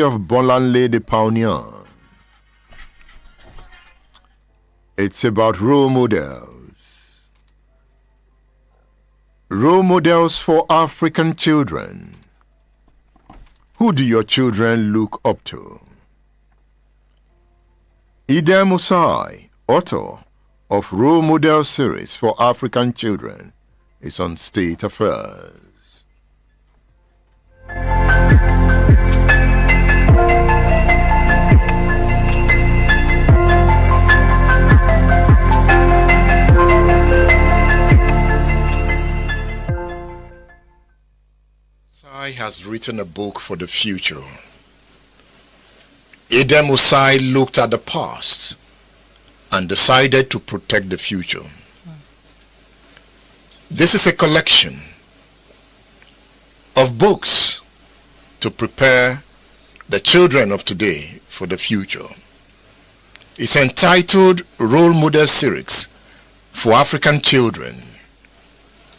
of Bolanle the Pioneer. It's about role models. Role models for African children. Who do your children look up to? Ida Musai, author of Role Model Series for African Children, is on State Affairs. Musai has written a book for the future. Ida Musai looked at the past and decided to protect the future. This is a collection of books to prepare the children of today for the future. It's entitled Role Model Series for African Children.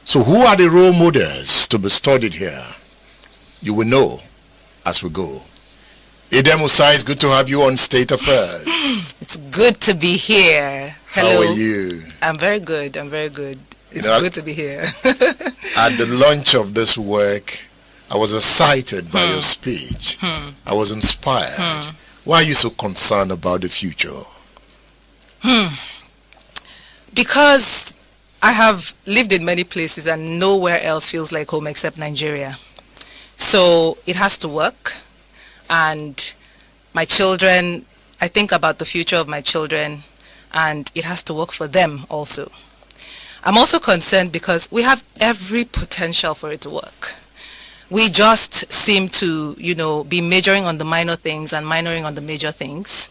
So who are the role models to be studied here? You will know as we go. Ida Musai, it's good to have you on State Affairs. It's good to be here. Hello. How are you? I'm very good. It's good to be here. At the launch of this work, I was excited by your speech. I was inspired. Why are you so concerned about the future? Because I have lived in many places and nowhere else feels like home except Nigeria. So it has to work. And my children, I think about the future of my children, and it has to work for them also. I'm also concerned because we have every potential for it to work. We just seem to, be majoring on the minor things and minoring on the major things.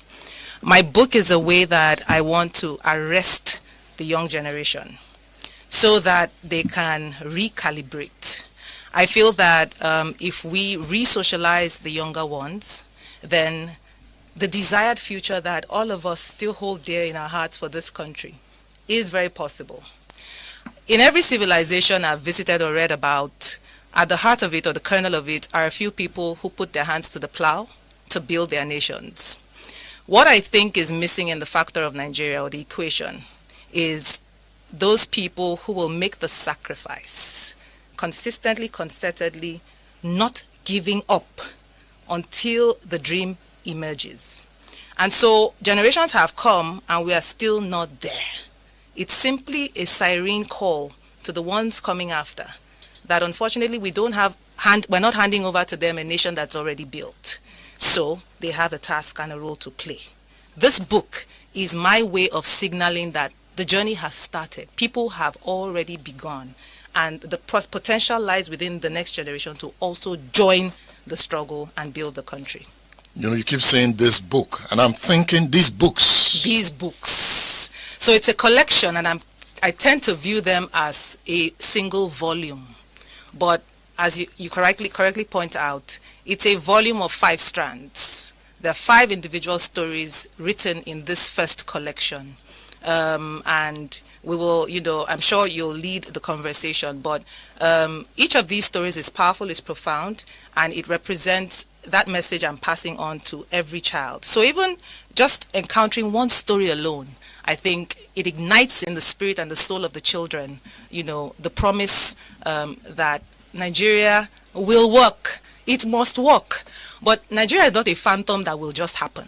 My book is a way that I want to arrest the young generation so that they can recalibrate. I feel that if we re-socialize the younger ones, then the desired future that all of us still hold dear in our hearts for this country is very possible. In every civilization I've visited or read about, at the heart of it or the kernel of it are a few people who put their hands to the plow to build their nations. What I think is missing in the factor of Nigeria or the equation is those people who will make the sacrifice consistently, concertedly, not giving up until the dream emerges. And so generations have come and we are still not there. It's simply a siren call to the ones coming after that unfortunately we're not handing over to them a nation that's already built. So they have a task and a role to play. This book is my way of signaling that the journey has started. People have already begun. And the potential lies within the next generation to also join the struggle and build the country. You keep saying this book, and I'm thinking these books. These books. So it's a collection, and I tend to view them as a single volume. But as you correctly point out, it's a volume of 5 strands. There are 5 individual stories written in this first collection. And we will, I'm sure you'll lead the conversation, but each of these stories is powerful, is profound, and it represents that message I'm passing on to every child. So even just encountering one story alone, I think it ignites in the spirit and the soul of the children, the promise that Nigeria will work. It must work. But Nigeria is not a phantom that will just happen.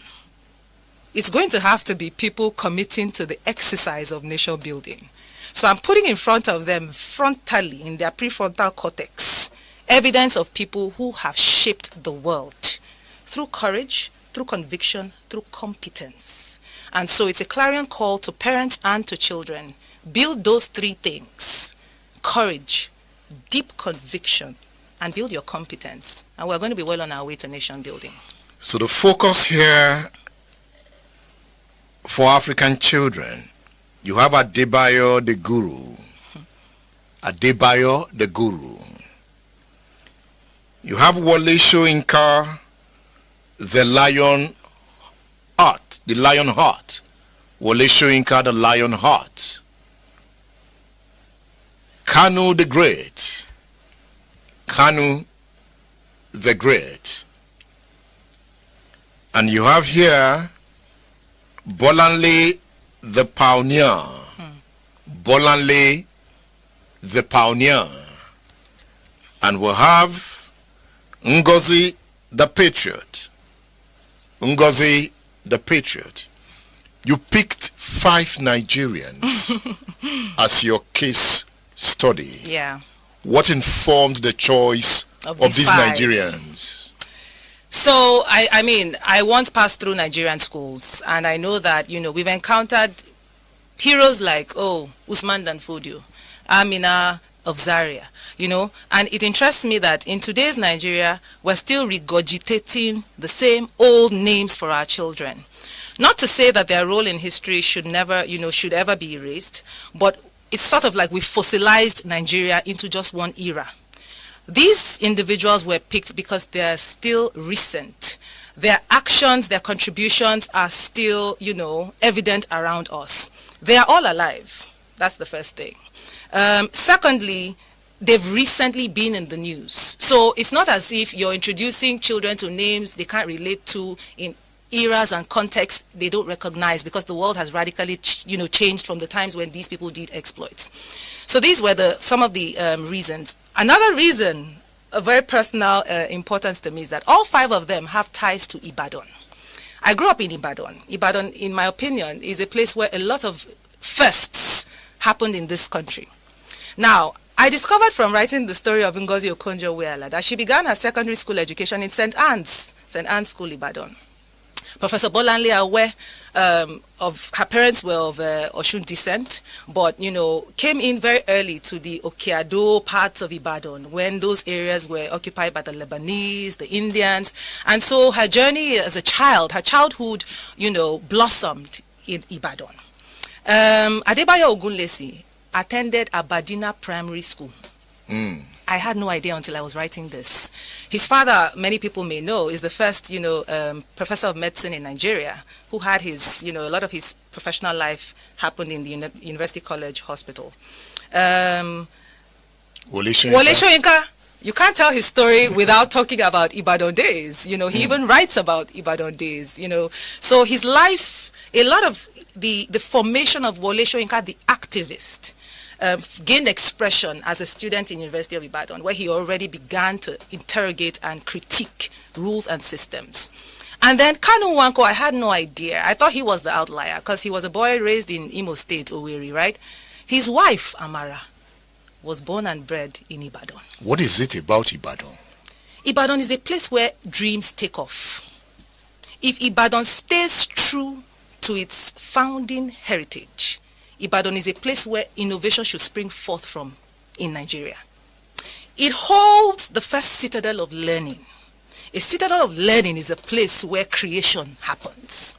It's going to have to be people committing to the exercise of nation building. So I'm putting in front of them frontally in their prefrontal cortex evidence of people who have shaped the world through courage, through conviction, through competence. And so it's a clarion call to parents and to children. Build those 3 things: courage, deep conviction, and build your competence. And we're going to be well on our way to nation building. So the focus here for African children, you have Adebayo the Guru. Adebayo the Guru. You have Wole Soyinka, the Lion Heart. The Lion Heart. Wole Soyinka, the Lion Heart. Kanu the Great. Kanu the Great. And you have here Bolanle the pioneer. Bolanle the pioneer. And we'll have Ngozi the patriot. Ngozi the patriot. You picked 5 Nigerians as your case study. Yeah. What informed the choice of these 5 Nigerians? So, I mean, I once passed through Nigerian schools, and I know that, you know, we've encountered heroes like, Usman Danfodio, Amina of Zaria, you know, and it interests me that in today's Nigeria, we're still regurgitating the same old names for our children. Not to say that their role in history should never, should ever be erased, but it's sort of like we fossilized Nigeria into just one era. These individuals were picked because they're still recent. Their actions, their contributions are still, evident around us. They are all alive. That's the first thing. Secondly, they've recently been in the news. So it's not as if you're introducing children to names they can't relate to in eras and contexts they don't recognize, because the world has radically changed from the times when these people did exploits. So these were some of the reasons. Another reason, a very personal importance to me, is that all 5 of them have ties to Ibadan. I grew up in Ibadan. Ibadan, in my opinion, is a place where a lot of firsts happened in this country. Now, I discovered from writing the story of Ngozi Okonjo-Iweala that she began her secondary school education in St. Anne's School, Ibadan. Professor Bolanle Awe, of her parents were of Oshun descent, but came in very early to the Okeado parts of Ibadan when those areas were occupied by the Lebanese, the Indians, and so her journey as a child, her childhood, blossomed in Ibadan. Adebayo Ogunlesi attended Abadina Primary School. I had no idea until I was writing this. His father, many people may know, is the first, professor of medicine in Nigeria, who had his, a lot of his professional life happened in the University College Hospital. Wole Soyinka, you can't tell his story without talking about Ibadan days. He even writes about Ibadan days, So his life, a lot of the formation of Wole Soyinka, the activist, gained expression as a student in University of Ibadan, where he already began to interrogate and critique rules and systems. And then Kanu Nwankwo, I had no idea. I thought he was the outlier because he was a boy raised in Imo State, Owerri, right? His wife, Amara, was born and bred in Ibadan. What is it about Ibadan? Ibadan is a place where dreams take off. If Ibadan stays true to its founding heritage, Ibadan is a place where innovation should spring forth from in Nigeria. It holds the first citadel of learning. A citadel of learning is a place where creation happens.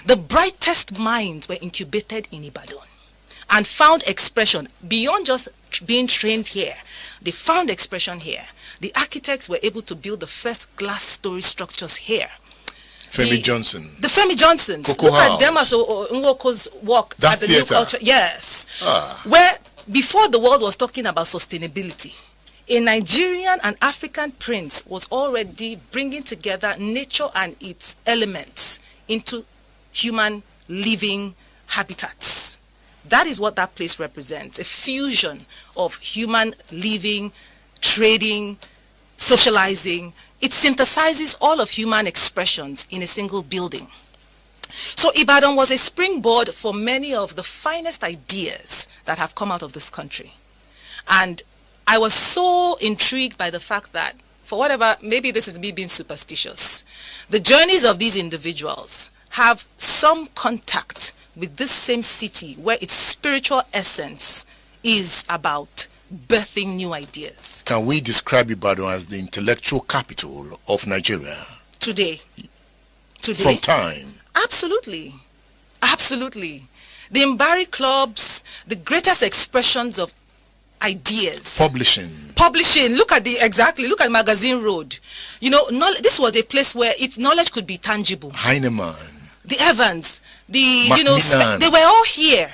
The brightest minds were incubated in Ibadan and found expression beyond just being trained here. They found expression here. The architects were able to build the first glass story structures here. Femi Johnson. The Femi Johnsons. Cocoa Look at House. them as Nwoko's work That at the theater. New Culture. Yes. Where before the world was talking about sustainability, a Nigerian and African prince was already bringing together nature and its elements into human living habitats. That is what that place represents, a fusion of human living, trading, socializing. It synthesizes all of human expressions in a single building. So Ibadan was a springboard for many of the finest ideas that have come out of this country. And I was so intrigued by the fact that, for whatever, maybe this is me being superstitious, the journeys of these individuals have some contact with this same city where its spiritual essence is about birthing new ideas. Can we describe Ibadan as the intellectual capital of Nigeria? Today. From time. Absolutely. Absolutely. The Mbari clubs, the greatest expressions of ideas. Publishing. Look at Magazine Road. This was a place where if knowledge could be tangible. Heinemann. The Evans, Macmillan. they were all here.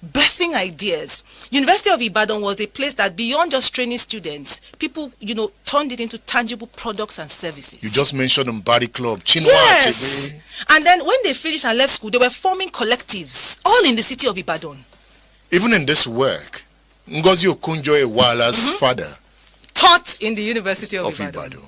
birthing ideas. University of Ibadan was a place that beyond just training students, people, turned it into tangible products and services. You just mentioned Mbari Club, Chinua Yes. Achebe. And then when they finished and left school, they were forming collectives, all in the city of Ibadan. Even in this work, Ngozi Okonjo-Iweala's father Taught in the University of Ibadan.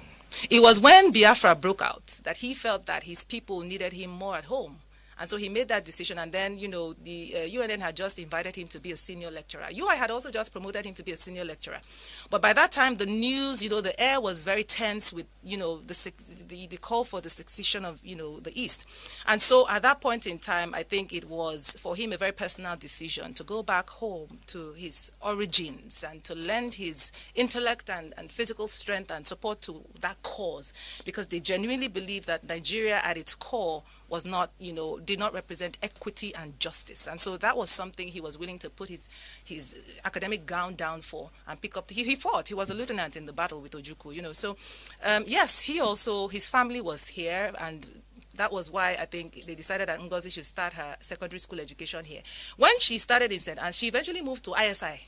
It was when Biafra broke out that he felt that his people needed him more at home. And so he made that decision, and then, the UNN had just invited him to be a senior lecturer. UI had also just promoted him to be a senior lecturer. But by that time, the news, the air was very tense with, the call for the secession of, the East. And so at that point in time, I think it was for him a very personal decision to go back home to his origins and to lend his intellect and physical strength and support to that cause, because they genuinely believe that Nigeria at its core was not, did not represent equity and justice. And so that was something he was willing to put his academic gown down for and pick up. He fought. He was a lieutenant in the battle with Ojukwu, So, yes, his family was here, and that was why I think they decided that Ngozi should start her secondary school education here. When she started in St. Anne's, she eventually moved to ISI,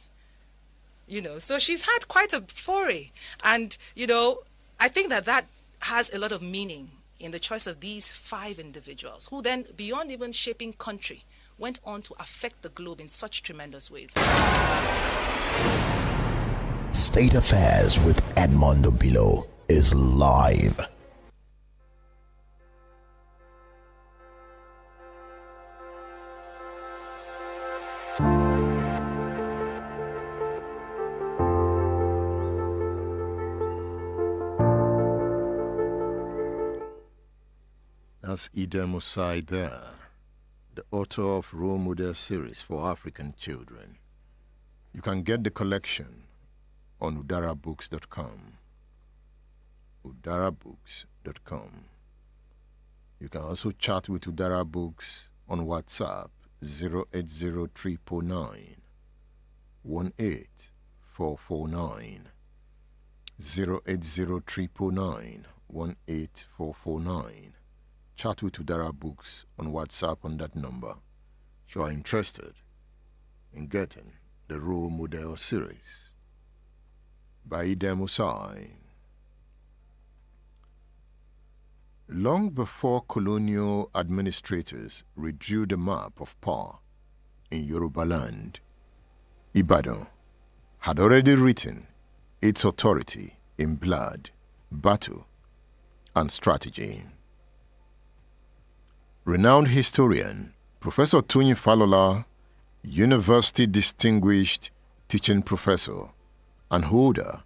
So she's had quite a foray. And, I think that has a lot of meaning in the choice of these 5 individuals who then, beyond even shaping country, went on to affect the globe in such tremendous ways. State Affairs with Edmondo Bilo is live. That's Ida Musai there, the author of Role Model Series for African Children. You can get the collection on udarabooks.com. udarabooks.com. You can also chat with Udara Books on WhatsApp 08034918449. 08034918449. Chat with Udara Books on WhatsApp on that number if you are interested in getting the Role Model Series by Ida Musai. Long before colonial administrators redrew the map of power in Yoruba land, Ibadan had already written its authority in blood, battle, and strategy. Renowned historian Professor Tunyi Falola, University Distinguished Teaching Professor and holder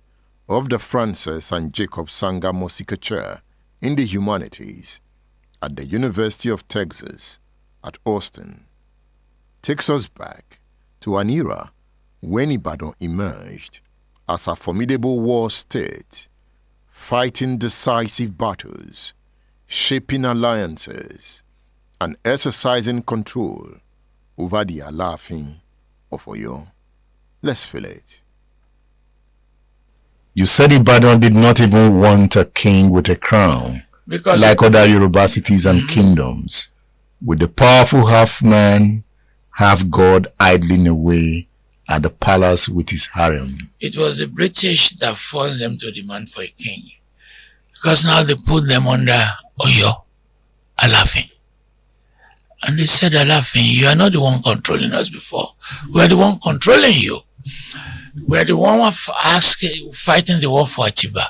of the Francis and Jacob Sanga Mosika Chair in the Humanities at the University of Texas at Austin, takes us back to an era when Ibadan emerged as a formidable war state, fighting decisive battles, shaping alliances, and exercising control over the Alafin of Oyo. Let's feel it. You said Ibadan did not even want a king with a crown, because like other Yoruba cities and kingdoms, with the powerful half-man, half-god idling away at the palace with his harem. It was the British that forced them to demand for a king, because now they put them under Oyo, Alafin. And they said, Alafin, you are not the one controlling us before. We are the one controlling you. We are the one fighting the war for Achiba.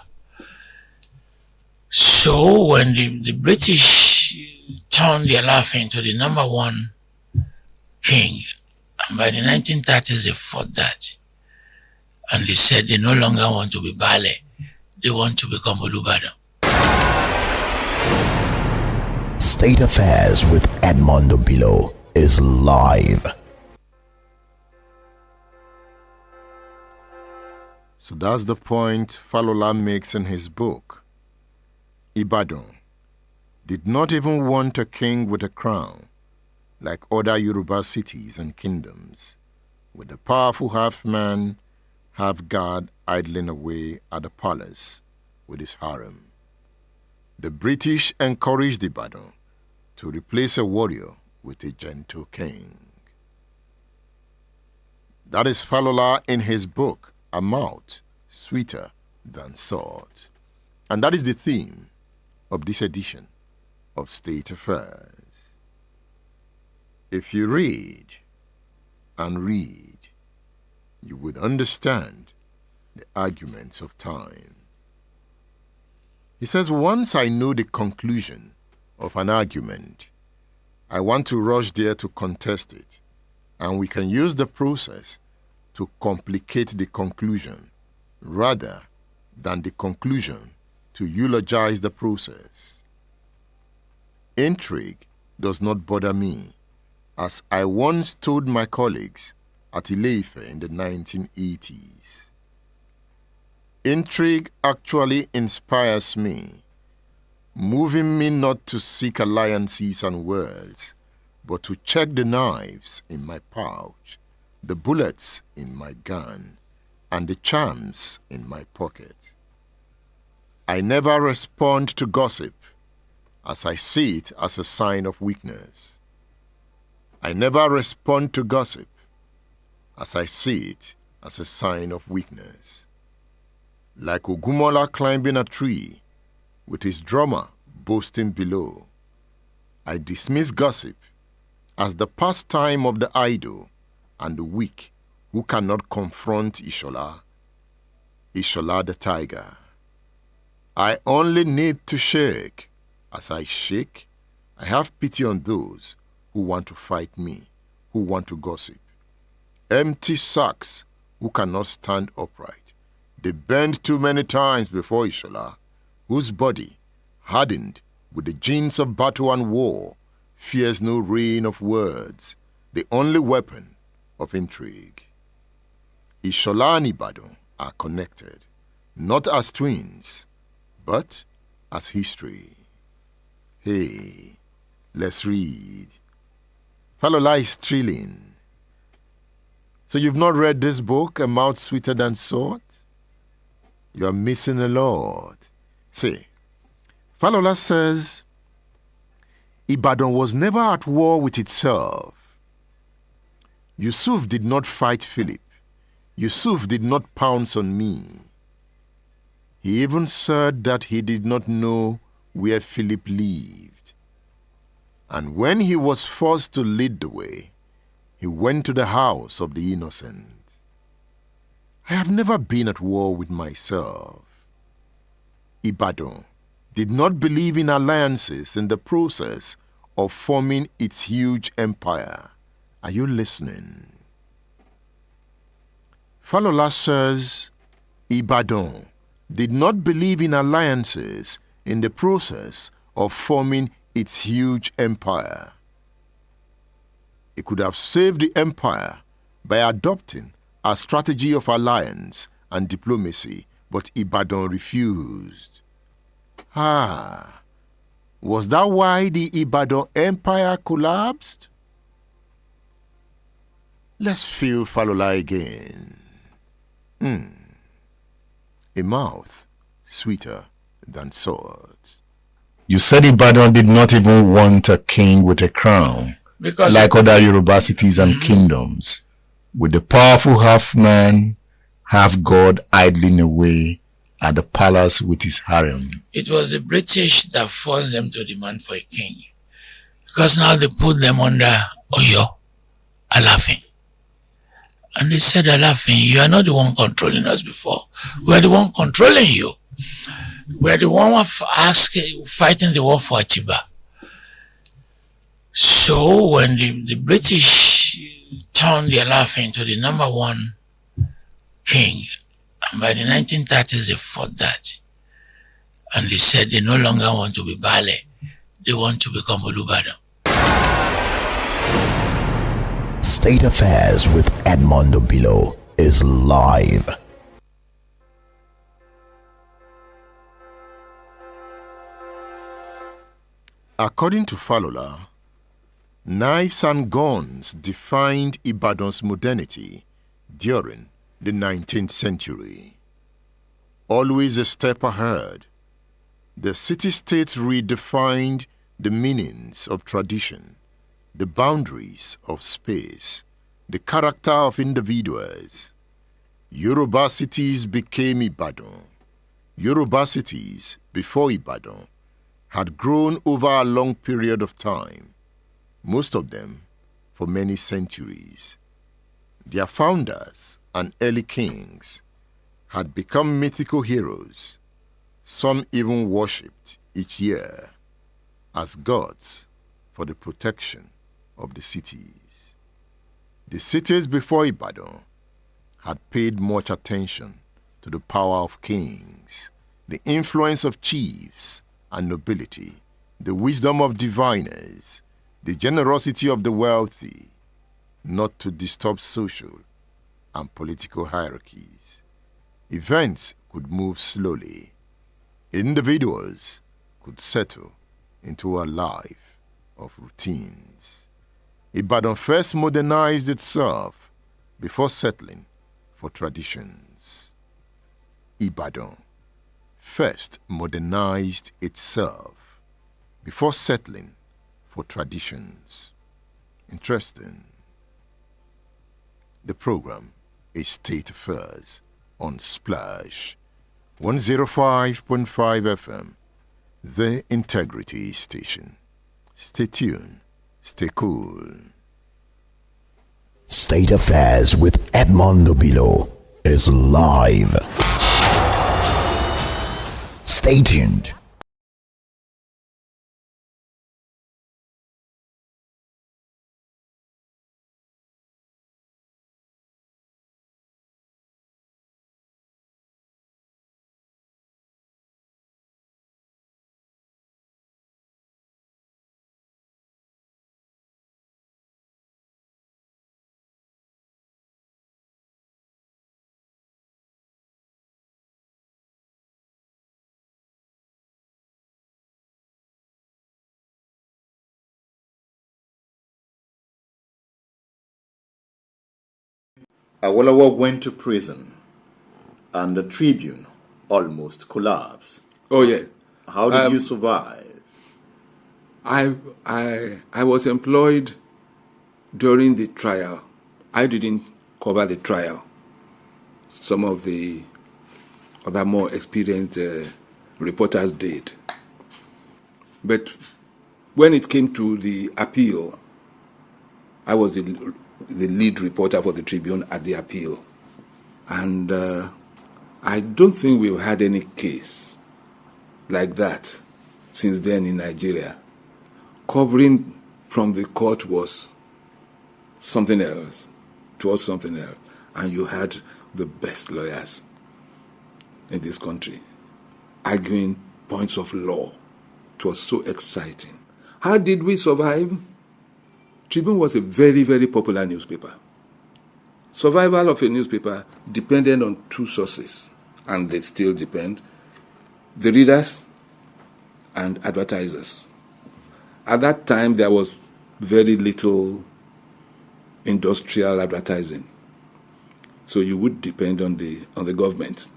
So when the British turned the Alafin to the #1 king, and by the 1930s they fought that, and they said they no longer want to be Bale, they want to become Olubadan. State Affairs with Edmondo Bilo is live. So that's the point Falola makes in his book. Ibadan did not even want a king with a crown, like other Yoruba cities and kingdoms, with the powerful half-man, half-god idling away at the palace with his harem. The British encouraged Ibadan to replace a warrior with a gentle king. That is Falola in his book, A Mouth Sweeter Than Salt. And that is the theme of this edition of State Affairs. If you read and read, you would understand the arguments of time. He says, once I know the conclusion of an argument, I want to rush there to contest it, and we can use the process to complicate the conclusion rather than the conclusion to eulogize the process. Intrigue does not bother me, as I once told my colleagues at Ile-Ife in the 1980s. Intrigue actually inspires me, moving me not to seek alliances and words, but to check the knives in my pouch, the bullets in my gun, and the charms in my pocket. I never respond to gossip, as I see it as a sign of weakness. I never respond to gossip, as I see it as a sign of weakness. Like Ogumola climbing a tree, with his drummer boasting below, I dismiss gossip as the pastime of the idle and the weak who cannot confront Ishola the tiger. I only need to shake. As I shake, I have pity on those who want to fight me, who want to gossip. Empty sacks who cannot stand upright. They bend too many times before Ishola, whose body, hardened with the genes of battle and war, fears no rain of words, the only weapon of intrigue. Ishola and Ibadan are connected, not as twins, but as history. Hey, let's read. Falola is thrilling. So you've not read this book, A Mouth Sweeter Than Salt? You're missing a lot. See, Falola says, Ibadan was never at war with itself. Yusuf did not fight Philip. Yusuf did not pounce on me. He even said that he did not know where Philip lived. And when he was forced to lead the way, he went to the house of the innocent. I have never been at war with myself. Ibadan did not believe in alliances in the process of forming its huge empire. Are you listening? Falola says, Ibadan did not believe in alliances in the process of forming its huge empire. It could have saved the empire by adopting a strategy of alliance and diplomacy, but Ibadan refused. Was that why the Ibadan Empire collapsed? Let's feel Falola again. A mouth sweeter than salt. You said Ibadan did not even want a king with a crown, Because like other Yoruba cities and kingdoms, with the powerful half-man, half-god idling away at the palace with his harem. it was the British that forced them to demand for a king. Because now they put them under Oyo, Alafin. And they said, Alafin, you are not the one controlling us before. We are the one controlling you. We are the one fighting the war for Achiba. So when the British turned the Alafin to the number one king, and by the 1930s they fought that, and they said they no longer want to be Bale, they want to become Olubadan. State Affairs with Edmondo Bilo is live. According to Falola, knives and guns defined Ibadan's modernity during the 19th century. Always a step ahead, the city-states redefined the meanings of tradition, the boundaries of space, the character of individuals. Yoruba cities became Ibadan. Yoruba cities before Ibadan had grown over a long period of time, most of them for many centuries. Their founders and early kings had become mythical heroes, some even worshipped each year as gods for the protection of the cities. The cities before Ibadan had paid much attention to the power of kings, the influence of chiefs and nobility, the wisdom of diviners, the generosity of the wealthy, not to disturb social and political hierarchies. Events could move slowly. Individuals could settle into a life of routines. Ibadan first modernized itself before settling for traditions. Ibadan first modernized itself before settling for traditions. Interesting. The program is State Affairs on Splash 105.5 FM, the Integrity Station. Stay tuned, stay cool. State Affairs with Edmond Bilo is live. Stay tuned. Awolowo went to prison and the Tribune almost collapsed. Oh, yes. How did you survive? I was employed during the trial. I didn't cover the trial. Some of the other more experienced reporters did. But when it came to the appeal, I was the lead reporter for the Tribune at the appeal. And I don't think we've had any case like that since then in Nigeria. Covering from the court was something else. It was something else. And you had the best lawyers in this country arguing points of law. It was so exciting. How did we survive? Tribune was a very, very popular newspaper. Survival of a newspaper depended on two sources, and they still depend: the readers and advertisers. At that time, there was very little industrial advertising, so you would depend on the government.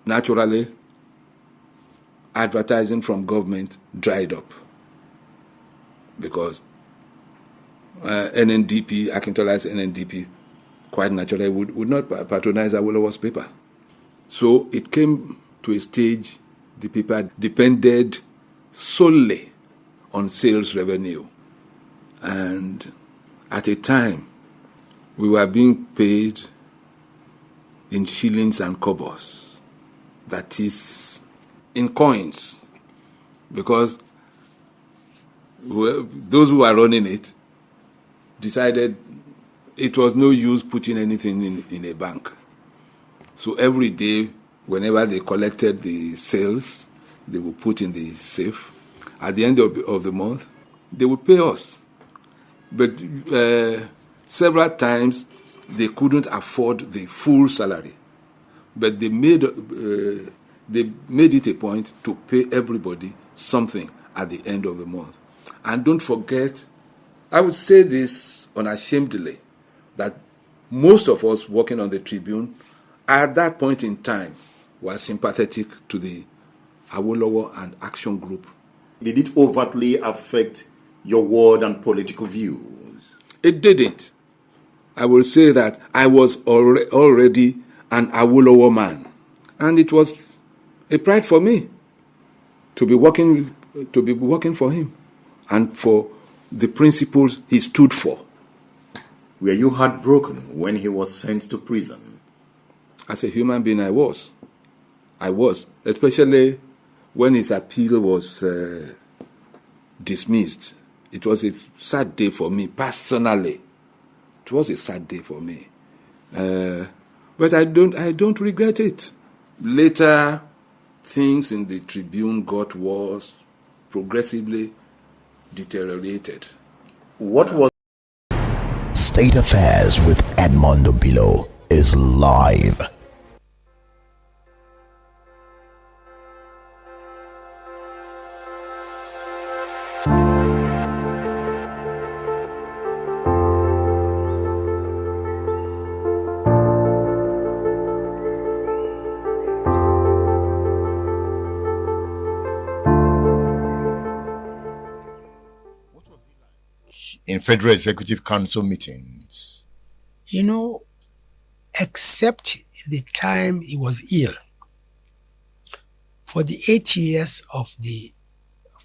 Naturally, advertising from government dried up because NNDP, Akintola's NNDP, quite naturally would not patronize Awolowo's paper. So it came to a stage the paper depended solely on sales revenue. And at a time, we were being paid in shillings and kobos, that is, in coins, because those who were running it decided it was no use putting anything in a bank. So every day, whenever they collected the sales, they would put in the safe. At the end of the month, they would pay us. But several times, they couldn't afford the full salary. But they made it a point to pay everybody something at the end of the month. And don't forget, I would say this unashamedly, that most of us working on the Tribune at that point in time were sympathetic to the Awolowo and Action Group. Did it overtly affect your word and political views? It didn't. I will say that I was already an Awolowo man. And it was a pride for me to be working for him and for the principles he stood for. Were you heartbroken when he was sent to prison? As a human being, I was. Especially when his appeal was dismissed. It was a sad day for me, personally. It was a sad day for me. But I don't regret it. Later, things in the Tribune got worse, progressively deteriorated. What was State Affairs with Edmondo Bilo is live. in Federal Executive Council meetings? You know, except the time he was ill, for the 8 years of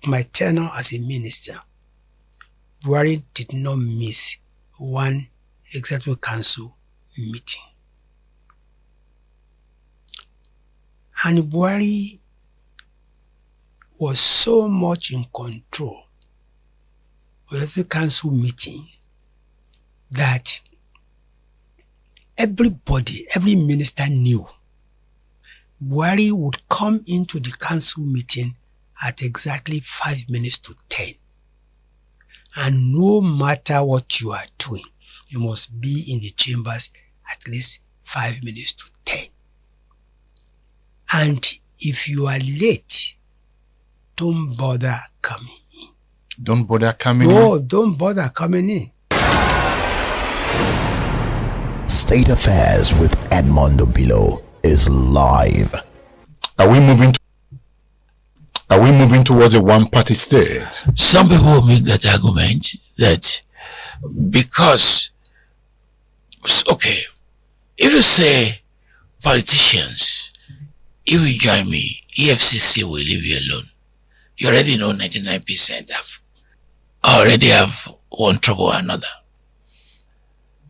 my tenure as a minister, Buhari did not miss one Executive Council meeting. And Buhari was so much in control of the Executive Council meeting that everybody, every minister knew Buhari would come into the council meeting at exactly 5 minutes to 10. And no matter what you are doing, you must be in the chambers at least 5 minutes to 10. And if you are late, don't bother coming in. Don't bother coming in? No, don't bother coming in. State Affairs with Edmondo Bilo is live. Are we moving towards a one-party state? Some people will make that argument that because, okay, if you say politicians, if you join me, EFCC will leave you alone. You already know 99% already have one trouble or another.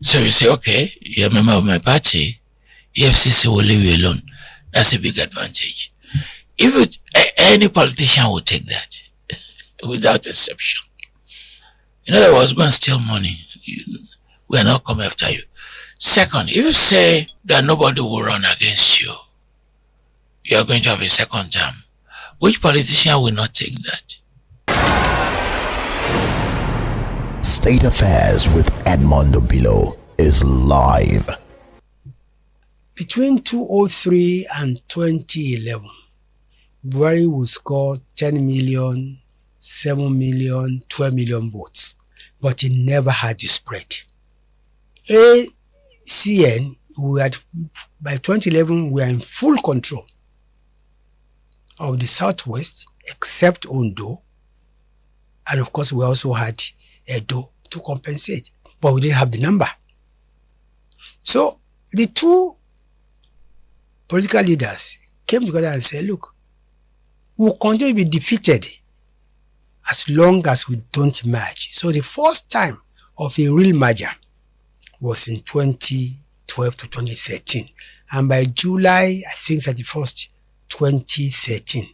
So you say, okay, you're a member of my party, EFCC will leave you alone. That's a big advantage. If any politician will take that, without exception. In other words, go and steal money. We are not coming after you. Second, if you say that nobody will run against you, you are going to have a second term, which politician will not take that? State Affairs with Edmondo Bilo is live. Between 2003 and 2011, Buhari would score 10 million, 7 million, 12 million votes, but he never had the spread. ACN, by 2011, we were in full control of the Southwest, except Ondo, and of course we also had Edo to compensate, but we didn't have the number. So the two political leaders came together and said, look, we'll continue to be defeated as long as we don't merge. So the first time of a real merger was in 2012 to 2013. And by July, I think 31st, 2013,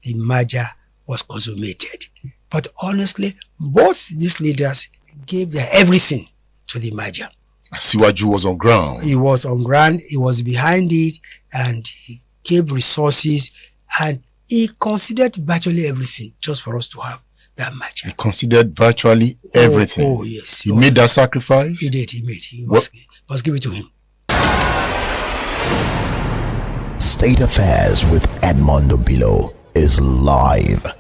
the merger was consummated. But honestly, both these leaders gave their everything to the merger. Asiwaju was on ground. He was on ground, he was behind it, and he gave resources, and he considered virtually everything just for us to have that merger. He considered virtually everything. Oh yes. He made that sacrifice? He did, he made. He must give it to him. State Affairs with Edmondo Bilo is live.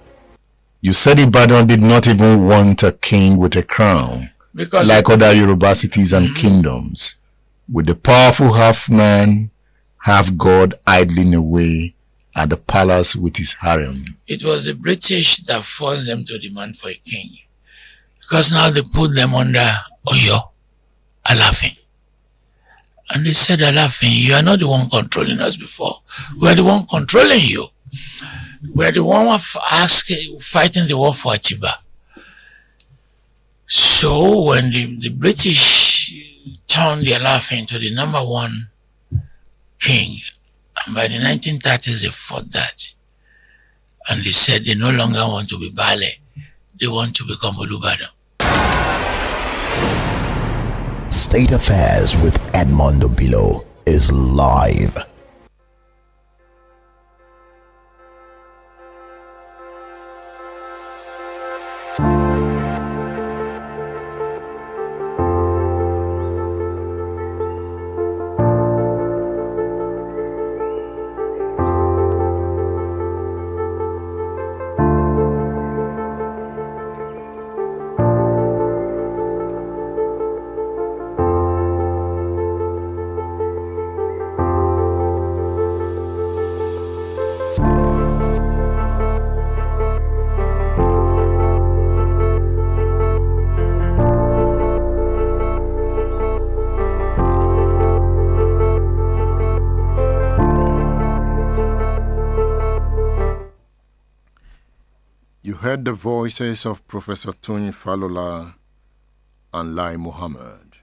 You said Ibadan did not even want a king with a crown, Because like other Yoruba cities and kingdoms, with the powerful half-man, half-god idling away at the palace with his harem. it was the British that forced them to demand for a king. Because now they put them under Oyo, Alafin. And they said, Alafin, you are not the one controlling us before. We are the one controlling you. We are the one fighting the war for Achiba. So when the British turned the Alafin into the number one king, and by the 1930s they fought that, and they said they no longer want to be Bale, they want to become Olubadan. State Affairs with Edmondo Bilo is live. You heard the voices of Professor Tony Falola and Lai Muhammad.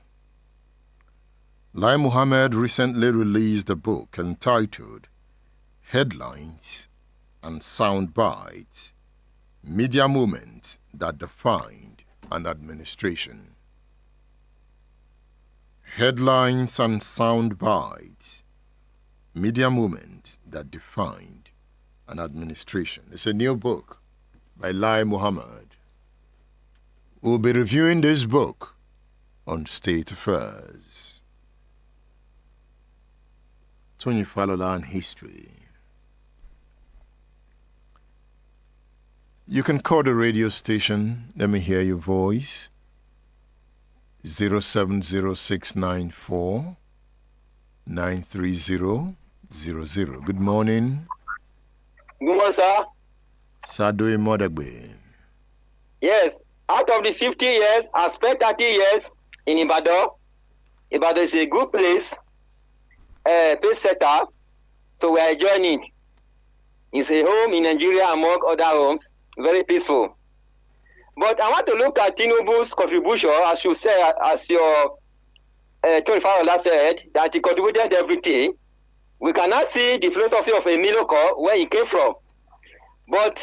Lai Muhammad recently released a book entitled Headlines and Sound Bites, Media Moments That Defined an Administration. Headlines and Sound Bites, Media Moments That Defined an Administration. It's a new book by Lai Muhammad. We'll be reviewing this book on State Affairs. Tony Falola and History. You can call the radio station. Let me hear your voice. 070694 93000. Good morning. Good morning, sir. Sadwe Modagbe. Yes, out of the 50 years, I spent 30 years in Ibadan. Ibadan is a good place, pace setter, so we are enjoying it. It's a home in Nigeria among other homes, very peaceful. But I want to look at Tinubu's contribution, as you say, as your Tony Falola said, that he contributed everything. We cannot see the philosophy of Emiloko, where he came from. But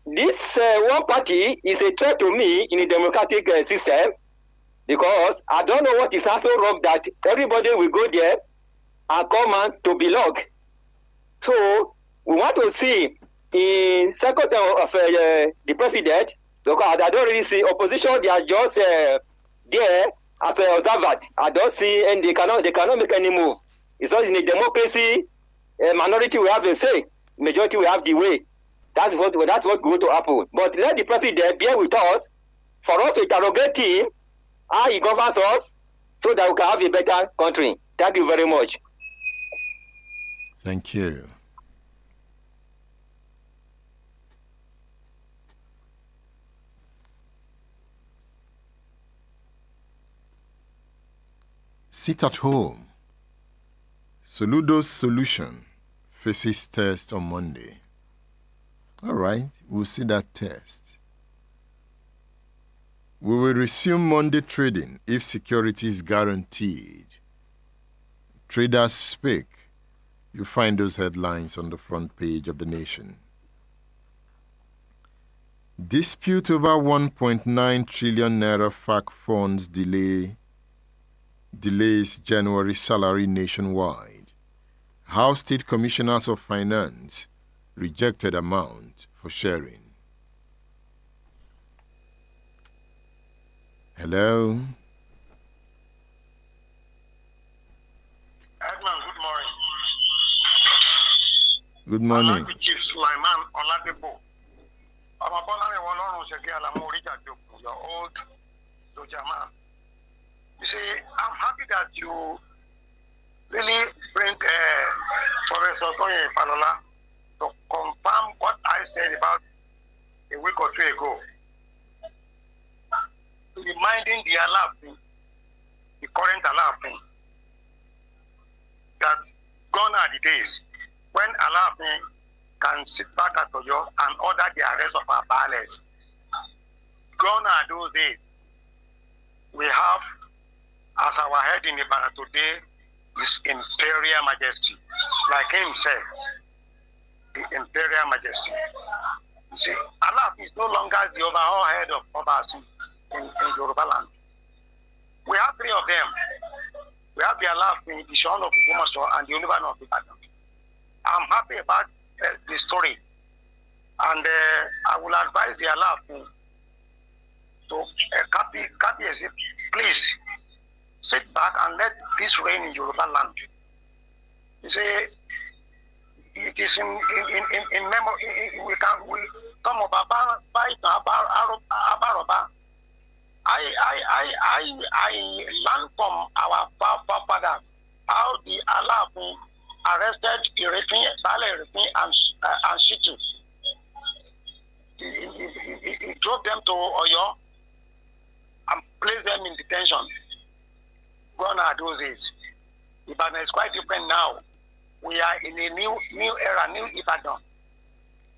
this one party is a threat to me in a democratic system, because I don't know what is also wrong that everybody will go there and come and to belong. So we want to see in second term of the president, because I don't really see opposition. They are just there as an observer. I don't see, and they cannot make any move. It's not in a democracy. Minority will have the say, majority will have the way. That's what's going to happen. But let the president bear with us for us to interrogate him, how he governs us, so that we can have a better country. Thank you very much. Thank you. Sit at home. Soludo's solution faces test on Monday. All right, we'll see that test. We will resume Monday trading if security is guaranteed. Traders speak. You find those headlines on the front page of The Nation. Dispute over 1.9 trillion naira FAC funds delays January salary nationwide. House State Commissioners of Finance rejected amount for sharing. Hello? Edmund, good morning. Good morning. I'm Chief Sulaiman Oladipo. I'm a your old soldier man. You see, I'm happy that you really bring Professor Tony Falola to confirm what I said about a week or two ago. Reminding the Alafin, the current Alafin, that gone are the days when Alaafin can sit back at Oyo and order the arrest of our baales. Gone are those days. We have as our head in Ibadan today His Imperial Majesty, like himself, the Imperial Majesty. You see, Alaafin is no longer the overall head of Obasi in Yoruba land. We have three of them. We have the Alaafin, the Seun of Ogbomoso, and the Oluban of Ibadan. I'm happy about the story, and I will advise the Alaafin to copy it. Please sit back and let peace reign in Yoruba land. You see, it is in memory. We come of Abaroba. I learned from our forefathers how the Alaafin arrested Irefin, Bale Irefin, and Shitu. He drove them to Oyo and placed them in detention. Gone are those days. Ibadan is quite different now. We are in a new era, new Ibadan.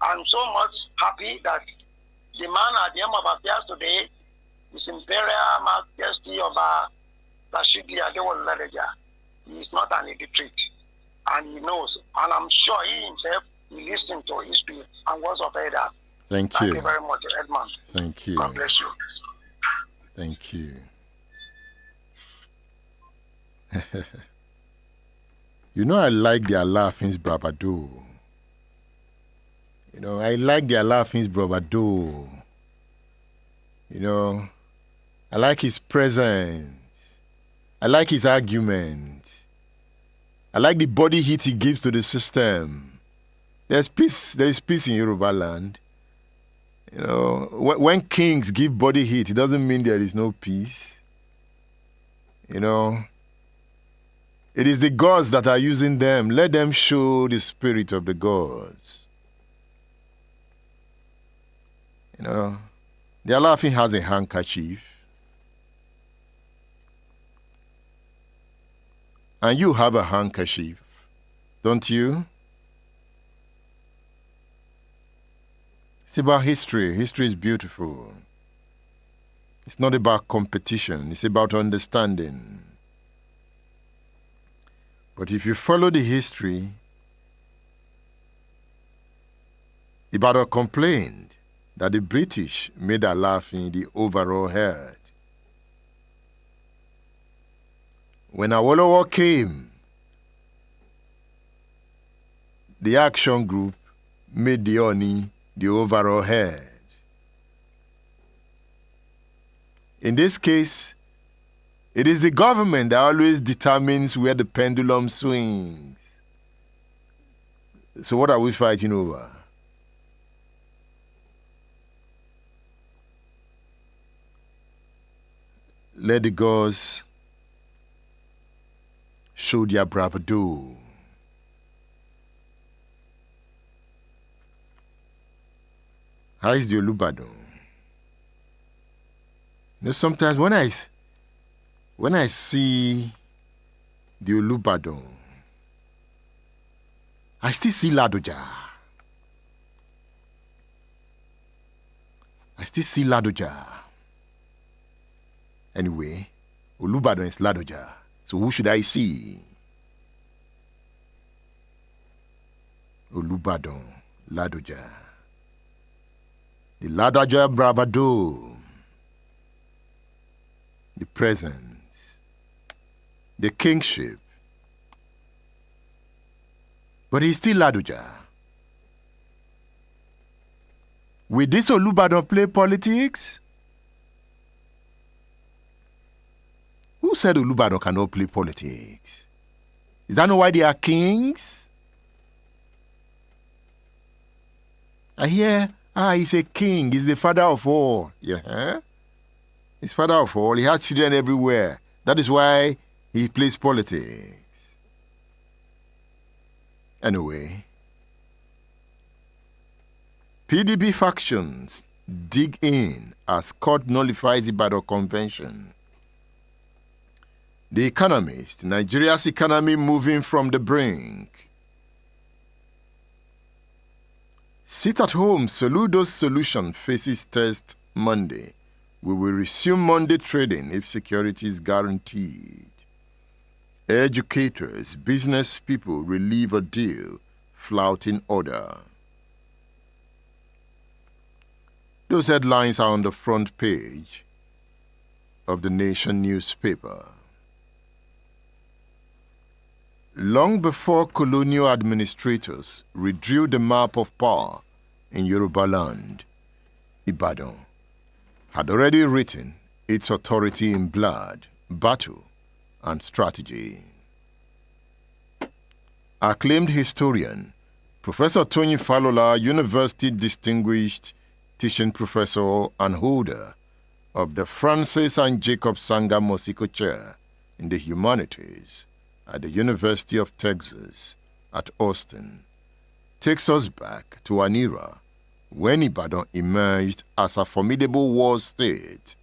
I'm so much happy that the man at the end of affairs today is Imperial Majesty of Rashidi Adewale Ladeja. He is not an illiterate, and he knows. And I'm sure he himself will listen to history and words of elders. Thank you. Thank you very much, Edmund. Thank you. God bless you. Thank you. You know, I like the Alaafin's bravado. You know, I like the Alaafin's bravado. You know, I like his presence. I like his argument. I like the body heat he gives to the system. There's peace in Yoruba land. You know, when kings give body heat, it doesn't mean there is no peace. You know, it is the gods that are using them. Let them show the spirit of the gods. You know, the Alaafin has a handkerchief. And you have a handkerchief, don't you? It's about history. History is beautiful. It's not about competition. It's about understanding. But if you follow the history, Ibadan complained that the British made Alaafin the overall head. When Awolowo came, the action group made the Oni the overall head. In this case, it is the government that always determines where the pendulum swings. So what are we fighting over? Let the gods show their bravado. How is the Olubadan? You know, sometimes when I see the Olubadan, I still see Ladoja. I still see Ladoja. Anyway, Olubadan is Ladoja. So who should I see? Olubadan, Ladoja. The Ladoja bravado, the presence, the kingship. But he's still Ladoja. Will this Olubadan play politics? Who said Olubadan cannot play politics? Is that not why they are kings? I hear, he's a king. He's the father of all. Yeah, he's father of all. He has children everywhere. That is why he plays politics. Anyway, PDP factions dig in as court nullifies Ibadan Convention. The Economist, Nigeria's economy moving from the brink. Sit at home, Soludo's solution faces test Monday. We will resume Monday trading if security is guaranteed. Educators, business people relieve a deal, flouting order. Those headlines are on the front page of the Nation newspaper. Long before colonial administrators redrew the map of power in Yoruba land, Ibadan had already written its authority in blood, battle, and strategy. Acclaimed historian, Professor Tony Falola, University Distinguished Teaching Professor and holder of the Francis and Jacob Sanga Mosiko Chair in the Humanities at the University of Texas at Austin, takes us back to an era when Ibadan emerged as a formidable war state,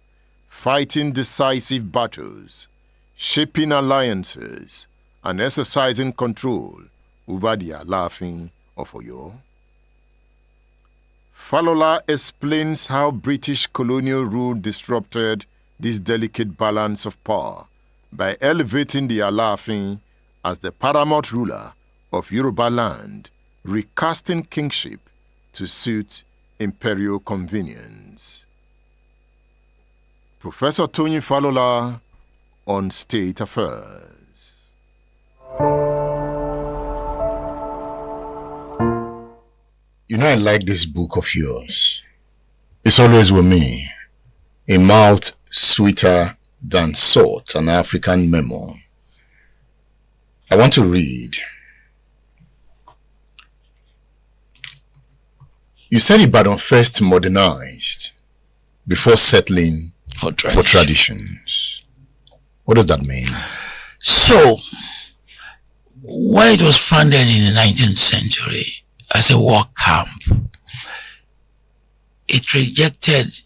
fighting decisive battles, shaping alliances, and exercising control over the Alafin of Oyo. Falola explains how British colonial rule disrupted this delicate balance of power by elevating the Alafin as the paramount ruler of Yoruba land, recasting kingship to suit imperial convenience. Professor Tony Falola on State Affairs. You know, I like this book of yours. It's always with me. A mouth sweeter than salt, an African memo. I want to read. You said Ibadan first modernized before settling for traditions. What does that mean? So, when it was founded in the 19th century as a war camp, it rejected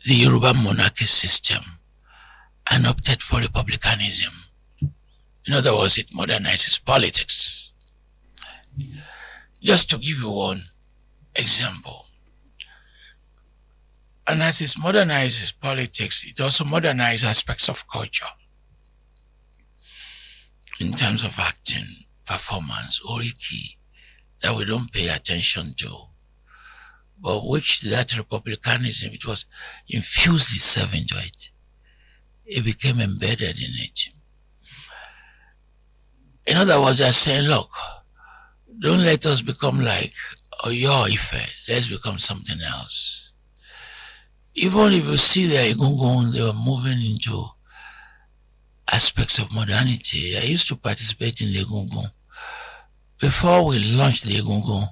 the Yoruba monarchy system and opted for republicanism. In other words, it modernizes politics. Just to give you one example, and as it modernizes politics, it also modernizes aspects of culture in terms of acting, performance, oriki, that we don't pay attention to, but which that republicanism, it was infused itself into it. It became embedded in it. In other words, they're saying, look, don't let us become like Oyo Ife, let's become something else. Even if you see the Egungun, they were moving into aspects of modernity. I used to participate in the Egungun. Before we launched the Egungun,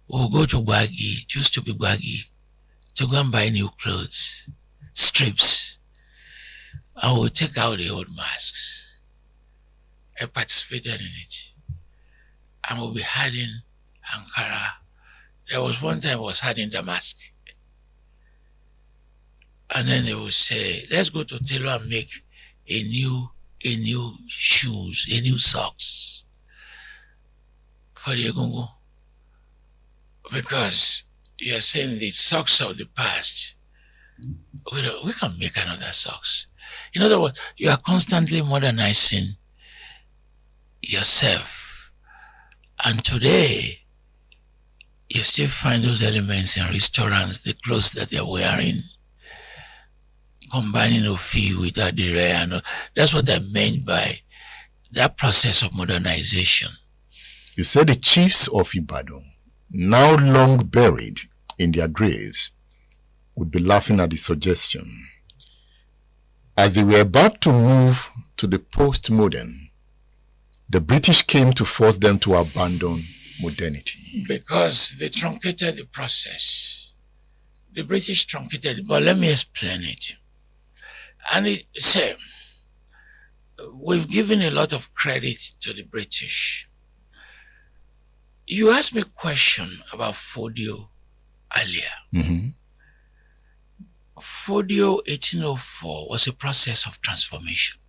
we'll go to Gwagi, it used to be Gwagi, to go and buy new clothes, strips. I will take out the old masks. I participated in it. And we'll be hiding Ankara. There was one time I was hiding Damask. And then they would say, let's go to tailor and make a new shoes, a new socks for the Egungun. Because you are saying the socks of the past, we can make another socks. In other words, you are constantly modernizing yourself. And today, you still find those elements in restaurants, the clothes that they're wearing, combining Ofi with Adire. And that's what I meant by that process of modernization. You said the chiefs of Ibadan, now long buried in their graves, would be laughing at the suggestion. As they were about to move to the postmodern, the British came to force them to abandon modernity. Because they truncated the process. The British truncated it, but let me explain it. And we've given a lot of credit to the British. You asked me a question about Fodio earlier. Mm-hmm. Fodio 1804 was a process of transformation.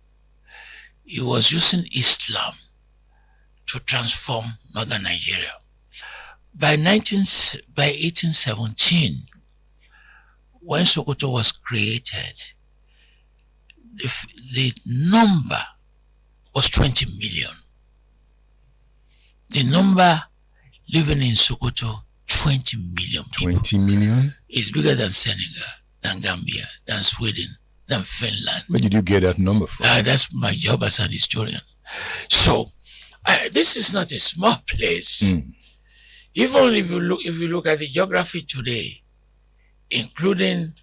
he was using Islam to transform northern Nigeria. By 1817, when Sokoto was created, the number was 20 million. The number living in Sokoto, 20 million people. 20 million? It's bigger than Senegal, than Gambia, than Sweden, than Finland. Where did you get that number from? That's my job as an historian. So, this is not a small place. Even if you look at the geography today, including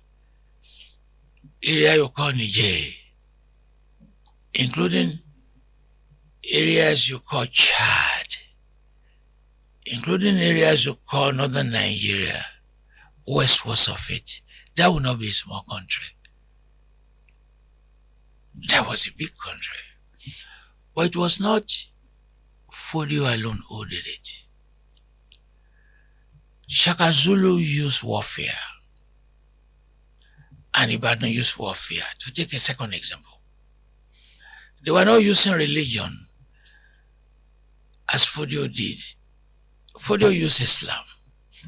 area you call Niger, including areas you call Chad, including areas you call northern Nigeria, westwards of it, that would not be a small country. That was a big country. But it was not Fodio alone who did it. Shaka Zulu used warfare, and Ibadan used warfare. To take a second example, they were not using religion as Fodio did. Fodio used Islam.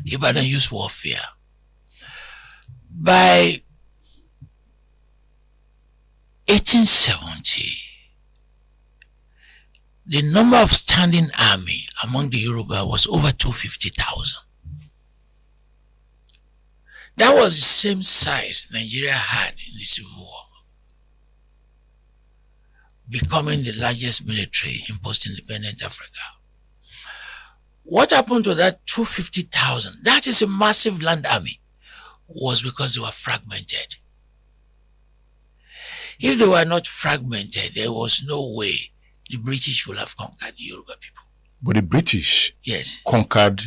Ibadan used warfare. By 1870, the number of standing army among the Yoruba was over 250,000. That was the same size Nigeria had in the Civil War, becoming the largest military in post-independent Africa. What happened to that 250,000? That is a massive land army, was because they were fragmented. If they were not fragmented, there was no way the British would have conquered the Yoruba people. But the British Yes. conquered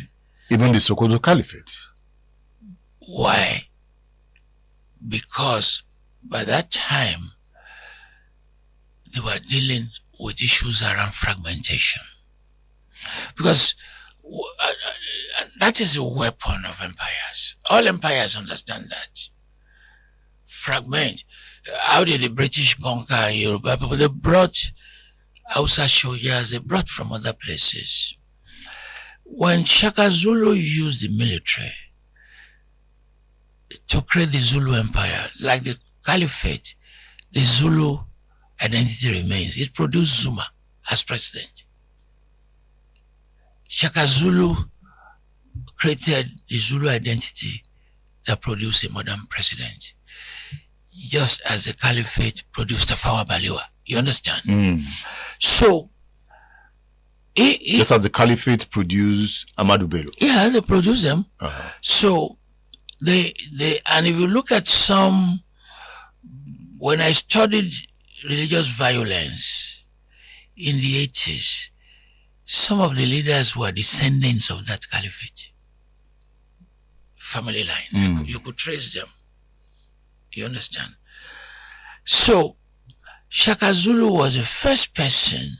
even the Sokoto Caliphate. Why? Because by that time, they were dealing with issues around fragmentation. Because that is a weapon of empires. All empires understand that. Fragment. How did the British conquer Yoruba people? They brought Hausa soldiers, they brought from other places. When Shaka Zulu used the military to create the Zulu Empire, like the Caliphate, the Zulu identity remains. It produced Zuma as president. Shaka Zulu created the Zulu identity that produced a modern president, just as the Caliphate produced Tafawa Balewa. You understand? So, just as the Caliphate produced Ahmadu Bello. Yeah, they produced them. So, they and if you look at some, when I studied religious violence in the 80s, some of the leaders were descendants of that Caliphate family line. You could trace them. You understand? So, Shaka Zulu was the first person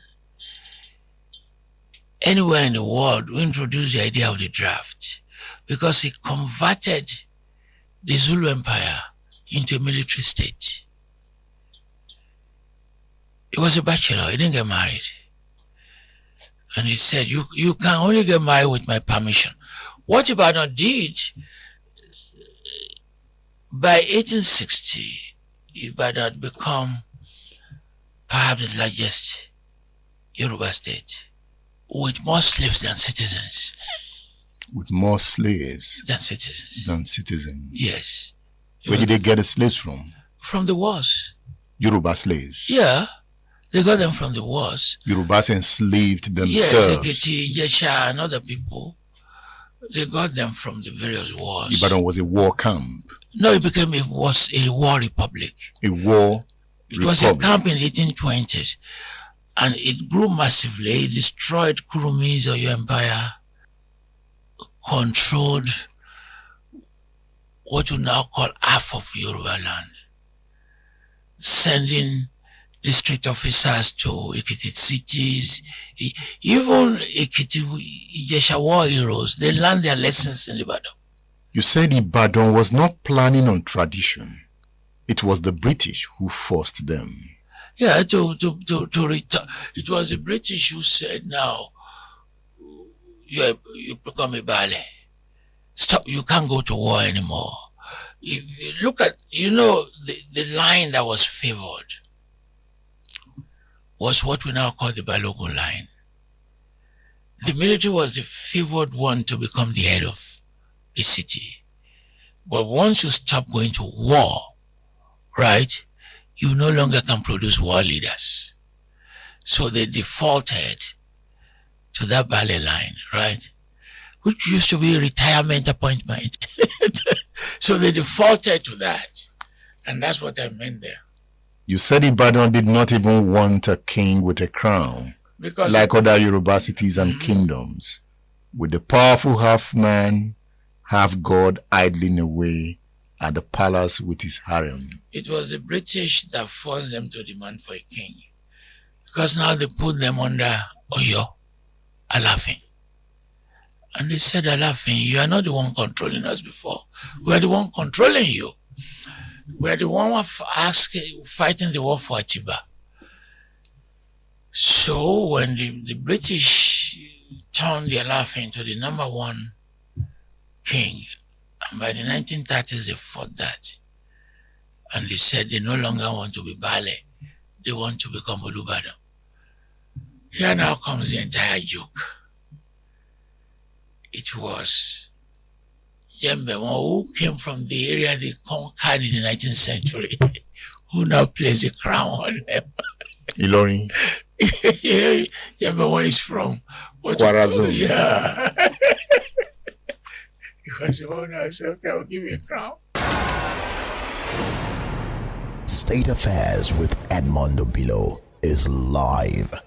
anywhere in the world who introduced the idea of the draft, because he converted the Zulu Empire into a military state. He was a bachelor, he didn't get married. And he said, you can only get married with my permission. What Ibadan did, by 1860, Ibadan had become perhaps the largest Yoruba state, with more slaves than citizens. With more slaves Than citizens. Yes. Where did they get the slaves from? From the wars. Yoruba slaves. Yeah. They got them from the wars. Yorubas enslaved themselves. Yes, Ekiti, Jesha, and other people. They got them from the various wars. Ibadan was a war camp. No, it was a war republic. A war It was a camp in the 1820s. And it grew massively. It destroyed Kurumi's Oyo Empire, controlled what you now call half of Yoruba land, sending district officers to Ekiti cities. Even Ekiti Ijesha war heroes, they learned their lessons in Ibadan. You said Ibadan was not planning on tradition. It was the British who forced them. Yeah, to return. It was the British who said, now, you become a ballet. Stop, you can't go to war anymore. You look at, the line that was favored was what we now call the Balogun line. The military was the favored one to become the head of the city. But once you stop going to war, right, you no longer can produce war leaders. So they defaulted to that ballet line, right, which used to be a retirement appointment. So they defaulted to that. And that's what I meant there. You said Ibadan did not even want a king with a crown, Because like other Yoruba cities and kingdoms, with the powerful half-man, half-god idling away at the palace with his harem. it was the British that forced them to demand for a king. Because now they put them under Oyo, Alafin. And they said, Alafin, you are not the one controlling us before. We are the one controlling you. We are the one fighting the war for Achiba. So when the British turned the Alafin to the number one king, and by the 1930s they fought that, and they said they no longer want to be Bale, they want to become Olubadan. Here now comes the entire joke. It was Jembe, who came from the area they conquered in the 19th century, who now plays a crown on them. Ilorin. Jembe is from Kwarazun. Yeah. Because the owner said, okay, I'll give you a crown. State Affairs with Edmondo Bilo is live.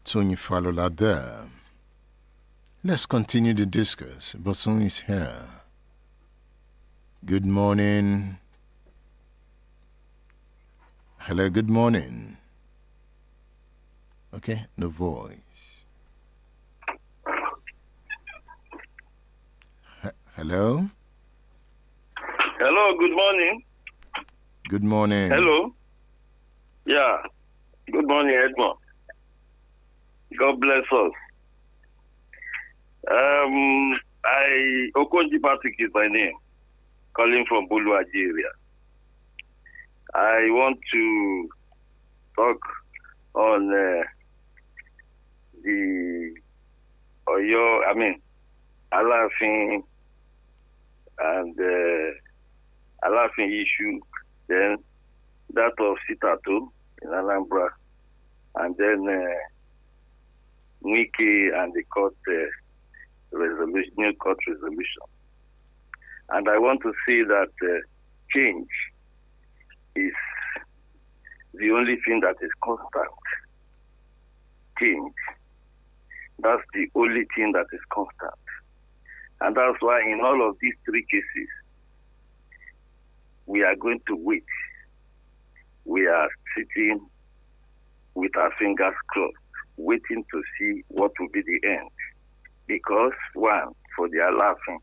Tony Falola there. Let's continue the discourse. Bosun is here. Good morning. Hello, good morning. Okay, no voice. Hello? Hello, good morning. Good morning. Hello. Yeah. Good morning, Edmond. God bless us. Okonji Patrick is my name, calling from Bulu, Nigeria. I want to talk on the Alafin and Alafin issue, then that of Sitato in Anambra, and then Wiki and the court resolution, new court resolution. And I want to say that change is the only thing that is constant. Change. That's the only thing that is constant. And that's why in all of these three cases, we are going to wait. We are sitting with our fingers crossed, waiting to see what will be the end. Because, one, for the Alafin,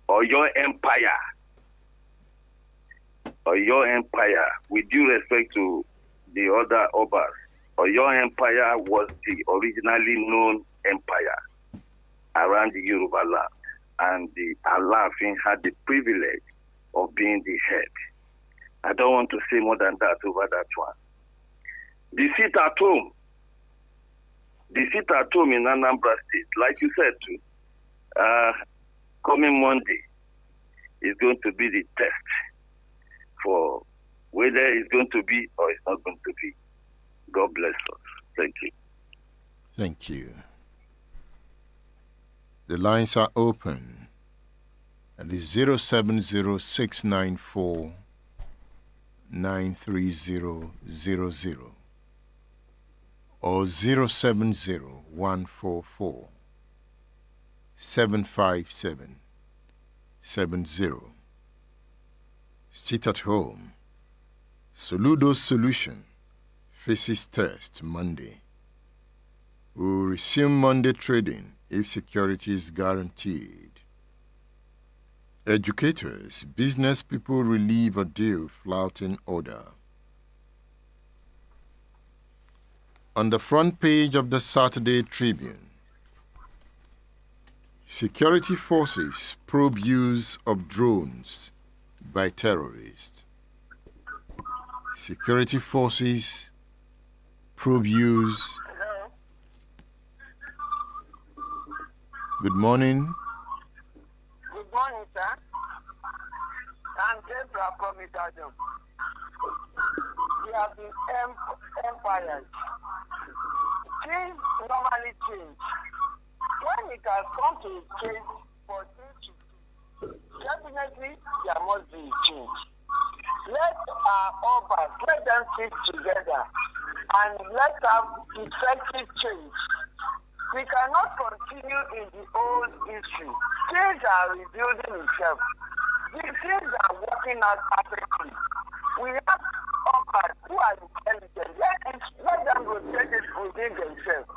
or your empire, with due respect to the other Obas, or your empire was the originally known empire around the Yoruba land, and the Alafin had the privilege of being the head. I don't want to say more than that over that one. The seat at home in Anambra State, like you said too, coming Monday is going to be the test for whether it's going to be or it's not going to be. God bless us. Thank you. Thank you. The lines are open. That is 070-694-93000 or 070-2030-93000. 144 757 70. Sit at home. Soludo's solution faces test Monday. We will resume Monday trading if security is guaranteed. Educators, business people relieve a deal flouting order. On the front page of the Saturday Tribune, security forces probe use of drones by terrorists. Security forces probe use. Hello. Good morning. Good morning, sir. I'm Debra from Italian. We have been empires. Things normally change. When it has come to change for things to do, definitely there must be a change. Let our offers, let them sit together and let's have effective change. We cannot continue in the old history. Things are rebuilding itself. The things are working out perfectly. We have offers who are intelligent. Let them rotate it within themselves.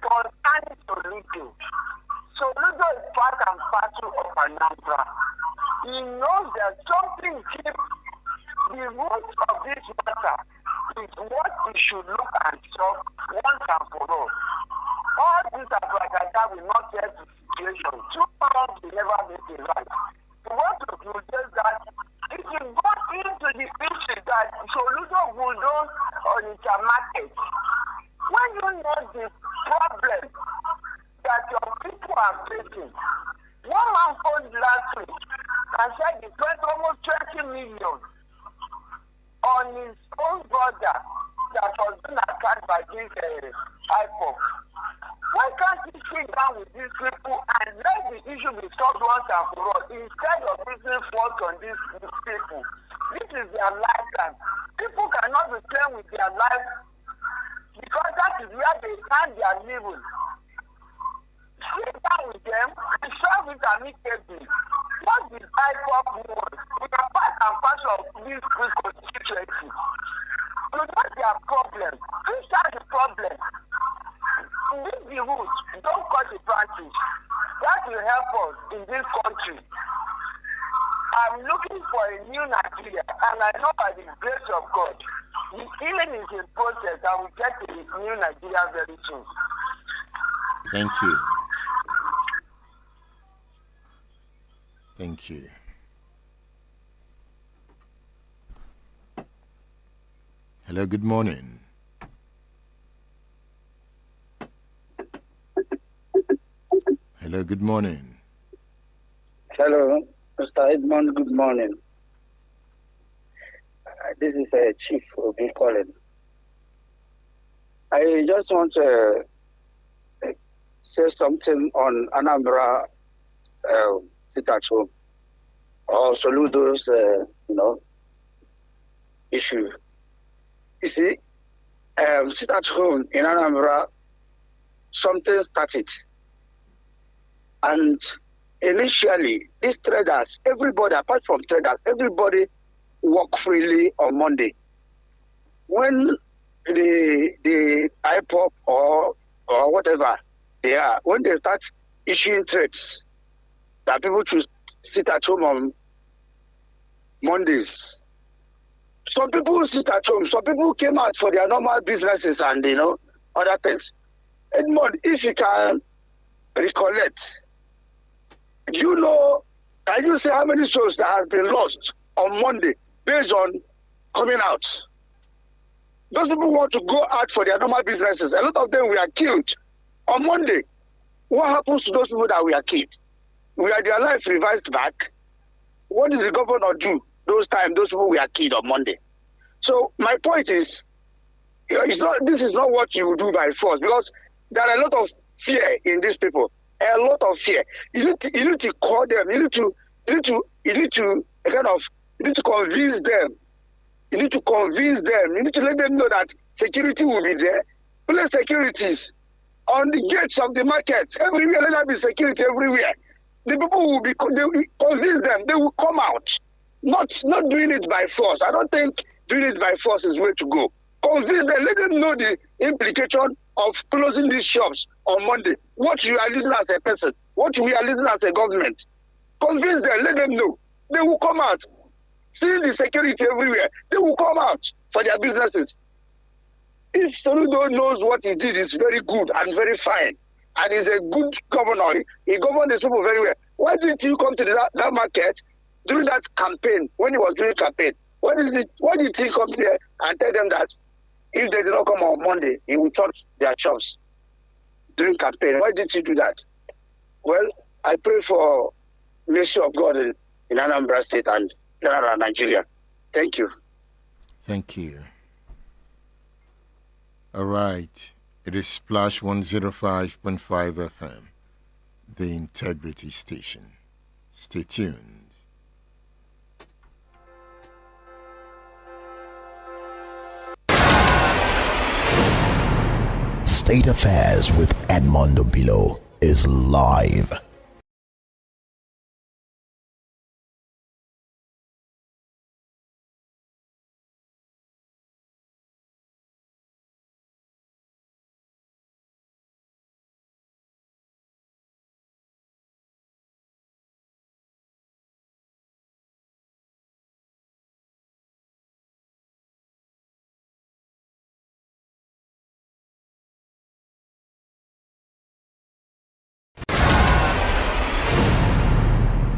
Concerning Soludo. Soludo is part and parcel of Anambra. He knows that something keeps the root of this matter is what we should look and solve once and for all. All this abracadabra will not get the situation. Too long will never make it right. We want to do just that. If you go into the issue that Soludo will do on its market, when you know the problem that your people are facing, one man phoned last week and said he spent almost 20 million on his own brother that was being attacked by this IPOC. Why can't he sit down with these people and let the issue be solved once and for all instead of putting fault on these people? This is their lifetime. People cannot be playing with their life because that is where they earn their living. Sit down with them and solve it amicably. What did IPOC want? We are part and parcel of this constituency. So that's their problem. This is the problem. Leave the roots, don't cut the branches. That will help us in this country. I'm looking for a new Nigeria, and I know by the grace of God, the healing is in process, and we get to the new Nigeria very soon. Thank you. Thank you. Hello, good morning. Hello, good morning. Hello, Mr. Edmond, good morning. This is Chief Obi calling. I just want to say something on Anambra sit at home or Soludo's, issue. You see, sit at home in Anambra, something started. And initially, these traders, everybody, apart from traders, everybody work freely on Monday. When the IPOP or whatever they are, when they start issuing trades that people should sit at home on Mondays, some people sit at home, some people came out for their normal businesses and, other things. Edmond, if you can recollect, can you say how many souls that have been lost on Monday based on coming out? Those people want to go out for their normal businesses. A lot of them were killed on Monday. What happens to those people that were killed? Were their life revised back? What did the governor do those times those people were killed on Monday? So my point is, this is not what you do by force, because there are a lot of fear in these people. A lot of fear. You need to call them. You need to convince them. You need to let them know that security will be there. Police securities on the gates of the markets. Everywhere, let there be security everywhere. The people will convince them, they will come out. Not doing it by force. I don't think doing it by force is the way to go. Convince them, let them know the implication of closing these shops on Monday. What you are losing as a person, what we are losing as a government. Convince them, let them know. They will come out. Seeing the security everywhere, they will come out for their businesses. If Soludo knows what he did is very good and very fine, and he's a good governor, he governed his people very well, why didn't he come to that market during that campaign, when he was doing campaign? Why did he come there and tell them that if they did not come on Monday, he would touch their shops during campaign? Why didn't he do that? Well, I pray for mercy of God in Anambra State and general Nigeria. Thank you. Thank you. All right. It is Splash 105.5 FM, the Integrity Station. Stay tuned. State Affairs with Edmondo Bilo is live.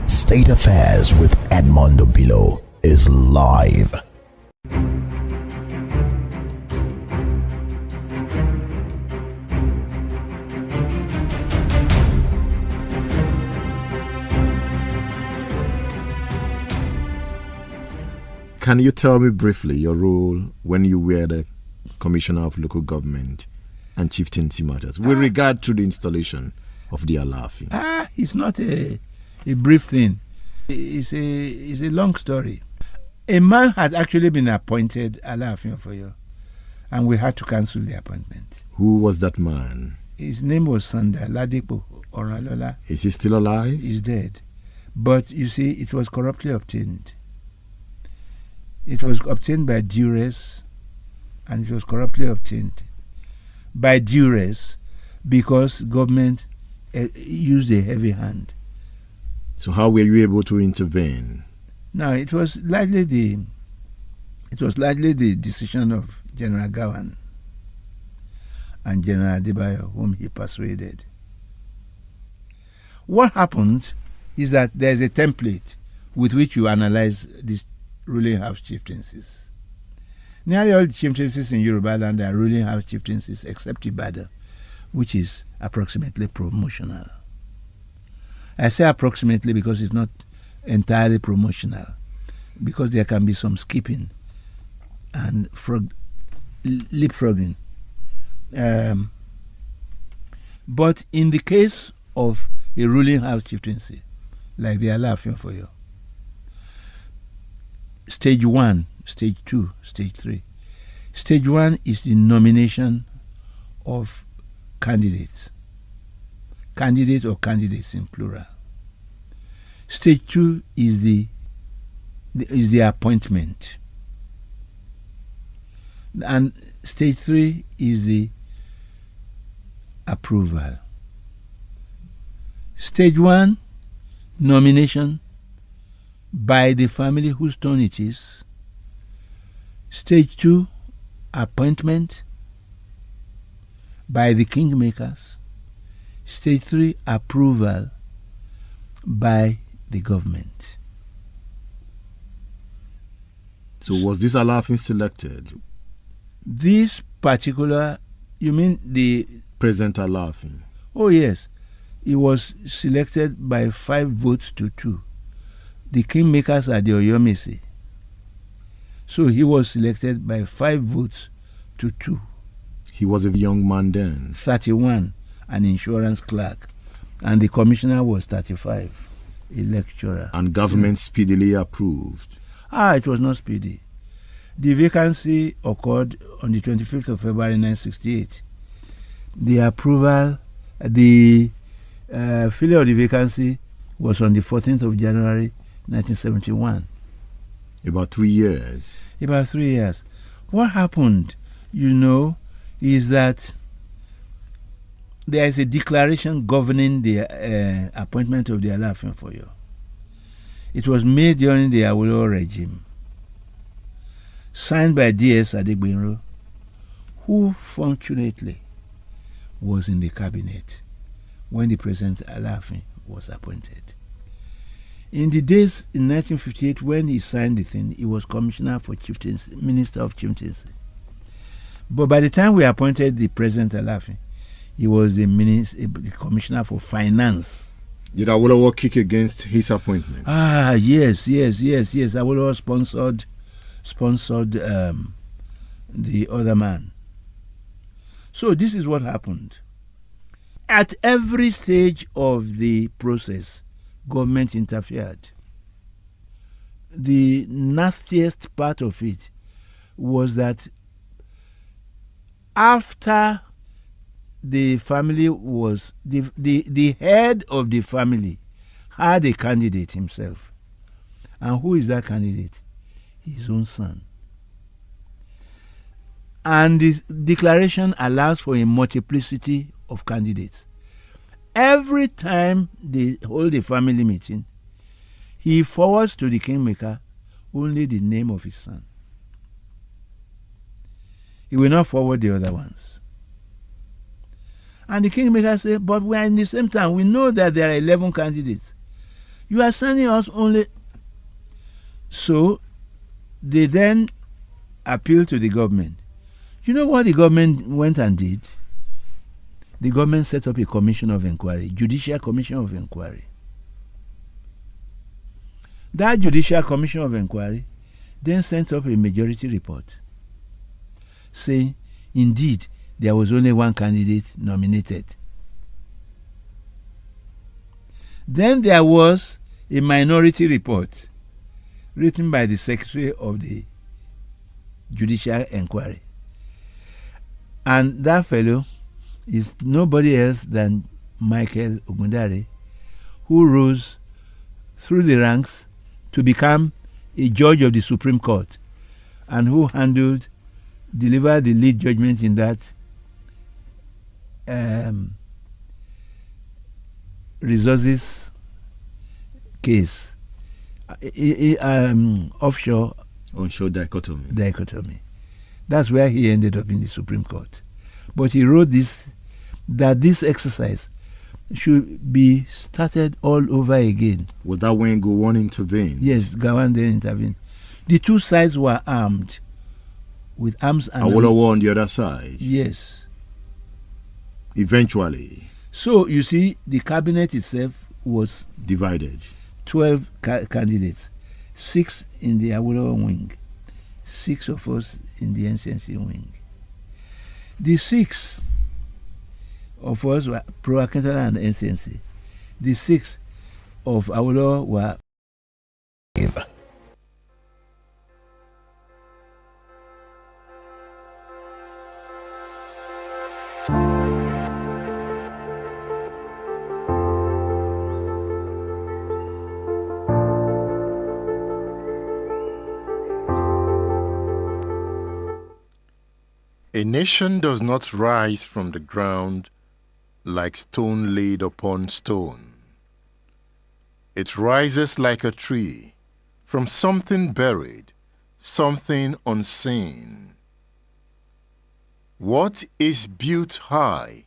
State Affairs with Edmondo Bilo is live. Can you tell me briefly your role when you were the Commissioner of Local Government and Chieftaincy Matters with regard to the installation of the Alaafin? It's not a brief thing. It's a long story. A man had actually been appointed Alaafin of Oyo, and we had to cancel the appointment. Who was that man? His name was Sanda Ladipo Oralola. Is he still alive? He's dead. But you see, it was corruptly obtained. It was obtained by duress, and it was corruptly obtained by duress because government used a heavy hand. So how were you able to intervene? Now it was likely the decision of General Gawan and General Adebayo, whom he persuaded. What happened is that there's a template with which you analyze these ruling house chieftaincies. Nearly all the chieftaincies in Yoruba land are ruling house chieftaincies except Ibadan, which is approximately promotional. I say approximately because it's not entirely promotional, because there can be some skipping and leapfrogging. But in the case of a ruling house chieftaincy, like the Alaafin of Oyo, stage 1, stage 2, stage 3. Stage 1 is the nomination of candidates. Candidate or candidates in plural. Stage 2 is the appointment. And stage 3 is the approval. Stage 1, nomination by the family whose turn it is. Stage 2, appointment by the kingmakers. Stage 3, approval by the government. So was this Alaafin selected? This particular, you mean the present Alaafin? Oh yes, he was selected by 5 votes to 2. The kingmakers are the Oyomesi. So he was selected by 5 votes to 2. He was a young man then. 31, an insurance clerk. And the commissioner was 35, a lecturer. And government speedily approved. It was not speedy. The vacancy occurred on the 25th of February 1968. the approval, the filling of the vacancy was on the 14th of January 1971. About 3 years. About 3 years. What happened, is that there is a declaration governing the appointment of the Alaafin for you. It was made during the Awolowo regime, signed by D.S. Adegbenro, who fortunately was in the cabinet when the present Alaafin was appointed. In the days in 1958, when he signed the thing, he was commissioner for chieftaincy, minister of chieftaincy. But by the time we appointed the present Alaafin, he was the commissioner for finance. Did Awolowo kick against his appointment? Yes. Awolowo sponsored the other man. So this is what happened. At every stage of the process, government interfered. The nastiest part of it was that after the family was, the head of the family had a candidate himself. And who is that candidate? His own son. And this declaration allows for a multiplicity of candidates. Every time they hold a family meeting, he forwards to the kingmaker only the name of his son. He will not forward the other ones. And the kingmaker said, but we are in the same time. We know that there are 11 candidates. You are sending us only. So they then appealed to the government. You know what the government went and did? The government set up a commission of inquiry, Judicial Commission of Inquiry. That Judicial Commission of Inquiry then sent up a majority report saying, indeed, there was only one candidate nominated. Then there was a minority report written by the Secretary of the Judicial Inquiry. And that fellow is nobody else than Michael Ogundare, who rose through the ranks to become a judge of the Supreme Court and who delivered the lead judgment in that resources case, onshore dichotomy. That's where he ended up in the Supreme Court. But he wrote that this exercise should be started all over again. Was that when Gowon intervened? Yes, Gowon then intervened. The two sides were armed with arms and Awolowo on the other side. Yes. Eventually. So you see, the cabinet itself was divided. 12 candidates, 6 in the Awolowo wing, 6 of us in the NCNC wing. The 6 of us were pro-Akintola and NCNC. The 6 of Awolowo were. A nation does not rise from the ground like stone laid upon stone. It rises like a tree from something buried, something unseen. What is built high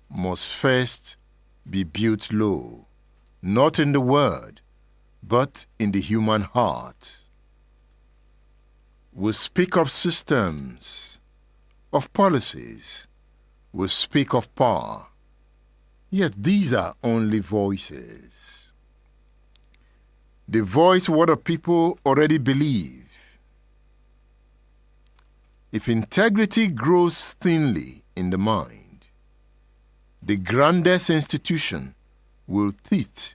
must first be built low, not in the word, but in the human heart. We speak of systems, of policies, we speak of power, yet these are only voices. They voice what the people already believe. If integrity grows thinly in the mind, the grandest institution will teeth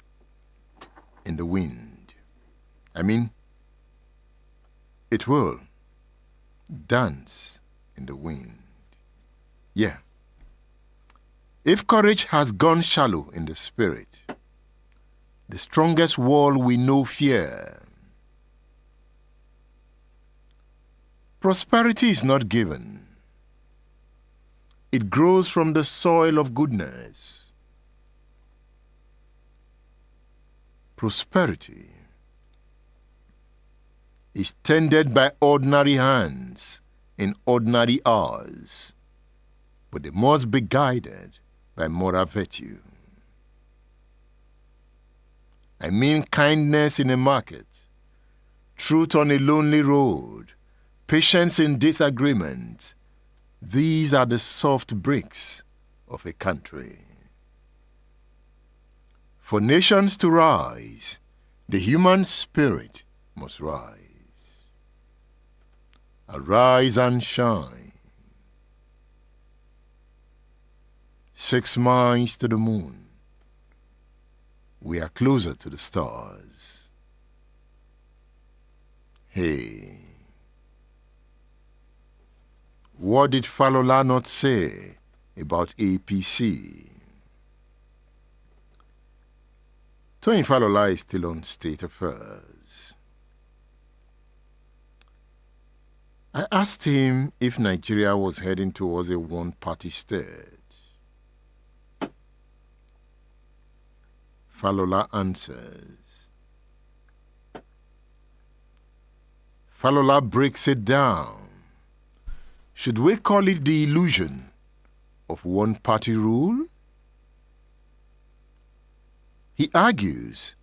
in the wind. It will dance in the wind. Yeah. If courage has gone shallow in the spirit, the strongest wall we know fear. Prosperity is not given. It grows from the soil of goodness. Prosperity is tended by ordinary hands in ordinary hours, but they must be guided by moral virtue. I mean kindness in a market, truth on a lonely road, patience in disagreement. These are the soft bricks of a country. For nations to rise, the human spirit must rise. Arise and shine. 6 miles to the moon. We are closer to the stars. Hey, what did Falola not say about APC? Tony Falola is still on state affairs. I asked him if Nigeria was heading towards a one-party state. Falola answers. Falola breaks it down. Should we call it the illusion of one-party rule? He argues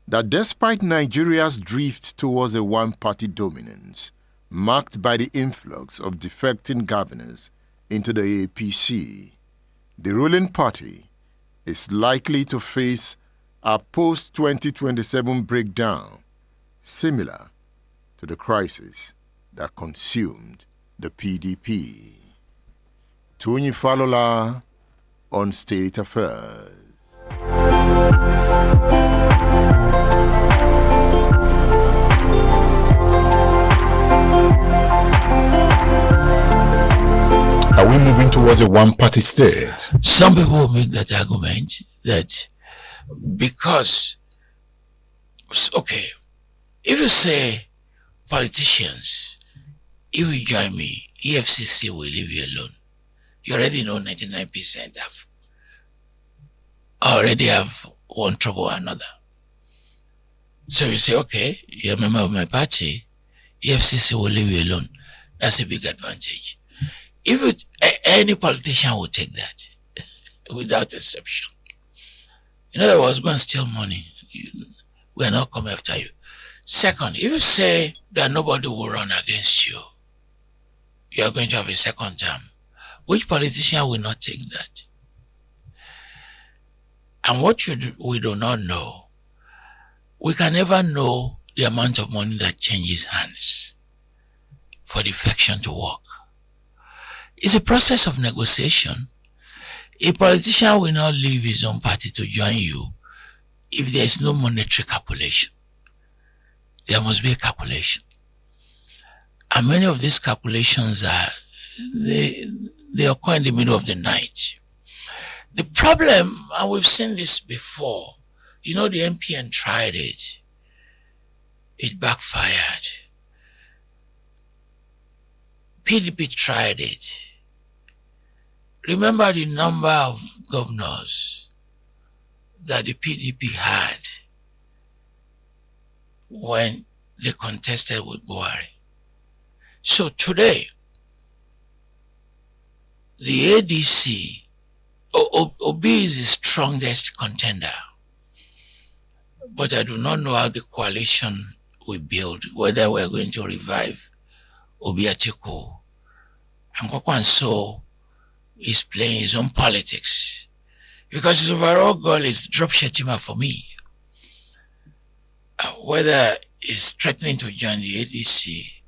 that despite Nigeria's drift towards a one-party dominance, marked by the influx of defecting governors into the APC, the ruling party is likely to face a post-2027 breakdown similar to the crisis that consumed the PDP. Tony Falola on State Affairs. Are we moving towards a one-party state? Some people make that argument that because, okay, if you say politicians, if you join me, EFCC will leave you alone. You already know 99% already have one trouble or another. So you say, okay, you're a member of my party, EFCC will leave you alone. That's a big advantage. If any politician will take that, without exception. In other words, go and steal money. We are not coming after you. Second, if you say that nobody will run against you, you are going to have a second term. Which politician will not take that? And what we do not know, we can never know the amount of money that changes hands for the faction to work. It's a process of negotiation. A politician will not leave his own party to join you if there is no monetary calculation. There must be a calculation. And many of these calculations they occur in the middle of the night. The problem, and we've seen this before, the MPN tried it. It backfired. PDP tried it. Remember the number of governors that the PDP had when they contested with Buhari. So today, the ADC, Obi is the strongest contender. But I do not know how the coalition will build, whether we're going to revive Obi Atiku. And Kwakwanso is playing his own politics. Because his overall goal is drop Shetima for me. Whether he's threatening to join the ADC,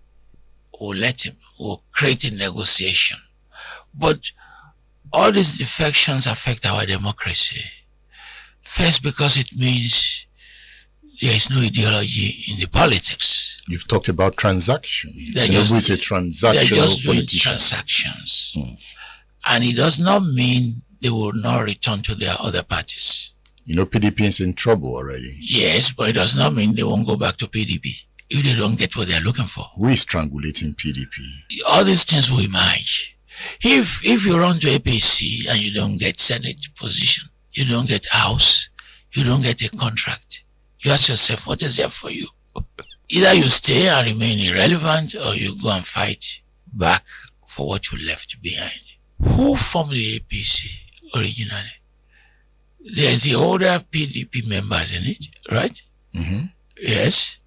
or let him, or create a negotiation. But all these defections affect our democracy. First, because it means there is no ideology in the politics. You've talked about transactions. They're just doing transactions. And it does not mean they will not return to their other parties. You know, PDP is in trouble already. Yes, but it does not mean they won't go back to PDP if they don't get what they're looking for. Who is strangulating PDP? All these things will emerge. If you run to APC and you don't get Senate position, you don't get House, you don't get a contract, you ask yourself, what is there for you? Either you stay and remain irrelevant, or you go and fight back for what you left behind. Who formed the APC originally? There's the older PDP members in it, right? Mm-hmm. Yes.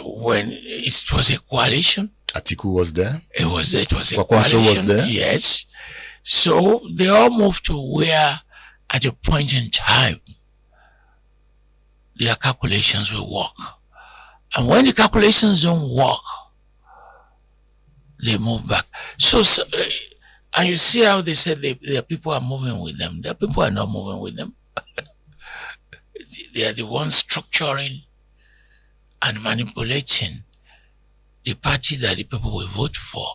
When it was a coalition. Atiku was there? It was a Kwakwanso coalition. was there? Yes. So they all moved to where at a point in time their calculations will work. And when the calculations don't work, they move back. So and you see how they said their people are moving with them. Their people are not moving with them. They are the ones structuring and manipulating the party that the people will vote for.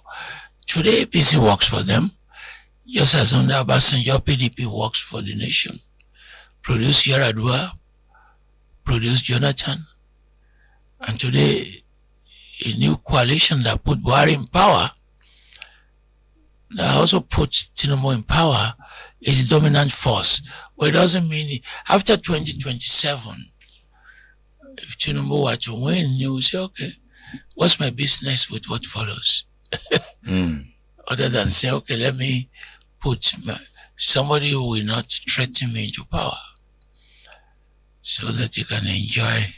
Today, APC works for them, just as under Obasanjo, PDP works for the nation. Produce Yar'Adua, produce Jonathan, and today, a new coalition that put Buhari in power, that also puts Tinubu in power, is the dominant force. But it doesn't mean after 2027, if Tinubu were to win, you will say, okay, what's my business with what follows? Other than say, okay, let me put somebody who will not threaten me into power so that he can enjoy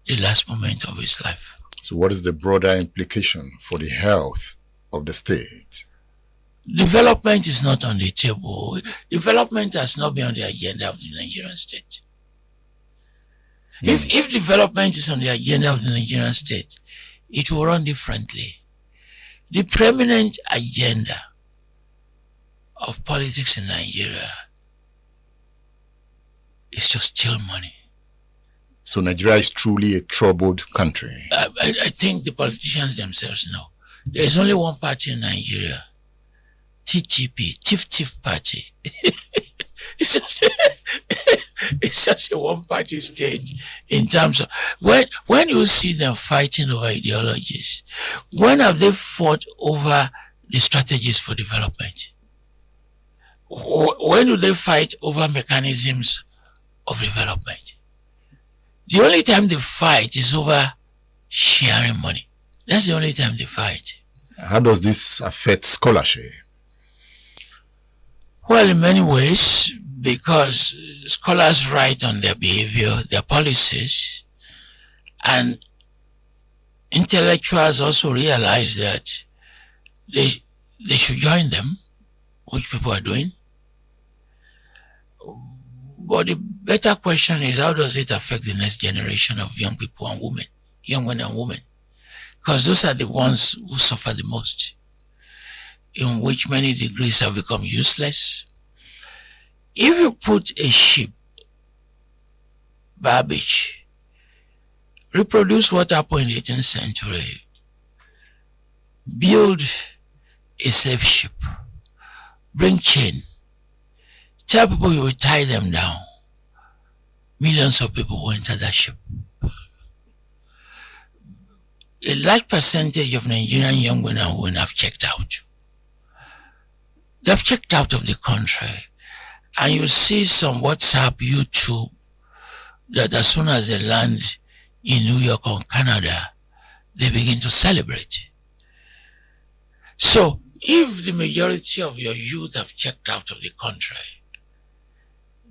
the last moment of his life. So what is the broader implication for the health of the state? Development is not on the table. Development has not been on the agenda of the Nigerian state. If development is on the agenda of the Nigerian state, it will run differently. The preeminent agenda of politics in Nigeria is to steal money. So Nigeria is truly a troubled country. I think the politicians themselves know. There is only one party in Nigeria, TTP, Tif Party. It's just a one-party state in terms of when you see them fighting over ideologies. When have they fought over the strategies for development? When do they fight over mechanisms of development? The only time they fight is over sharing money. That's the only time they fight. How does this affect scholarship? Well, in many ways, because scholars write on their behavior, their policies, and intellectuals also realize that they should join them, which people are doing. But the better question is, how does it affect the next generation of young people and women, young men and women? Because those are the ones who suffer the most, in which many degrees have become useless. If you put a sheep, Babbage, reproduce what happened in the 18th century, build a slave ship, bring chain, tell people you will tie them down, millions of people will enter that ship. A large percentage of Nigerian young men and women have checked out. They've checked out of the country. And you see some WhatsApp, YouTube, that as soon as they land in New York or Canada, they begin to celebrate. So, if the majority of your youth have checked out of the country,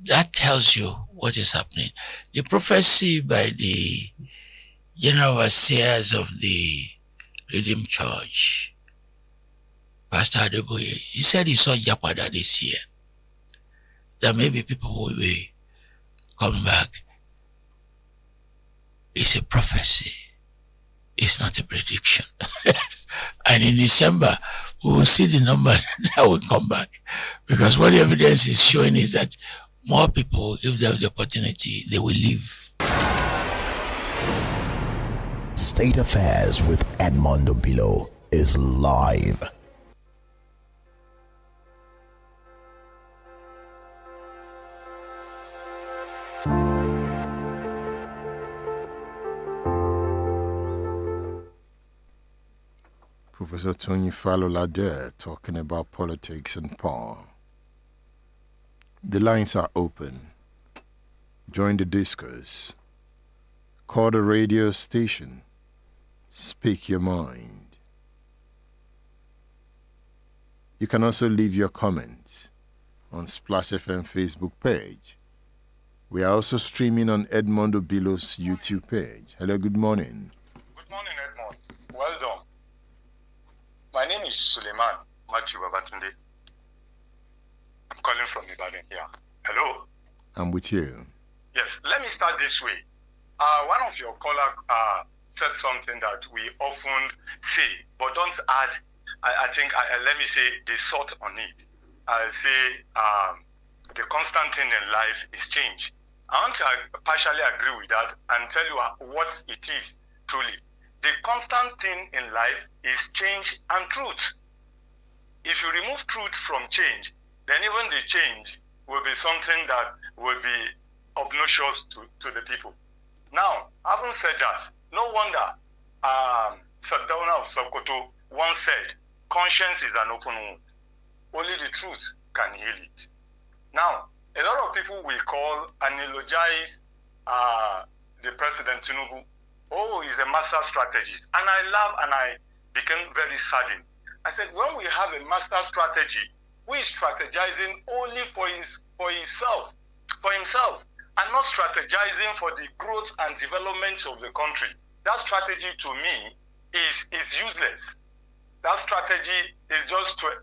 that tells you what is happening. The prophecy by the general overseers of the Redeemed Church, Pastor Adeboye, he said he saw Japada this year, that maybe people will be coming back. It's a prophecy. It's not a prediction. And in December, we will see the number that will come back. Because what the evidence is showing is that more people, if they have the opportunity, they will leave. State Affairs with Edmondo Bilo is live. Professor Tony Falola there talking about politics and power. The lines are open. Join the discourse. Call the radio station. Speak your mind. You can also leave your comments on Splash FM Facebook page. We are also streaming on Edmondo Billow's YouTube page. Hello, good morning. Good morning, Edmond. Well done. My name is Suleiman Matthew Babatunde. I'm calling from Ibadan here. Hello? I'm with you. Yes, let me start this way. One of your callers said something that we often say, but don't add, let me say, the salt on it. I say the constant thing in life is change. I want to partially agree with that and tell you what it is truly. The constant thing in life is change and truth. If you remove truth from change, then even the change will be something that will be obnoxious to the people. Now, having said that, no wonder Sardauna of Sokoto once said, conscience is an open wound. Only the truth can heal it. Now, a lot of people will call and eulogize the President Tinubu. Oh, he's a master strategist. And I laugh and I became very saddened. I said, when we have a master strategy, who is strategizing only for himself, and not strategizing for the growth and development of the country, that strategy to me is useless. That strategy is just to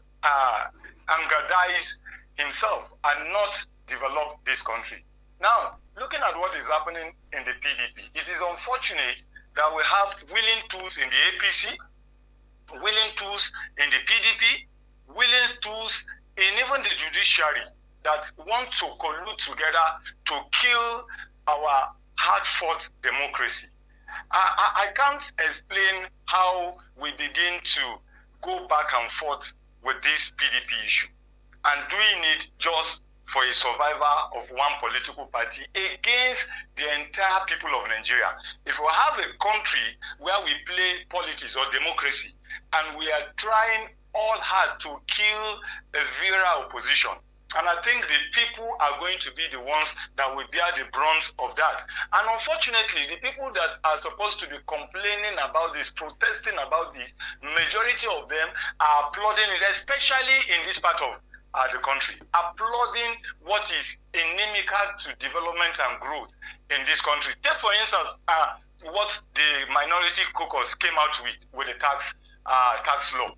aggrandize himself and not develop this country. Now, looking at what is happening in the PDP, it is unfortunate that we have willing tools in the APC, willing tools in the PDP, willing tools in even the judiciary that want to collude together to kill our hard-fought democracy. I can't explain how we begin to go back and forth with this PDP issue and doing it just for a survivor of one political party against the entire people of Nigeria. If we have a country where we play politics or democracy and we are trying all hard to kill a virile opposition, and I think the people are going to be the ones that will bear the brunt of that. And unfortunately, the people that are supposed to be complaining about this, protesting about this, majority of them are applauding it, especially in this part of the country, applauding what is inimical to development and growth in this country. Take, for instance, what the minority caucus came out with the tax law.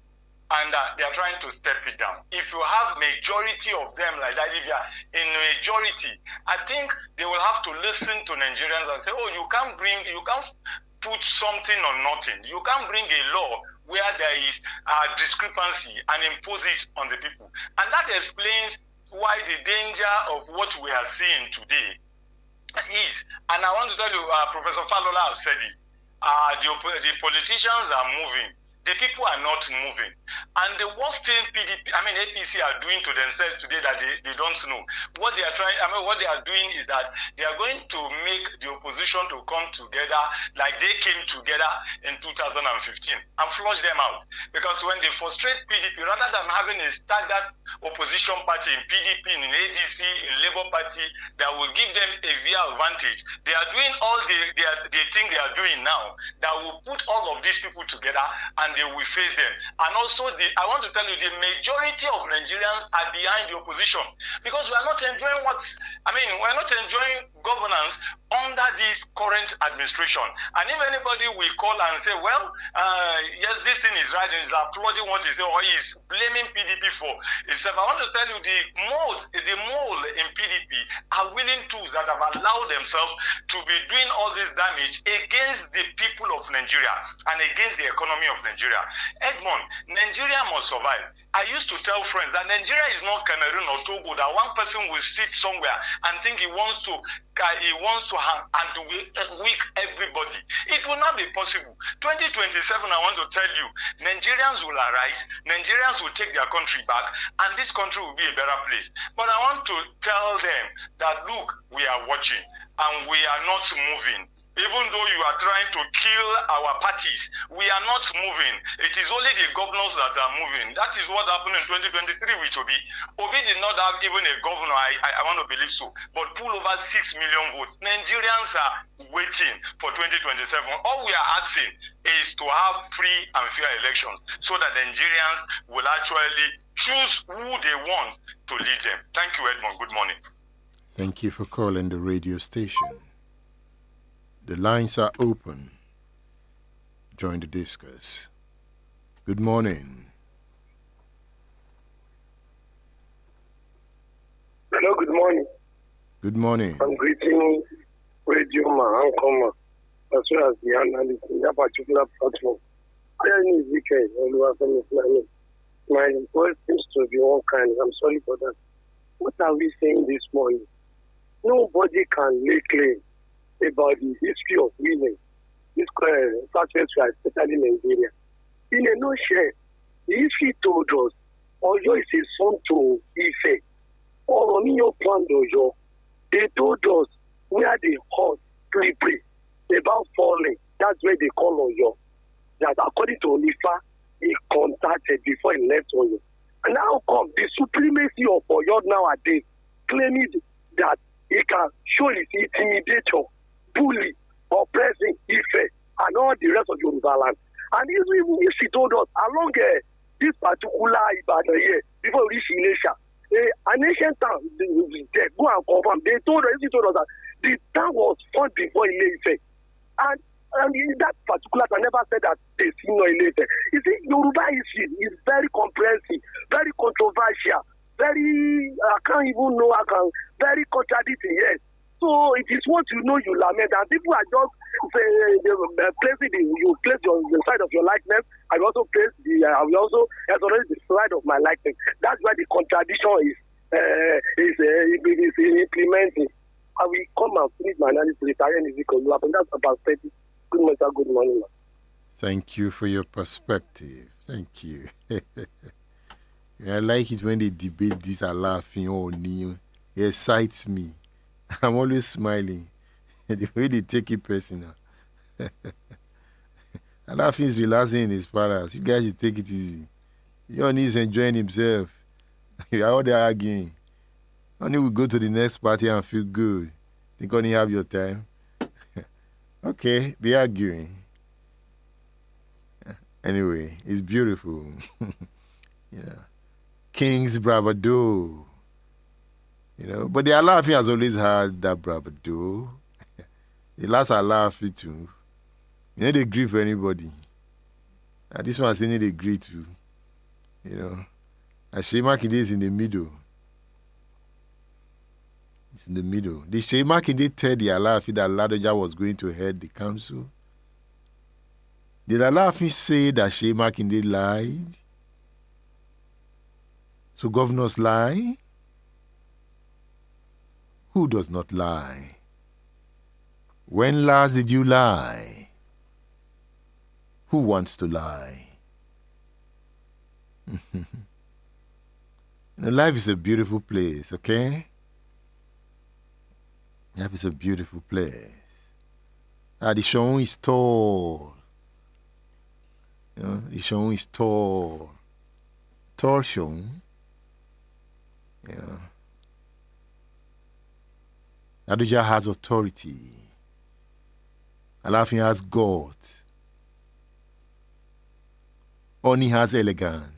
And they are trying to step it down. If you have majority of them like that, if you are in majority, I think they will have to listen to Nigerians and say, oh, you can't put something on nothing. You can't bring a law where there is discrepancy and impose it on the people. And that explains why the danger of what we are seeing today is, and I want to tell you, Professor Falola has said it, the politicians are moving. The people are not moving. And the worst thing APC are doing to themselves today that they don't know. What they are doing is that they are going to make the opposition to come together like they came together in 2015 and flush them out. Because when they frustrate PDP, rather than having a staggered opposition party in PDP, in ADC, in Labour Party, that will give them a real advantage, they are doing all they think they are doing now that will put all of these people together and they will face them. And also, I want to tell you, the majority of Nigerians are behind the opposition because we are not enjoying we're not enjoying governance under this current administration. And if anybody will call and say, well, yes, this thing is right, and is applauding what he says, or is blaming PDP for itself, I want to tell you the mole in PDP are willing tools that have allowed themselves to be doing all this damage against the people of Nigeria and against the economy of Nigeria. Edmond, Nigeria must survive. I used to tell friends that Nigeria is not Cameroon or Togo, that one person will sit somewhere and think he wants to harm and to weak everybody. It will not be possible. 2027, I want to tell you, Nigerians will arise, Nigerians will take their country back, and this country will be a better place. But I want to tell them that, look, we are watching and we are not moving. Even though you are trying to kill our parties, we are not moving. It is only the governors that are moving. That is what happened in 2023 with Obi. Obi did not have even a governor, I want to believe so, but pull over 6 million votes. Nigerians are waiting for 2027. All we are asking is to have free and fair elections so that Nigerians will actually choose who they want to lead them. Thank you, Edmond. Good morning. Thank you for calling the radio station. The lines are open. Join the discuss. Good morning. Hello, good morning. Good morning. I'm greeting Radio Ma, Ankoma, as well as the analyst in that particular platform. I am Ezekiel. My request seems to be one kind. I'm sorry for that. What are we saying this morning? Nobody can lay claim about the history of women, this southwest, especially Nigeria. In a nutshell, the history told us Oyo is a son to Ife. Or Oniyo Pond Oyo, they told us where the horse play about falling. That's where they call Oyo. That according to Onifa, he contacted before he left Oyo. And how come the supremacy of Oyo nowadays claiming that he can show his intimidator, bully, oppressing Ife, and all the rest of Yoruba land. And even if she told us along this particular Ibadan here, before we reach Ilesha, an ancient town, they go and confirm. She told us that the town was formed before Ile-Ife. And in that particular time, never said that they see no Ile-Ife. You see, Yoruba history is very comprehensive, very controversial, very, very contradicting, yes. So it is what you know you lament, and people are just placing you place the side of your likeness. I will also place I will also exonerate the side of my likeness. That's why the contradiction is implementing. I will come and finish my analysis with Arian Ezekiel. That's about 30. Good morning, sir. Good morning, man. Thank you for your perspective. Thank you. I like it when they debate this are laughing on you. It excites me. I'm always smiling. The way they take it personal. Laughing is relaxing in his palace. You guys should take it easy. Your is enjoying himself. You are all there arguing. Only we go to the next party and feel good. Think only have your time. Okay, be arguing. Anyway, it's beautiful. King's bravado. But the Alaafin has always had that bravado. The last Alaafin too. They agree for anybody. And this one saying they agree to. And Seyi Makinde is in the middle. It's in the middle. Did Seyi Makinde tell the Alaafin that Ladoja was going to head the council? Did Alaafin say that Seyi Makinde lied? So governors lie? Who does not lie? When last did you lie? Who wants to lie? Life is a beautiful place, okay? Life is a beautiful place. The Seun is tall. The Seun is tall. Tall Seun. Ladoja has authority. Alaafin has God. Oni has elegance.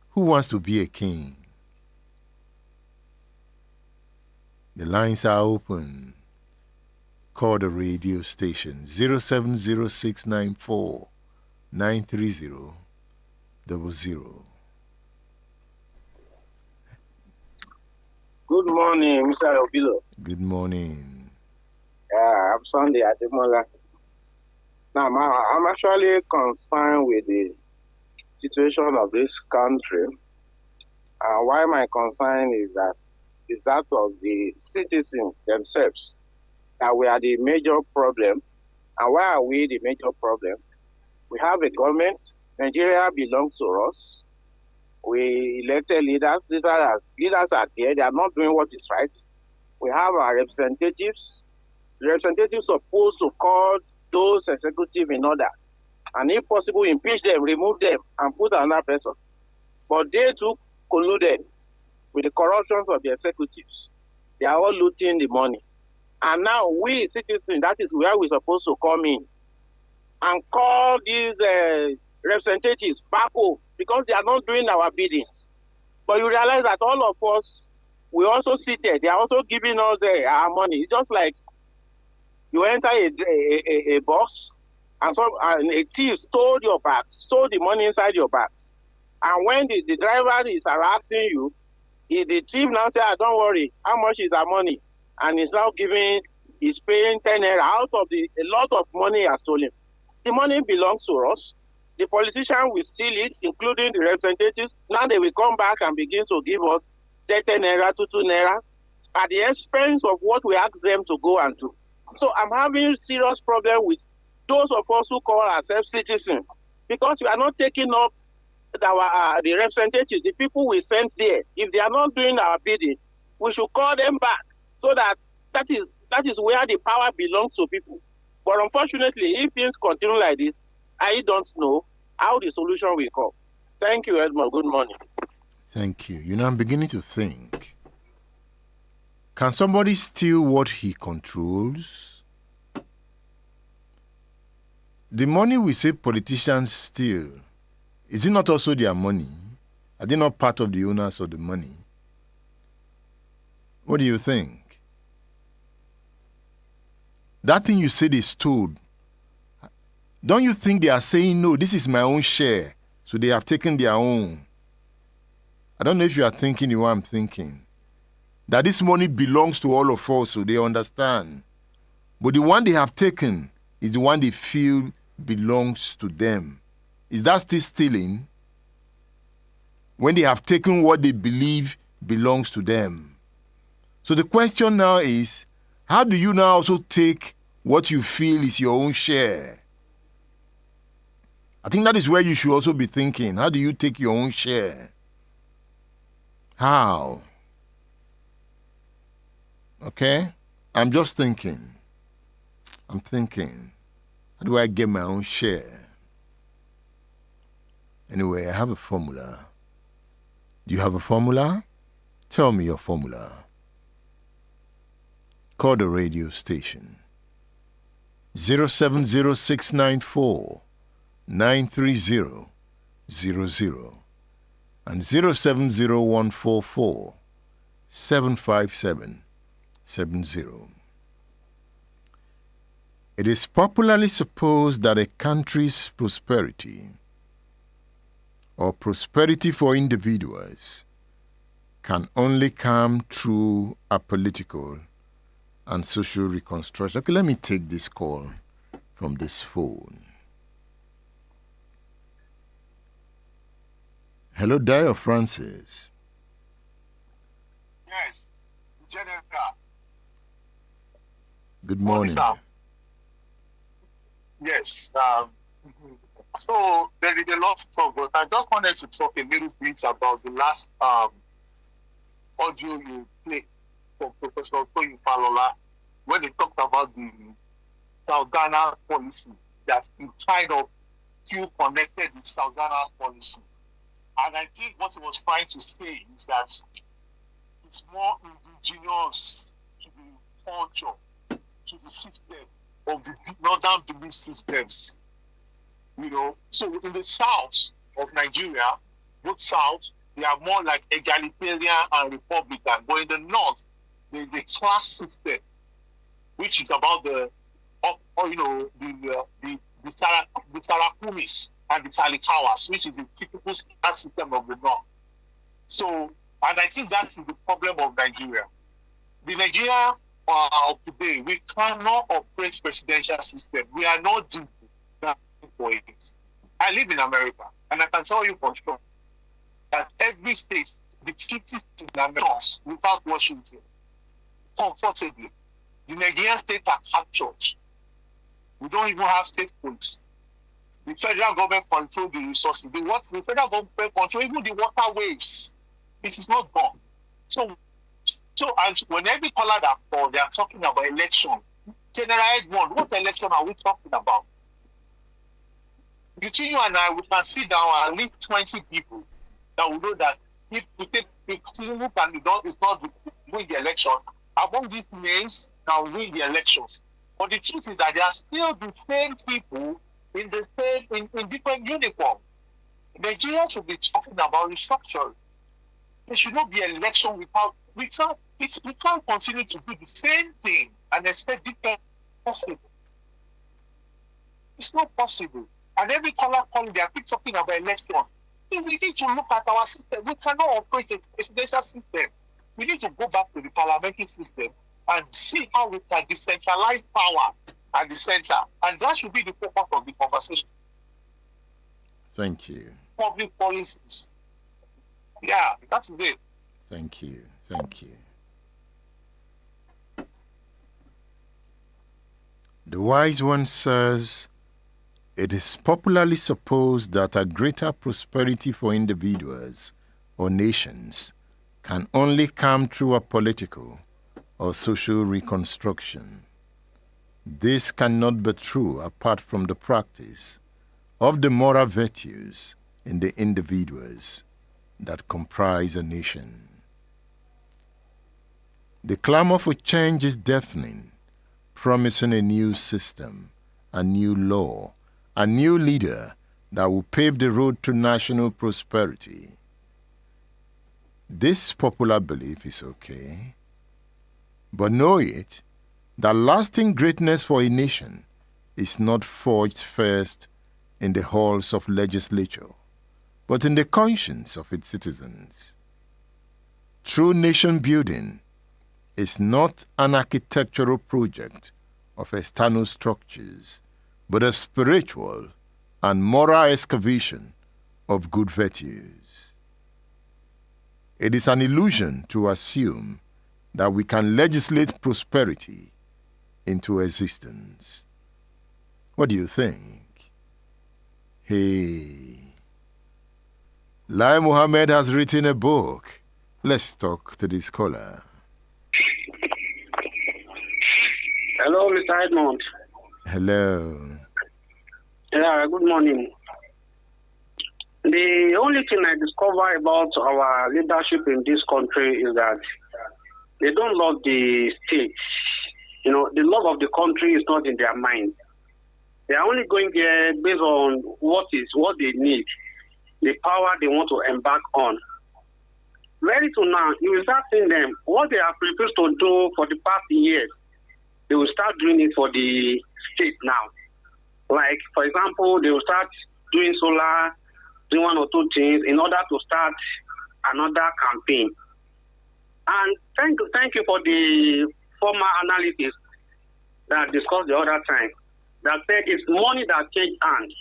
Who wants to be a king? The lines are open. Call the radio station 070694 93000. Good morning, Mr. Obilo. Good morning. I'm Sunday Ademola. Now, I'm actually concerned with the situation of this country. Why my concern is that of the citizens themselves, that we are the major problem. And why are we the major problem? We have a government. Nigeria belongs to us. We elected leaders. Leaders are there. They are not doing what is right. We have our representatives. The representatives supposed to call those executives in order, and if possible, impeach them, remove them, and put another person. But they too colluded with the corruptions of the executives. They are all looting the money. And now we citizens, that is where we're supposed to come in and call these representatives back home because they are not doing our biddings. But you realize that all of us, we also seated. They are also giving us our money. It's just like you enter a box and a thief stole your bag, stole the money inside your bag. And when the driver is harassing you, the thief now says, don't worry, how much is our money? And he's now he's paying 10 naira out of a lot of money he has stolen. The money belongs to us. The politician will steal it, including the representatives. Now they will come back and begin to give us 10 naira, 2 naira, at the expense of what we ask them to go and do. So I'm having serious problem with those of us who call ourselves citizens, because we are not taking up the representatives, the people we sent there. If they are not doing our bidding, we should call them back, so that is where the power belongs to people. But unfortunately, if things continue like this, I don't know how the solution will come. Thank you, Edmond. Good morning. Thank you. You know, I'm beginning to think, can somebody steal what he controls? The money we say politicians steal, is it not also their money? Are they not part of the owners of the money? What do you think? That thing you said they stole, don't you think they are saying, no, this is my own share, so they have taken their own? I don't know if you are thinking the way I'm thinking. That this money belongs to all of us, so they understand. But the one they have taken is the one they feel belongs to them. Is that still stealing? When they have taken what they believe belongs to them. So the question now is, how do you now also take what you feel is your own share? I think that is where you should also be thinking. How do you take your own share? How? Okay? I'm just thinking. I'm thinking, how do I get my own share? Anyway, I have a formula. Do you have a formula? Tell me your formula. Call the radio station. 070694 93000 and 070144 75770. It is popularly supposed that a country's prosperity or prosperity for individuals can only come through a political and social reconstruction. Okay, let me take this call from this phone. Hello, Dio Francis. Yes, General. Good morning. Yes. So there is a lot to talk about. I just wanted to talk a little bit about the last audio you played from Professor Toyin Falola when he talked about the South Ghana policy, that he kind of feel connected with South Ghana's policy. And I think what he was trying to say is that it's more indigenous to the culture, to the system of the northern belief systems. You know, so in the south of Nigeria, both south, they are more like egalitarian and republican. But in the north, there's the class system, which is about the Sarakumis and the Talikawas, which is the typical class system of the north. So, and I think that is the problem of Nigeria. The Nigeria of today, we cannot operate presidential system. We are not due for it. I live in America, and I can tell you for sure that every state, the 50 states in America, without Washington, comfortably, the Nigerian state are captured. We don't even have state police. The federal government controls the resources. The federal government controls even the waterways. It is not done. So, and when every caller that call, they are talking about election. General Edmond, what election are we talking about? Between you and I, we can sit down at least 20 people that will know that if Tinubu is not win the election, among these names that will win the elections. But the truth is that they are still the same people in different uniform. Nigerians should be talking about restructuring. There should not be an election we can't continue to do the same thing and expect different possible. It's not possible. And every color calling, they keep talking about election. We need to look at our system. We cannot operate a presidential system. We need to go back to the parliamentary system and see how we can decentralize power at the center. And that should be the focus of the conversation. Thank you. Public policies. Yeah, that's it. Thank you. Thank you. The wise one says, it is popularly supposed that a greater prosperity for individuals or nations can only come through a political or social reconstruction. This cannot be true apart from the practice of the moral virtues in the individuals that comprise a nation. The clamor for change is deafening, promising a new system, a new law, a new leader that will pave the road to national prosperity. This popular belief is okay, but know it that lasting greatness for a nation is not forged first in the halls of legislature, but in the conscience of its citizens. True nation building is not an architectural project of external structures, but a spiritual and moral excavation of good virtues. It is an illusion to assume that we can legislate prosperity into existence. What do you think? Hey. Lai Mohammed has written a book. Let's talk to this caller. Hello, Mr. Edmond. Hello. Yeah, good morning. The only thing I discover about our leadership in this country is that they don't love the state. You know, the love of the country is not in their mind. They are only going there based on what they need, the power they want to embark on. Very soon now, you will start seeing them, what they have refused to do for the past years, they will start doing it for the state now. Like, for example, they will start doing solar, doing one or two things in order to start another campaign. And thank you for the former analysis that I discussed the other time, that said it's money that change hands.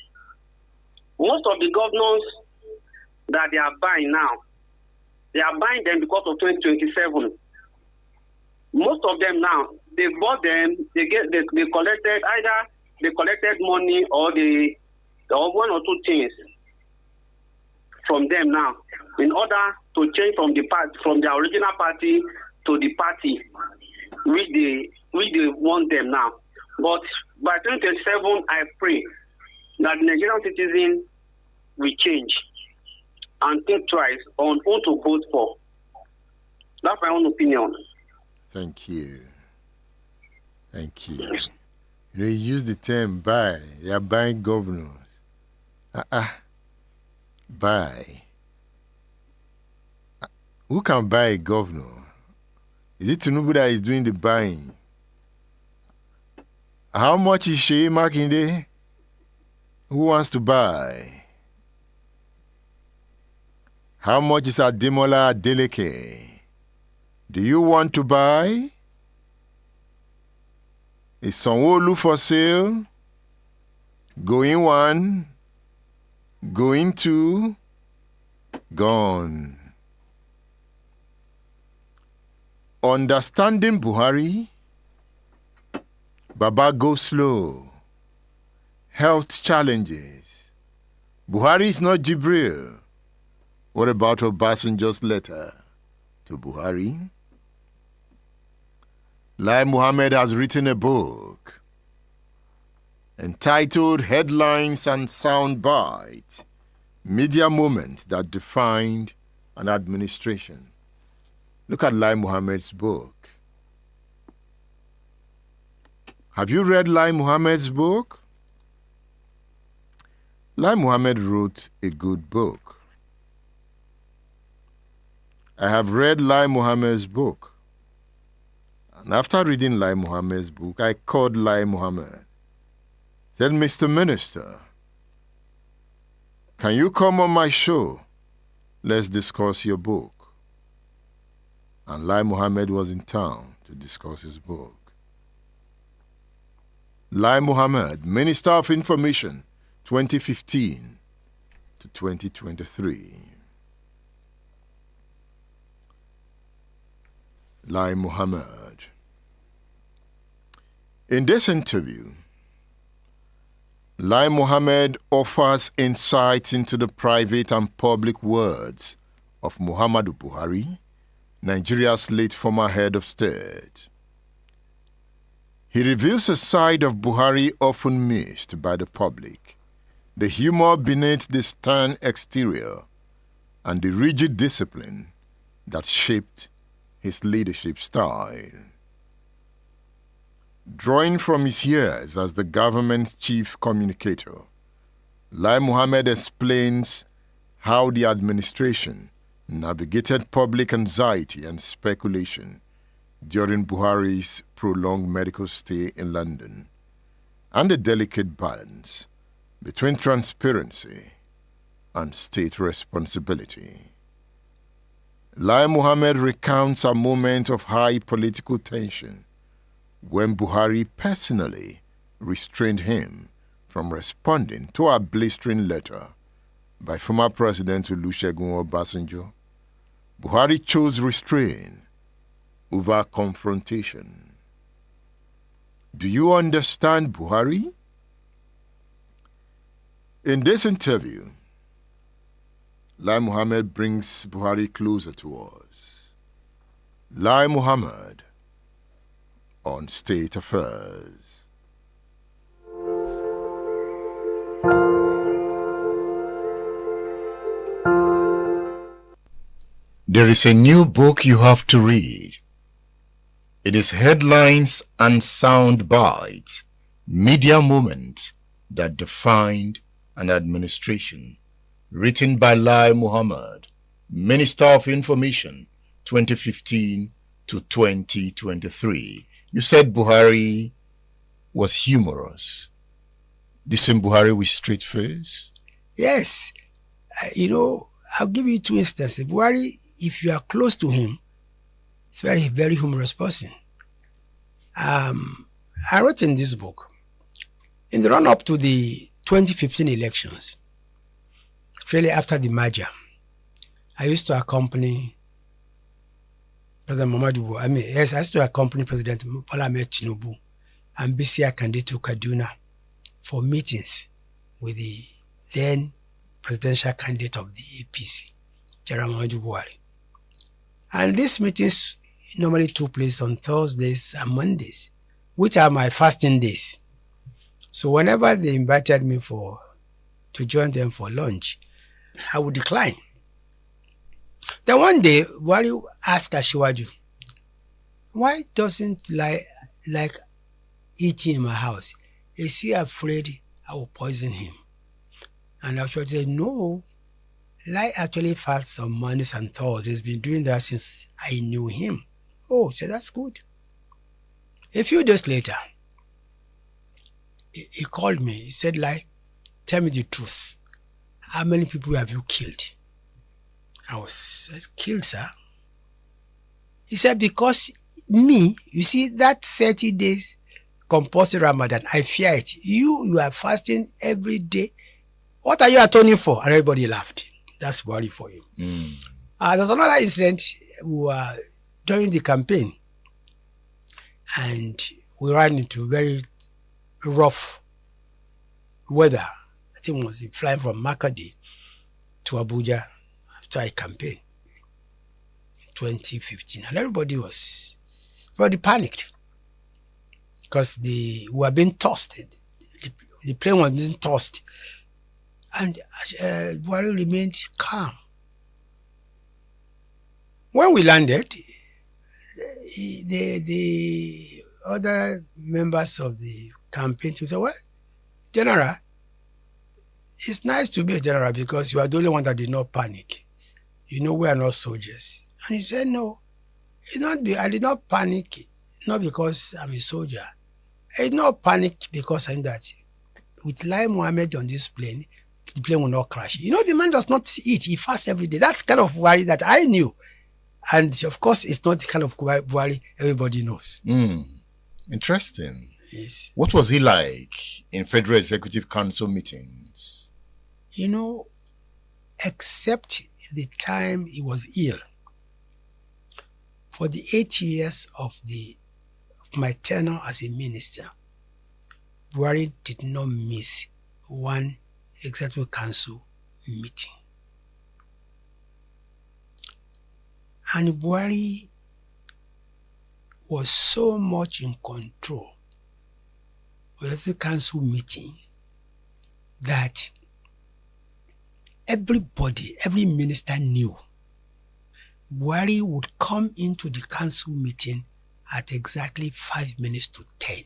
Most of the governors that they are buying now, they are buying them because of 2027. Most of them now, they bought them, they collected either they collected money or one or two things from them now in order to change from the original party to the party which they want them now. But by 2027, I pray that the Nigerian citizen will change and think twice on who to vote for. That's my own opinion. Thank you. Thank you. You use the term buy. They are buying governors. Buy. Who can buy a governor? Is it Tinubu that is doing the buying? How much is Sheyi Makinde? Who wants to buy? How much is Ademola Adeleke? Do you want to buy? Is Sanwo-Olu for sale? Going one, going two, gone. Understanding Buhari, Baba go slow. Health challenges. Buhari is not Jibril. What about Obasanjo's letter to Buhari? Lai Mohammed has written a book entitled Headlines and Soundbite, Media Moments That Defined an Administration. Look at Lai Mohammed's book. Have you read Lai Mohammed's book? Lai Mohammed wrote a good book. I have read Lai Mohammed's book. And after reading Lai Mohammed's book, I called Lai Mohammed. Said, Mr. Minister, can you come on my show? Let's discuss your book. And Lai Mohammed was in town to discuss his book. Lai Mohammed, Minister of Information, 2015 to 2023. Lai Mohammed. In this interview, Lai Mohammed offers insights into the private and public words of Muhammadu Buhari, Nigeria's late former head of state. He reveals a side of Buhari often missed by the public, the humor beneath the stern exterior, and the rigid discipline that shaped his leadership style. Drawing from his years as the government's chief communicator, Lai Mohammed explains how the administration navigated public anxiety and speculation during Buhari's prolonged medical stay in London, and the delicate balance between transparency and state responsibility. Lai Mohammed recounts a moment of high political tension when Buhari personally restrained him from responding to a blistering letter by former President Olusegun Obasanjo. Buhari chose restraint over confrontation. Do you understand Buhari? In this interview, Lai Mohammed brings Buhari closer to us. Lai Mohammed on State Affairs. There is a new book you have to read. It is Headlines and Sound Bites, Media Moments That Defined an Administration, written by Lai Mohammed, Minister of Information, 2015 to 2023. You said Buhari was humorous. The same Buhari with straight face? Yes. I'll give you two instances. Buhari, if you are close to him, he's very, very humorous person. I wrote in this book, in the run-up to the 2015 elections, really after the merger, I used to accompany President Muhammadu Buhari. I used to accompany President Bola Ahmed Tinubu and BC Akande to Kaduna for meetings with the then presidential candidate of the APC, General Muhammadu Buhari. And these meetings normally took place on Thursdays and Mondays, which are my fasting days. So whenever they invited me to join them for lunch, I would decline. Then one day, Buhari asked Asiwaju, why doesn't Lai like eating in my house? Is he afraid I will poison him? And Asiwaju said, no, Lai actually fasts on Mondays and Thursdays. He's been doing that since I knew him. Oh, he said, that's good. A few days later, he called me. He said, Lai, tell me the truth. How many people have you killed? I said, killed, sir? He said, because me, you see, that 30 days compulsory Ramadan, I fear it. You are fasting every day. What are you atoning for? And everybody laughed. That's worry for you. There's another incident during the campaign, and we ran into very rough weather. I think it was flying from Makadi to Abuja after I campaigned in 2015. And everybody was very panicked. because we were being tossed. The plane was being tossed. And Buhari remained calm. When we landed, the other members of the campaign team said, well, General, it's nice to be a general because you are the only one that did not panic. You know we are not soldiers. And he said, no, I did not panic, not because I'm a soldier. I did not panic because I knew that with Lai Mohammed on this plane, the plane will not crash. You know, the man does not eat. He fasts every day. That's kind of worry that I knew. And of course, it's not the kind of worry everybody knows. Interesting. Yes. What was he like in Federal Executive Council meetings? You know, except the time he was ill, for the 8 years of my tenure as a minister, Buhari did not miss one Executive Council meeting. And Buhari was so much in control of the Executive Council meeting that every minister knew Buhari would come into the council meeting at exactly 5 minutes to 10.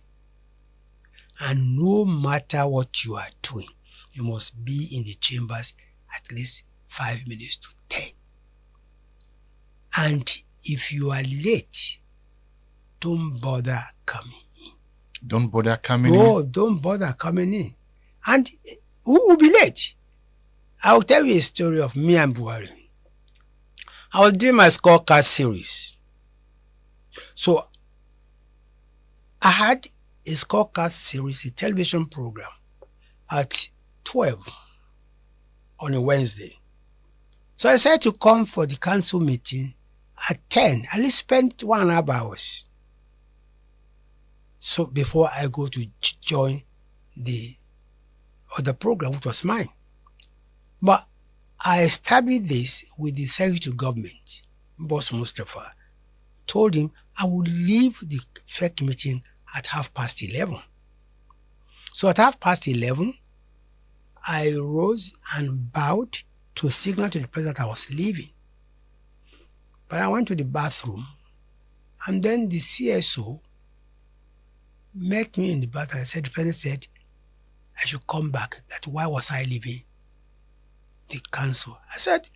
And no matter what you are doing, you must be in the chambers at least 5 minutes to 10. And if you are late, don't bother coming in. Don't bother coming in? No, don't bother coming in. And who will be late? I'll tell you a story of me and Buhari. I was doing my scorecard series. So I had a scorecard series, a television program at 12 on a Wednesday. So I decided to come for the council meeting at 10. At least spend 1.5 hours. So before I go to join the other program, which was mine. But I established this with the Secretary to Government, Boss Mustafa. Told him I would leave the FEC meeting at 11:30. So at 11:30, I rose and bowed to signal to the president I was leaving. But I went to the bathroom, and then the CSO met me in the bathroom. The president said I should come back. That why was I leaving the council? I said,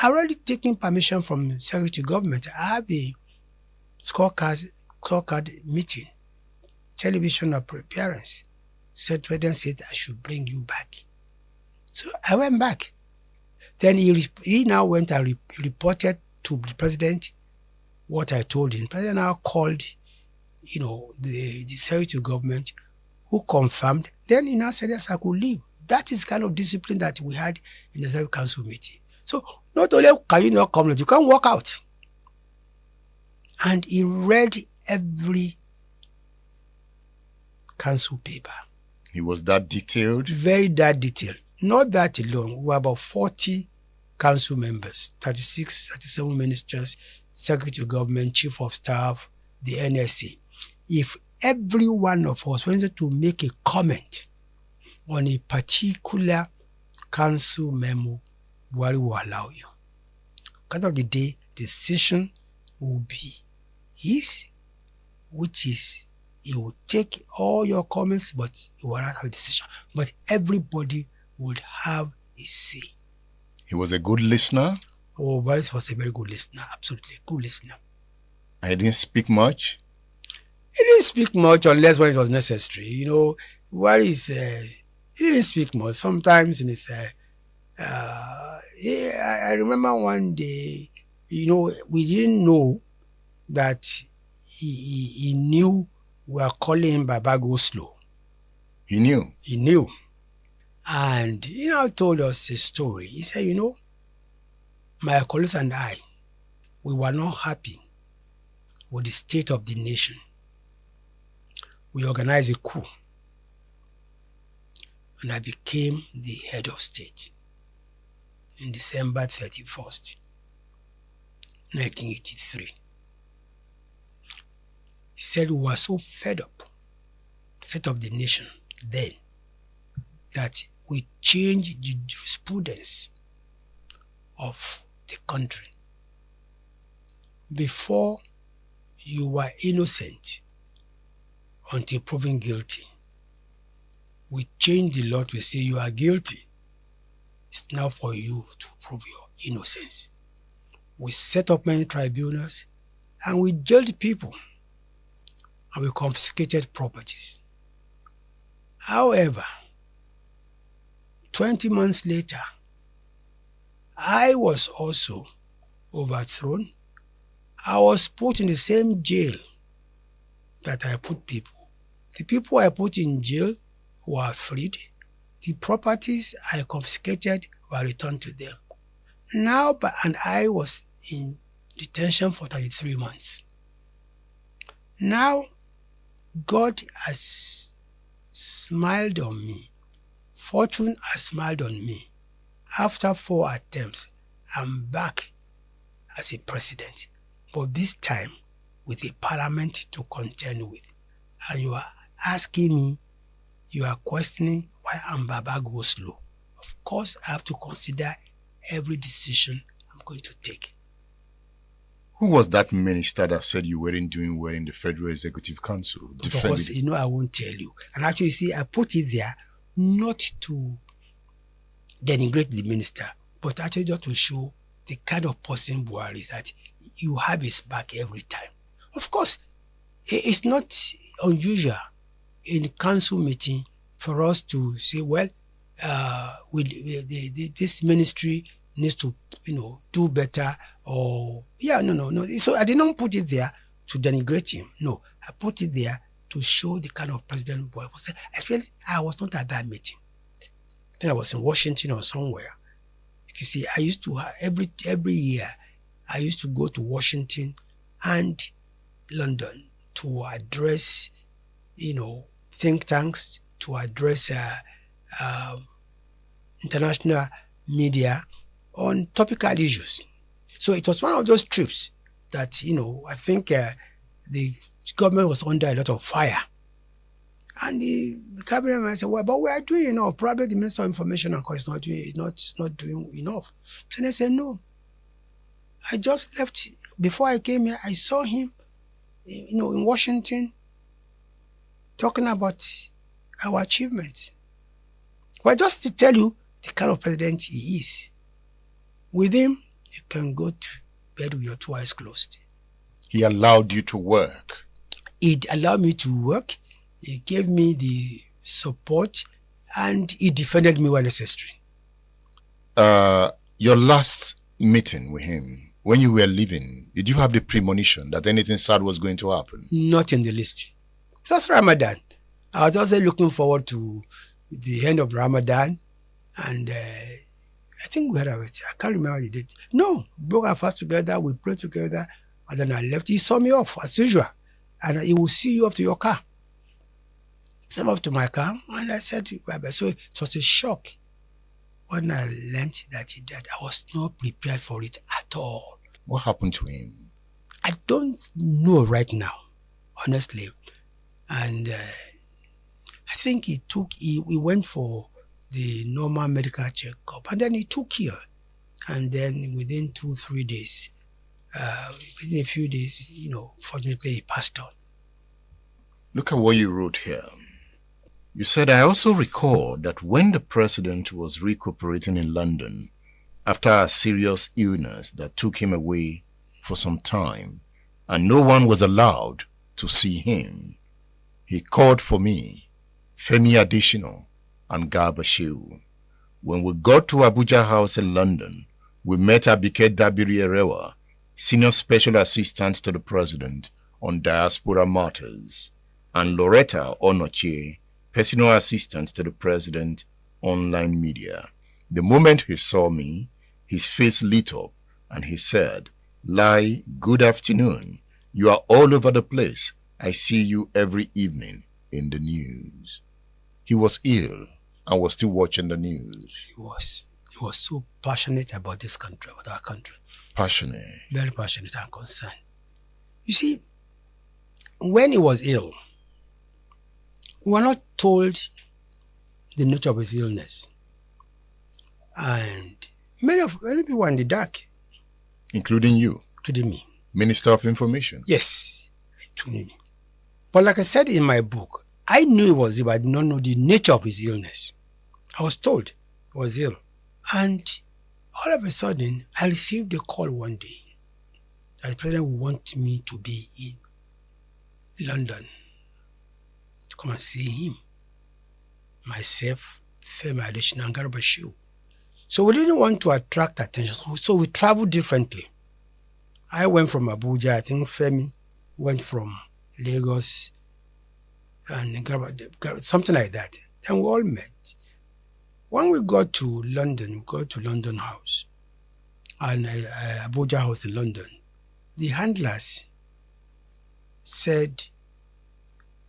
I already taken permission from Secretary to Government. I have a scorecard meeting, television appearance. President said I should bring you back. So I went back. Then he now went and reported to the president what I told him. The president now called, the Secretary to Government, who confirmed. Then he now said, yes, I could leave. That is kind of discipline that we had in the Executive Council meeting. So not only can you not come, you can walk out. And he read every council paper. He was that detailed? Very that detailed. Not that alone. We were about 40 council members, 36, 37 ministers, Secretary to Government, Chief of Staff, the NSA. If every one of us wanted to make a comment on a particular council memo, Buhari will allow you. At the end of the day, the decision will be his, which is he will take all your comments, but he will not have a decision. But everybody would have a say. He was a good listener? Oh, Buhari was a very good listener, absolutely, good listener. I didn't speak much? He didn't speak much unless when it was necessary. Buhari is, he didn't speak much. Sometimes in his, I remember one day, we didn't know that he knew we were calling him Baba Go Slow. He knew? He knew. And he now told us a story. He said, my colleagues and I, we were not happy with the state of the nation. We organized a coup. And I became the head of state in December 31st, 1983. He said we were so fed up state of the nation then, that we change the jurisprudence of the country. Before, you were innocent until proven guilty. We change the law to say you are guilty. It's now for you to prove your innocence. We set up many tribunals and we jailed people and we confiscated properties. However, 20 months later, I was also overthrown. I was put in the same jail that I put people. The people I put in jail were freed. The properties I confiscated were returned to them. Now, and I was in detention for 33 months. Now, God has smiled on me. Fortune has smiled on me. After 4 attempts, I'm back as a president. But this time, with a parliament to contend with. And you are asking me, you are questioning why Mbaba goes slow. Of course, I have to consider every decision I'm going to take. Who was that minister that said you weren't doing well in the Federal Executive Council? But of course, I won't tell you. And actually, see, I put it there not to denigrate the minister, but actually just to show the kind of person Buhari is, that you have his back every time. Of course, it's not unusual in council meeting for us to say, well, this ministry needs to, do better, or no. So I did not put it there to denigrate him. No, I put it there to show the kind of president Buhari was. Especially, I was not at that meeting. I think I was in Washington or somewhere. You see, I used to every year, I used to go to Washington and London to address, think tanks, to address international media on topical issues. So it was one of those trips that, I think the government was under a lot of fire. And the cabinet man said, well, but we are doing enough. Probably the Minister of Information and is not doing enough. And I said, no. I just left. Before I came here, I saw him, in Washington, talking about our achievements. Well, just to tell you the kind of president he is. With him, you can go to bed with your 2 eyes closed. He allowed you to work. He allowed me to work. He gave me the support, and he defended me when necessary. Your last meeting with him, when you were leaving, did you have the premonition that anything sad was going to happen? Not in the least. It was Ramadan. I was also looking forward to the end of Ramadan, and I think we had I can't remember the date. No, we broke our fast together, we prayed together, and then I left. He saw me off, as usual, and he will see you off to your car. Sent off to my car, and I said, so it was a shock when I learned that he died. I was not prepared for it at all. What happened to him? I don't know right now, honestly. And I think he went for the normal medical checkup, and then he took ill. And then within 2-3 days, within a few days, fortunately he passed on. Look at what you wrote here. You said, I also recall that when the president was recuperating in London after a serious illness that took him away for some time, and no one was allowed to see him, he called for me, Femi Adesina, and Garba Shehu. When we got to Abuja House in London, we met Abike Dabiri Erewa, Senior Special Assistant to the President on Diaspora Matters, and Loretta Onochie, Personal Assistant to the President, Online Media. The moment he saw me, his face lit up and he said, Lai, good afternoon. You are all over the place. I see you every evening in the news. He was ill and was still watching the news. He was so passionate about this country, about our country. Passionate. Very passionate and concerned. You see, when he was ill, We were not told the nature of his illness. And many people were in the dark. Including you? Including me. Minister of Information? Yes, including me. But like I said in my book, I knew it was ill, but I did not know the nature of his illness. I was told he was ill. And all of a sudden, I received a call one day that the president would want me to be in London to come and see him. Myself, Femi Adesina, and Garba Shehu. So we didn't want to attract attention, so we traveled differently. I went from Abuja, I think Femi went from Lagos, and Garba, something like that. Then we all met. When we got to London, we got to London House, and Abuja House in London. The handlers said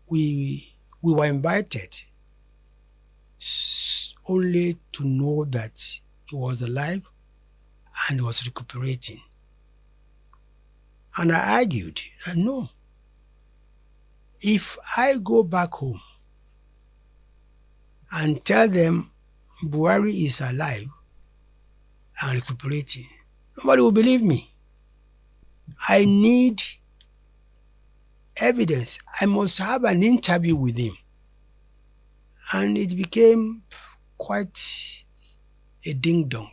we were invited only to know that he was alive and was recuperating. And I argued that no, if I go back home and tell them Buhari is alive and recuperating, nobody will believe me. I need evidence. I must have an interview with him. And it became quite a ding-dong.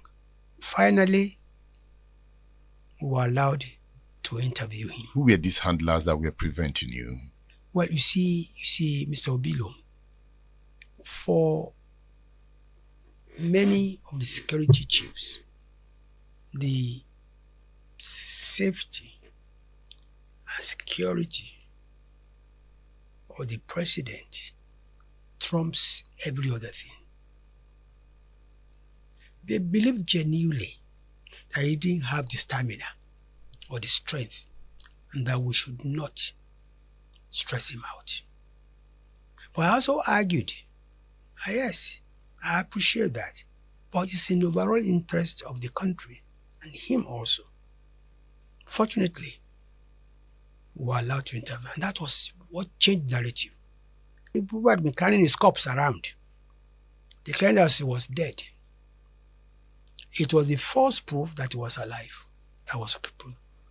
Finally, we were allowed to interview him. Who were these handlers that were preventing you? Well, you see, Mr. Obilo, for many of the security chiefs, the safety and security of the president trumps every other thing. They believe genuinely that he didn't have the stamina or the strength and that we should not stress him out. But I also argued, yes, I appreciate that, but it's in the overall interest of the country and him also. Fortunately, we were allowed to intervene, and that was what changed the narrative. People had been carrying his corpse around, declaring that he was dead. It was the first proof that he was alive, that was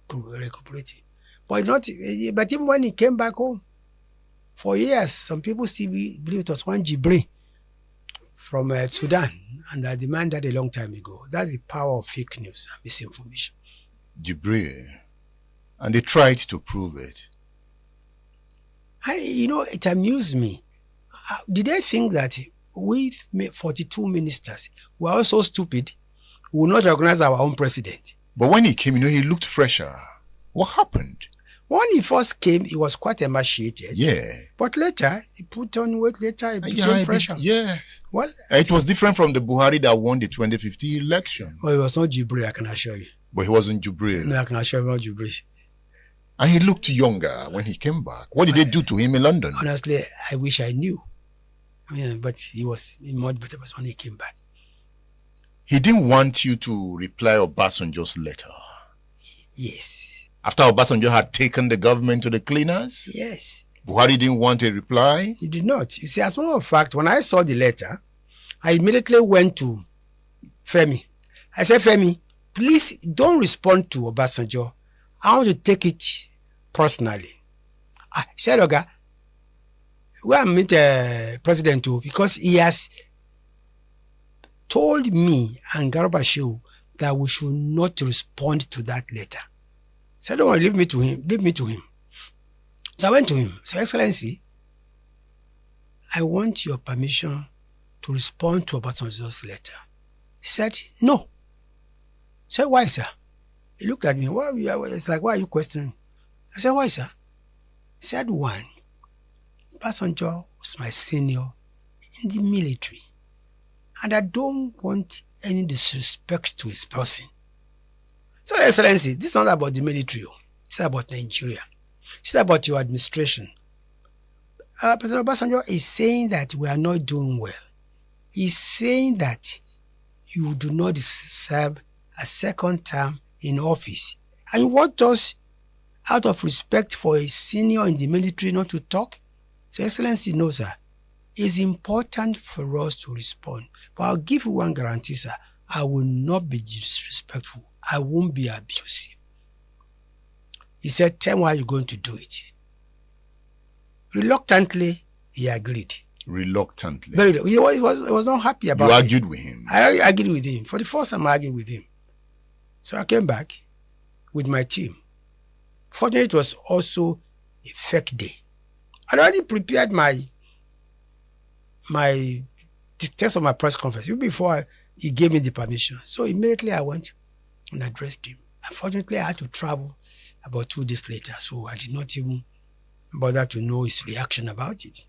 recuperating. But even when he came back home, for years, some people still believe it was one Jibril from Sudan, and that the man died a long time ago. That's the power of fake news and misinformation. Jibril, and they tried to prove it. It amused me. Did they think that we 42 ministers were all so stupid we would not recognize our own president? But when he came, he looked fresher. What happened? When he first came, he was quite emaciated. Yeah. But later, he put on weight. Later, he became fresher. Yes. Well, it was different from the Buhari that won the 2015 election. Well, it was not Jibril, I can assure you. But he wasn't Jibril. No, I can assure you, not Jibril. And he looked younger when he came back. What did they do to him in London? Honestly, I wish I knew. But he was in much better when he came back. He didn't want you to reply Obasanjo's letter. Yes. After Obasanjo had taken the government to the cleaners? Yes. Buhari didn't want a reply? He did not. You see, as a matter of fact, when I saw the letter, I immediately went to Femi. I said, Femi, please don't respond to Obasanjo. I want to take it personally. He said, Oga, we are meet the president too, because he has told me and Garba Shehu that we should not respond to that letter. So don't worry, leave me to him. So I went to him. So, Excellency, I want your permission to respond to Obasanjo's letter. He said, no. I said, why, sir? He looked at me. It's like, why are you questioning? I said, why, sir? He said, one, Obasanjo was my senior in the military, and I don't want any disrespect to his person. So, Excellency, this is not about the military. It's about Nigeria. It's about your administration. President Obasanjo is saying that we are not doing well. He's saying that you do not deserve a second term in office. And you want us, out of respect for a senior in the military, not to talk? So, Excellency, no, sir. It's important for us to respond. But I'll give you one guarantee, sir. I will not be disrespectful. I won't be abusive. He said, tell me how you're going to do it. Reluctantly, he agreed. Reluctantly. Very, he was not happy about it. You argued with him? I argued with him. For the first time, I argued with him. So I came back with my team. Fortunately, it was also a fake day. I already prepared my text of my press conference even before he gave me the permission. So immediately I went and addressed him. Unfortunately, I had to travel about 2 days later, so I did not even bother to know his reaction about it.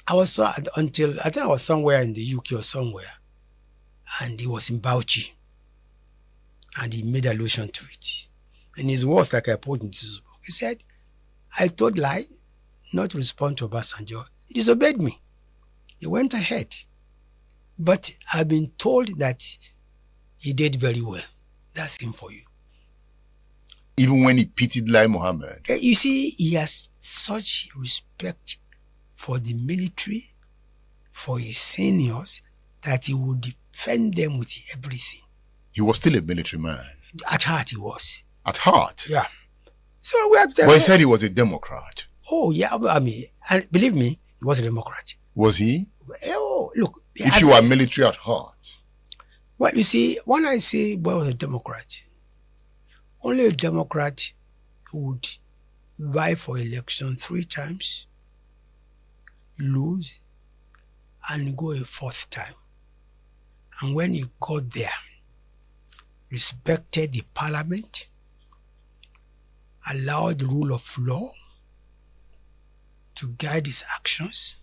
I was until I think I was somewhere in the UK or somewhere, and he was in Bauchi, and he made allusion to it. And his words, like I put in this book, he said, I told Lai not to respond to Obasanjo. He disobeyed me. He went ahead. But I've been told that he did very well. That's him for you. Even when he pitied Lai Mohammed? You see, he has such respect for the military, for his seniors, that he would defend them with everything. He was still a military man? At heart, he was. At heart? Yeah. So we have to. But he said he was a Democrat. Oh, yeah. I mean, and believe me, he was a Democrat. Was he? Oh, look. If you are military at heart. Well, you see, when I say boy was a Democrat, only a Democrat would vie for election 3 times, lose, and go a 4th time. And when he got there, respected the parliament, allowed the rule of law to guide his actions,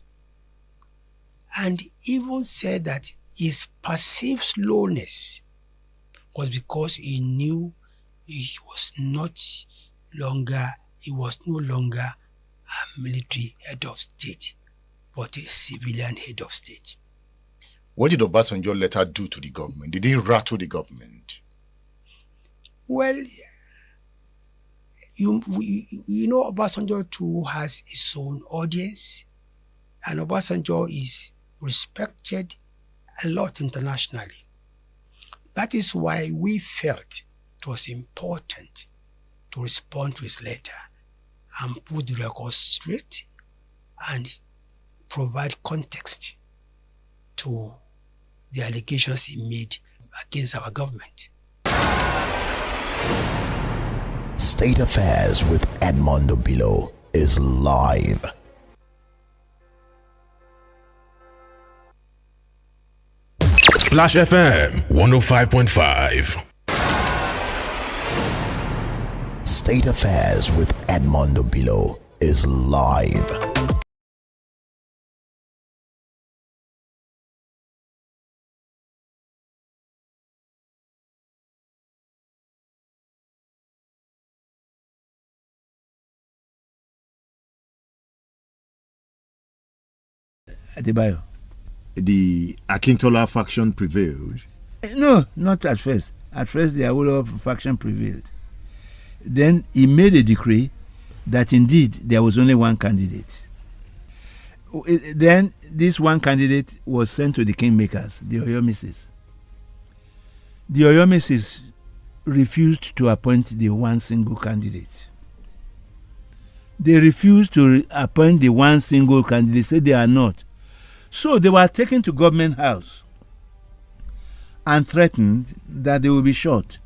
and even said that his perceived slowness was because he knew he was no longer a military head of state, but a civilian head of state. What did Obasanjo later do to the government? Did he rattle the government? Well, you know, Obasanjo too has his own audience, and Obasanjo is respected a lot internationally. That is why we felt it was important to respond to his letter and put the record straight and provide context to the allegations he made against our government. State Affairs with Edmondo Bilo is live. Splash FM 105.5. State Affairs with Edmondo Bilo is live. Adebayo. The Akintola faction prevailed? No, not at first. At first, the Awolowo faction prevailed. Then he made a decree that indeed there was only one candidate. Then this one candidate was sent to the kingmakers, the Oyomesis. The Oyomesis refused to appoint the one single candidate. They refused to appoint the one single candidate. They said they are not. So they were taken to government house and threatened that they will be shot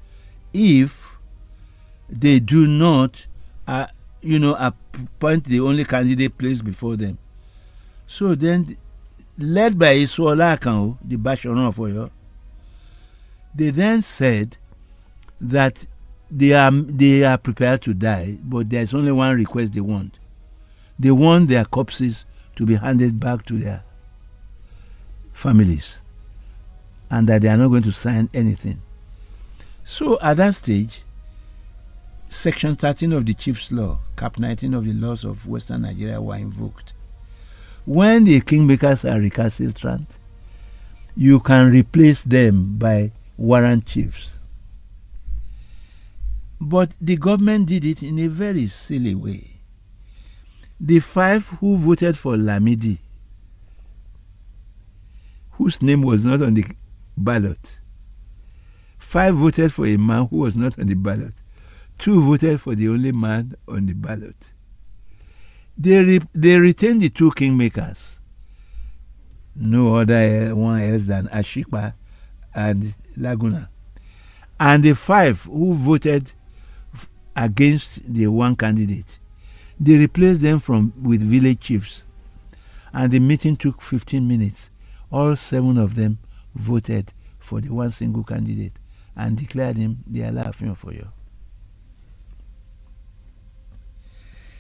if they do not, appoint the only candidate placed before them. So then, led by Isuola Akanwo, the Basharon of Oyo, they then said that they are prepared to die, but there is only one request they want. They want their corpses to be handed back to their families, and that they are not going to sign anything. So at that stage, Section 13 of the Chief's Law, Cap 19 of the laws of Western Nigeria were invoked. When the kingmakers are recalcitrant, you can replace them by warrant chiefs. But the government did it in a very silly way. The 5 who voted for Lamidi whose name was not on the ballot. 5 voted for a man who was not on the ballot. 2 voted for the only man on the ballot. They retained the 2 kingmakers. No other one else than Ashikpa and Laguna. And the 5 who voted against the one candidate, they replaced them with village chiefs. And the meeting took 15 minutes. All 7 of them voted for the one single candidate and declared him the Alaafin of Oyo.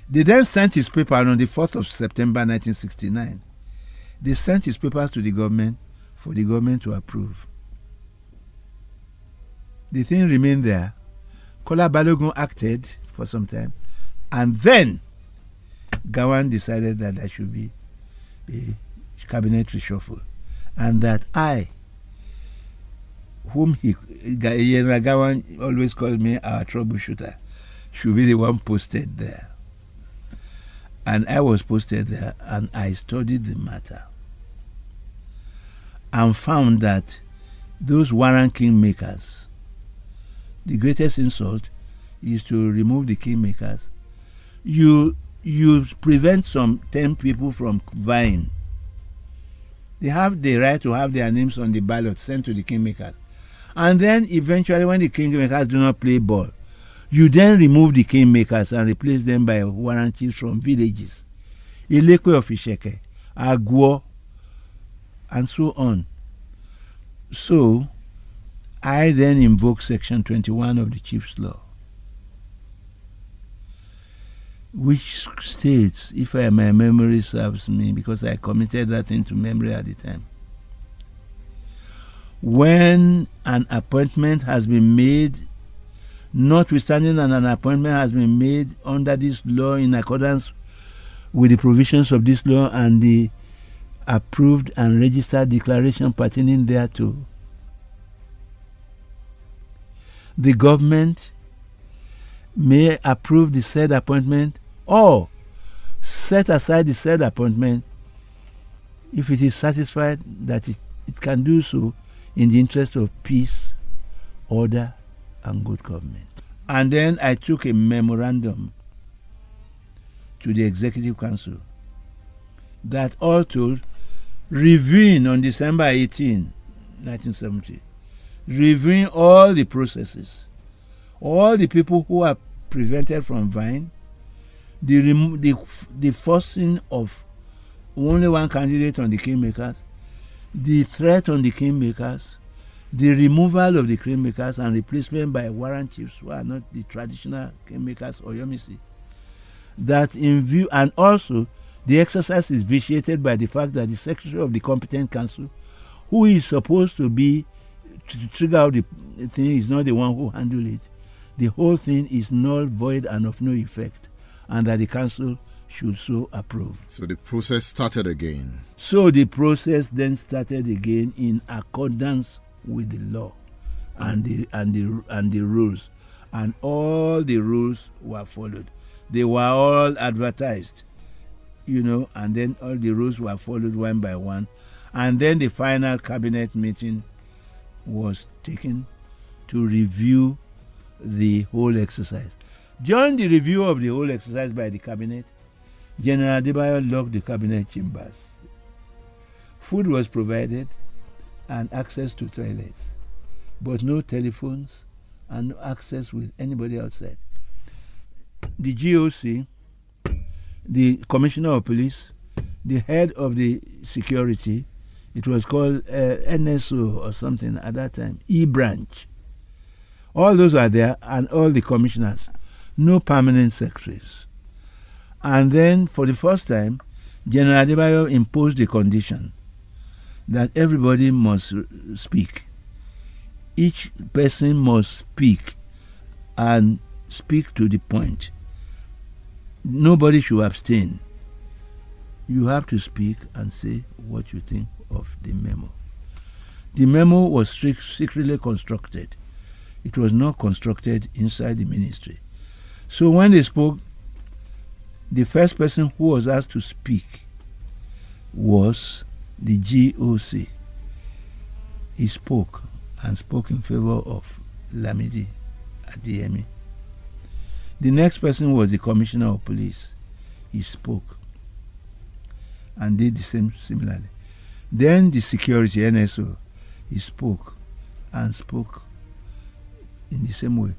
They then sent his paper on the 4th of September 1969. They sent his papers to the government for the government to approve. The thing remained there. Kola Balogun acted for some time, and then Gowon decided that there should be a cabinet reshuffle, and that I, whom Gowon always called me our troubleshooter, should be the one posted there. And I was posted there, and I studied the matter and found that those Warren kingmakers, the greatest insult is to remove the kingmakers. You prevent some 10 people from vying. They have the right to have their names on the ballot sent to the kingmakers. And then eventually when the kingmakers do not play ball, you then remove the kingmakers and replace them by Warren chiefs from villages. Ilekwe of Isheke, Agwo, and so on. So, I then invoke Section 21 of the Chief's Law, which states, if my memory serves me, because I committed that into memory at the time, when an appointment has been made, notwithstanding that an appointment has been made under this law in accordance with the provisions of this law and the approved and registered declaration pertaining thereto, the government may approve the said appointment or set aside the said appointment if it is satisfied that it can do so in the interest of peace, order, and good government. And then I took a memorandum to the Executive Council that all told, reviewing on December 18, 1970, reviewing all the processes, all the people who are prevented from vying, the forcing of only one candidate on the kingmakers, the threat on the kingmakers, the removal of the kingmakers and replacement by warrant chiefs who are not the traditional kingmakers or Yomisi. That in view, and also the exercise is vitiated by the fact that the secretary of the competent council, who is supposed to be to trigger out the thing, is not the one who handled it. The whole thing is null, void, and of no effect, and that the council should so approve. So the process started again. So the process then started again in accordance with the law and the rules, and all the rules were followed. They were all advertised, and then all the rules were followed one by one, and then the final cabinet meeting was taken to review the whole exercise. During the review of the whole exercise by the cabinet, General Adebayo locked the cabinet chambers. Food was provided and access to toilets, but no telephones and no access with anybody outside. The GOC, the Commissioner of Police, the head of the security, it was called NSO or something at that time, E-Branch. All those are there, and all the commissioners. No permanent secretaries. And then, for the first time, General Adebayo imposed the condition that everybody must speak. Each person must speak and speak to the point. Nobody should abstain. You have to speak and say what you think of the memo. The memo was secretly constructed. It was not constructed inside the ministry. So when they spoke, the first person who was asked to speak was the GOC. he spoke and spoke in favor of Lamidi Adeyemi. The next person was the Commissioner of Police. He spoke and did the same similarly. Then the security, NSO, he spoke and spoke in the same way.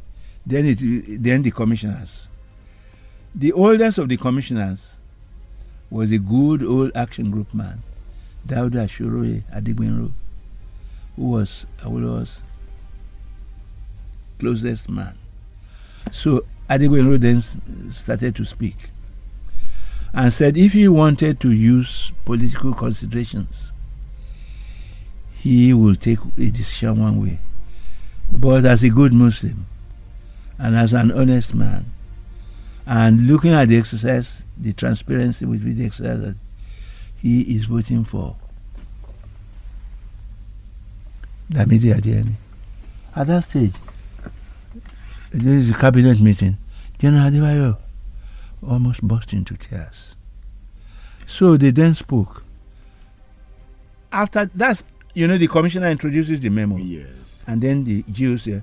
Then the commissioners. The oldest of the commissioners was a good old action group man, Dauda Shoroye Adigbenro, who was Awolowo's closest man. So Adigbenro then started to speak and said if he wanted to use political considerations, he will take a decision one way. But as a good Muslim and as an honest man, and looking at the exercise, the transparency with which the exercise, he is voting for Lamidi Adeyemi. At that stage, there is a cabinet meeting. General Adebayo almost burst into tears. So they then spoke. After that, the commissioner introduces the memo. Yes. And then the GOC.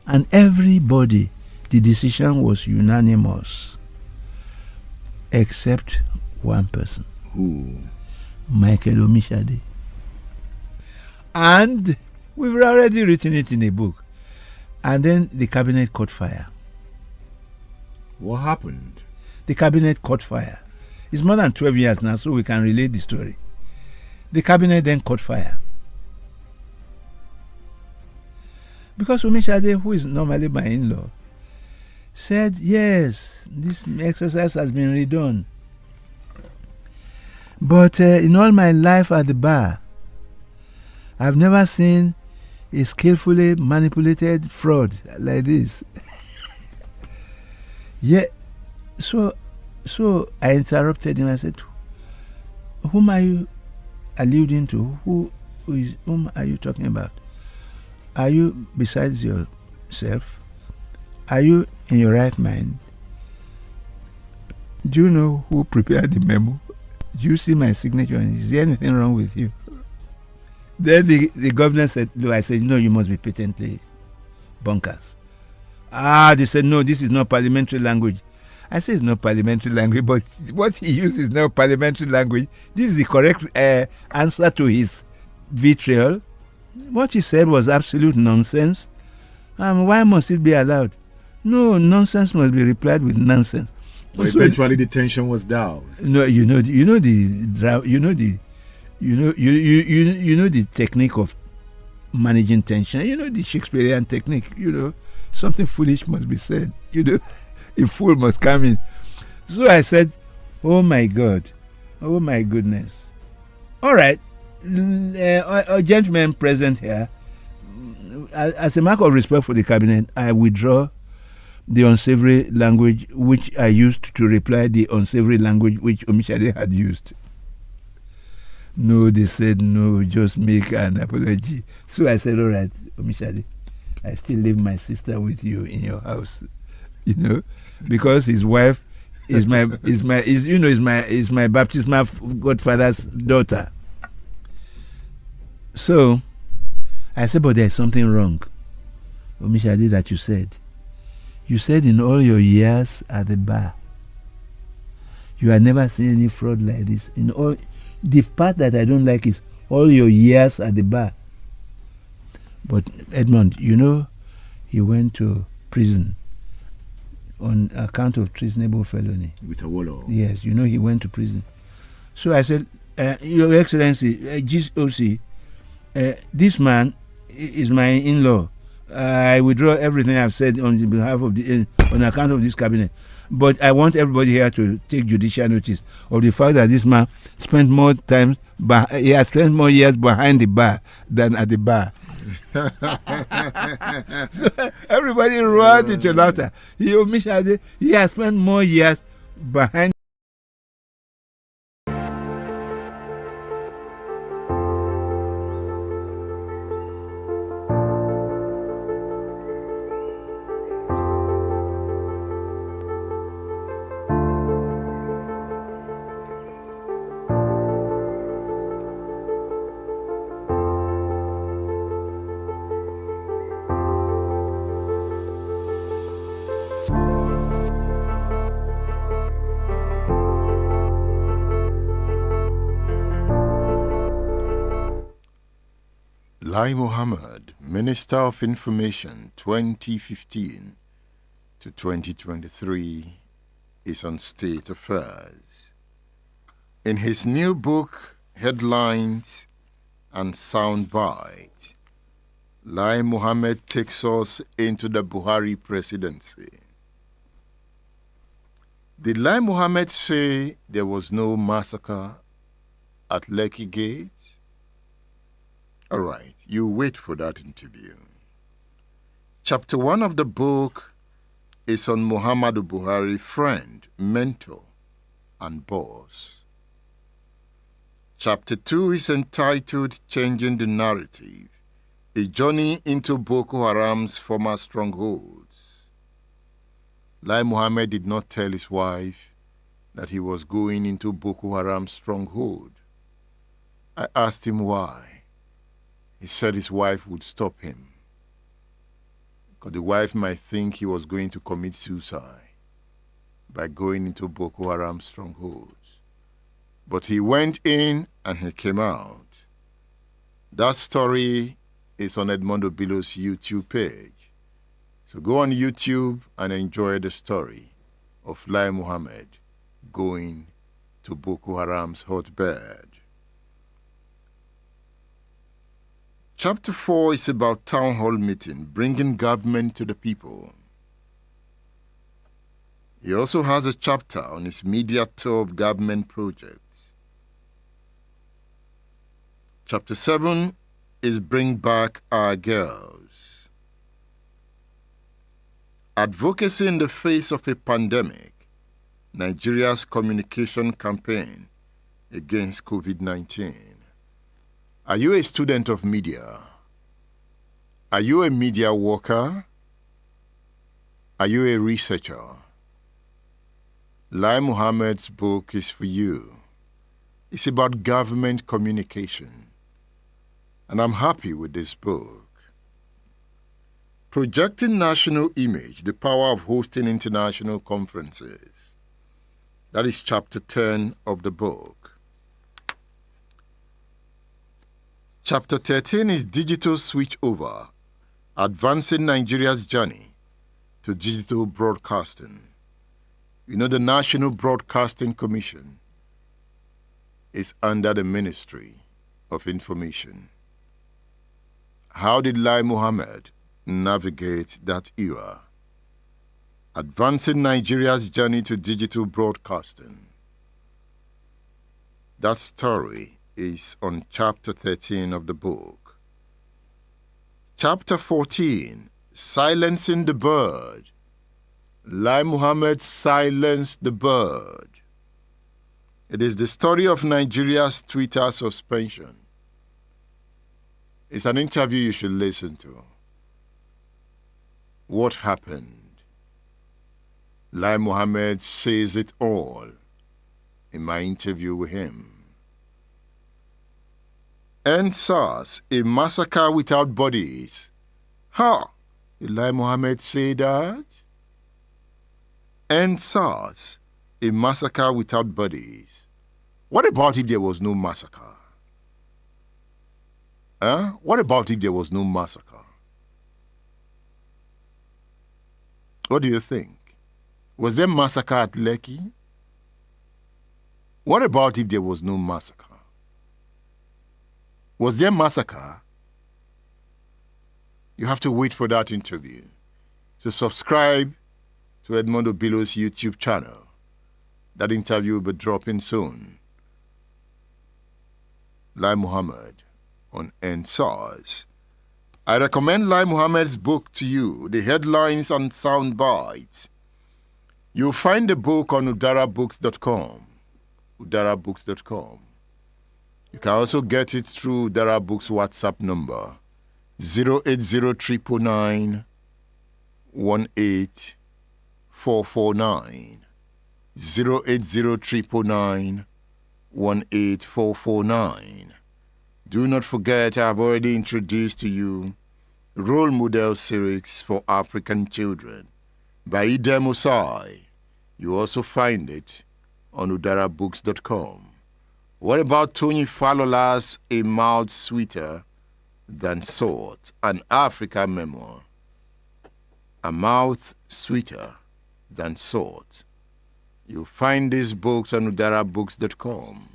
And everybody, the decision was unanimous. Except one person. Who? Michael Omishade. And we've already written it in a book. And then the cabinet caught fire. What happened? The cabinet caught fire. It's more than 12 years now, so we can relate the story. The cabinet then caught fire. Because Omishade, who is normally my in-law, said, yes, this exercise has been redone. But in all my life at the bar, I've never seen a skillfully manipulated fraud like this. Yeah. So I interrupted him. I said, whom are you alluding to? Whom are you talking about? Are you besides yourself? Are you in your right mind? Do you know who prepared the memo? Do you see my signature? Is there anything wrong with you? Then the governor said, no. I said, no, you must be patently bonkers. They said, no, this is not parliamentary language. I said, it's not parliamentary language, but what he used is not parliamentary language. This is the correct answer to his vitriol. What he said was absolute nonsense. Why must it be allowed? No, nonsense must be replied with nonsense. But eventually the tension was doused. No, you know the technique of managing tension. You know the Shakespearean technique. Something foolish must be said. A fool must come in. So I said, oh my God, oh my goodness. All right, a gentleman present here, as a mark of respect for the cabinet, I withdraw the unsavory language which I used to reply the unsavory language which Omishade had used. No, they said no, just make an apology. So I said, all right, Omishade, I still leave my sister with you in your house, because his wife is my baptismal godfather's daughter. So I said, but there's something wrong, Omishade, that you said. You said in all your years at the bar, you had never seen any fraud like this. The part that I don't like is all your years at the bar. But Edmond, he went to prison on account of treasonable felony. With Awolowo. Yes, he went to prison. So I said, Your Excellency, GOC, this man is my in-law. I withdraw everything I've said on behalf of on account of this cabinet. But I want everybody here to take judicial notice of the fact that this man spent more time, he has spent more years behind the bar than at the bar. So everybody roared into laughter. He has spent more years behind. Lai Mohammed, Minister of Information 2015 to 2023, is on state affairs. In his new book, Headlines and Soundbite, Lai Mohammed takes us into the Buhari presidency. Did Lai Mohammed say there was no massacre at Lekki Gate? All right, you wait for that interview. Chapter 1 of the book is on Muhammadu Buhari, friend, mentor, and boss. Chapter 2 is entitled Changing the Narrative, a journey into Boko Haram's former strongholds. Lai Mohammed did not tell his wife that he was going into Boko Haram's stronghold. I asked him why. He said his wife would stop him, because the wife might think he was going to commit suicide by going into Boko Haram strongholds. But he went in and he came out. That story is on Edmondo Bilo's YouTube page. So go on YouTube and enjoy the story of Lai Mohammed going to Boko Haram's hotbed. Chapter 4 is about town hall meeting, bringing government to the people. He also has a chapter on his media tour of government projects. Chapter 7 is Bring Back Our Girls. Advocacy in the face of a pandemic, Nigeria's communication campaign against COVID-19. Are you a student of media? Are you a media worker? Are you a researcher? Lai Mohammed's book is for you. It's about government communication. And I'm happy with this book. Projecting National Image, the Power of Hosting International Conferences. That is chapter 10 of the book. Chapter 13 is Digital Switchover, Advancing Nigeria's Journey to Digital Broadcasting. You know, the National Broadcasting Commission is under the Ministry of Information. How did Lai Mohammed navigate that era? Advancing Nigeria's Journey to Digital Broadcasting. That story is on chapter 13 of the book. Chapter 14, Silencing the Bird. Lai Mohammed silenced the bird. It is the story of Nigeria's Twitter suspension. It's an interview you should listen to. What happened? Lai Mohammed says it all in my interview with him. End SARS, a massacre without bodies. How? Did Lai Mohammed say that? End SARS, a massacre without bodies. What about if there was no massacre? What about if there was no massacre? What do you think? Was there massacre at Lekki? What about if there was no massacre? Was there massacre? You have to wait for that interview. So subscribe to Edmondo Bilo's YouTube channel. That interview will be dropping soon. Lai Mohammed on End SARS. I recommend Lai Mohammed's book to you, The Headlines and Soundbites. You'll find the book on udarabooks.com. udarabooks.com. You can also get it through Udara Books WhatsApp number 080 18449. 080 Do not forget, I have already introduced to you Role Model Series for African Children by Idem Osai. You also find it on udarabooks.com. What about Tony Falola's A Mouth Sweeter than salt, an Africa memoir. A mouth sweeter than salt. You'll find these books on udarabooks.com.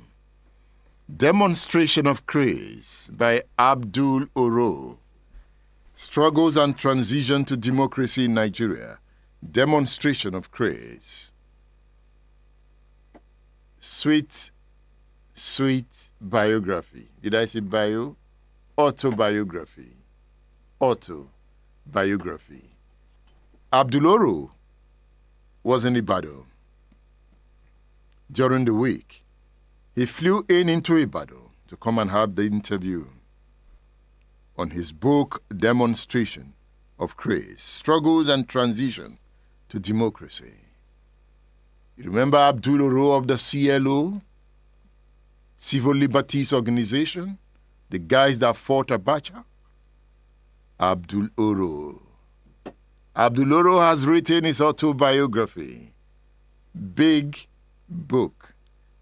Demonstration of Craze by Abdul Oro. Struggles and Transition to Democracy in Nigeria. Demonstration of Craze. Sweet biography. Did I say bio? Autobiography. Autobiography. Abdul Oro was in Ibadan during the week. He flew into Ibadan to come and have the interview on his book, Demonstration of Craze, Struggles and Transition to Democracy. You remember Abdul Oro of the CLO, Civil Liberties Organization, the guys that fought Abacha? Abdul Oro. Abdul Oro has written his autobiography, big book,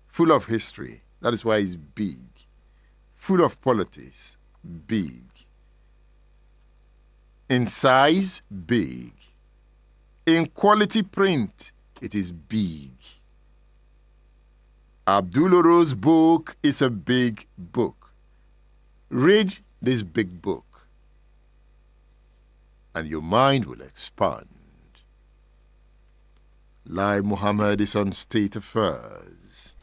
full of history. That is why it's big. Full of politics, big. In size, big. In quality print, it is big. Abdul Oro's book is a big book. Read this big book, and your mind will expand. Lai Muhammad is on State Affairs.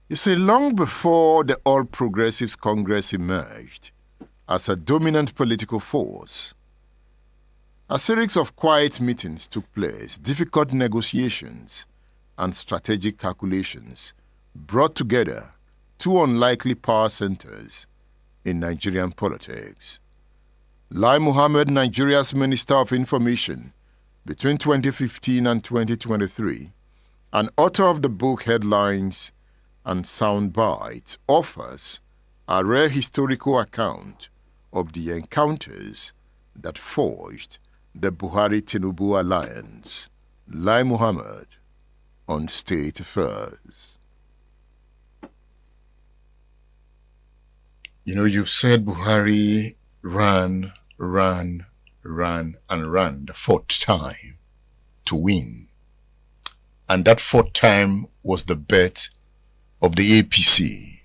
You see, long before the All Progressives Congress emerged as a dominant political force, a series of quiet meetings took place, difficult negotiations and strategic calculations brought together two unlikely power centers in Nigerian politics. Lai Muhammad, Nigeria's Minister of Information between 2015 and 2023, and author of the book Headlines and Soundbites, offers a rare historical account of the encounters that forged the Buhari-Tinubu alliance. Lai Muhammad on State Affairs. You know, you've said Buhari ran the fourth time to win. And that fourth time was the birth of the APC.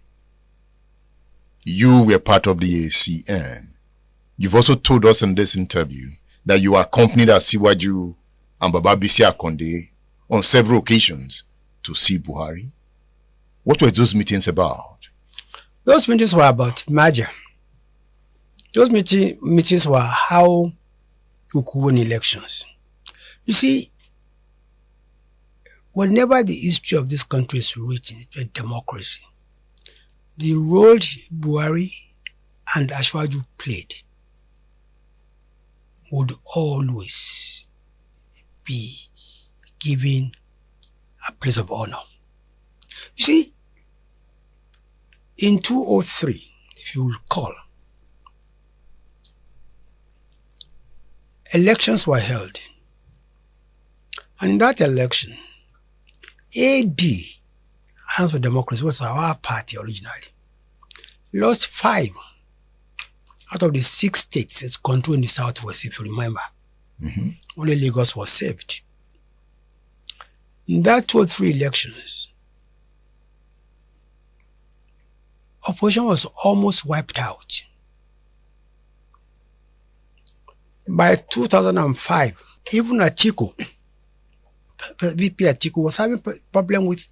You were part of the ACN. You've also told us in this interview that you accompanied Asiwaju and Baba Bisi Akonde on several occasions to see Buhari. What were those meetings about? Those meetings were about merger. Those meetings were how you could win elections. You see, whenever the history of this country is written, it's a democracy. The role Buhari and Asiwaju played would always be given a place of honor. You see, in 2003, if you recall, elections were held. And in that election, AD, Alliance for Democracy, was our party originally, lost 5 out of the 6 states it controlled in the Southwest, if you remember. Mm-hmm. Only Lagos was saved. In that 2 or 3 elections, opposition was almost wiped out. By 2005, even Atiku, VP Atiku, was having problem with